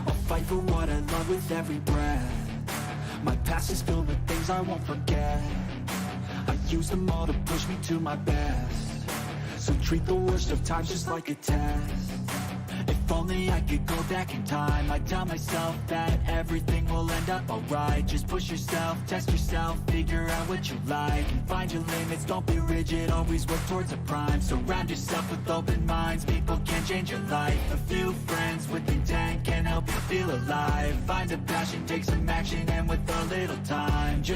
I'll fight for what I love with every breath. My past is filled with things I won't forget. I use them all to push me to my best. So treat the worst of times just like a test. If only I could go back in time, I'd tell myself that everything will end up alright. Just push yourself, test yourself, figure out what you like, and find your limits, don't be rigid, always work towards a prime. Surround yourself with open minds, people can change your life. A few friends with intent can help you feel alive. Find a passion, take some action, and with a little time, just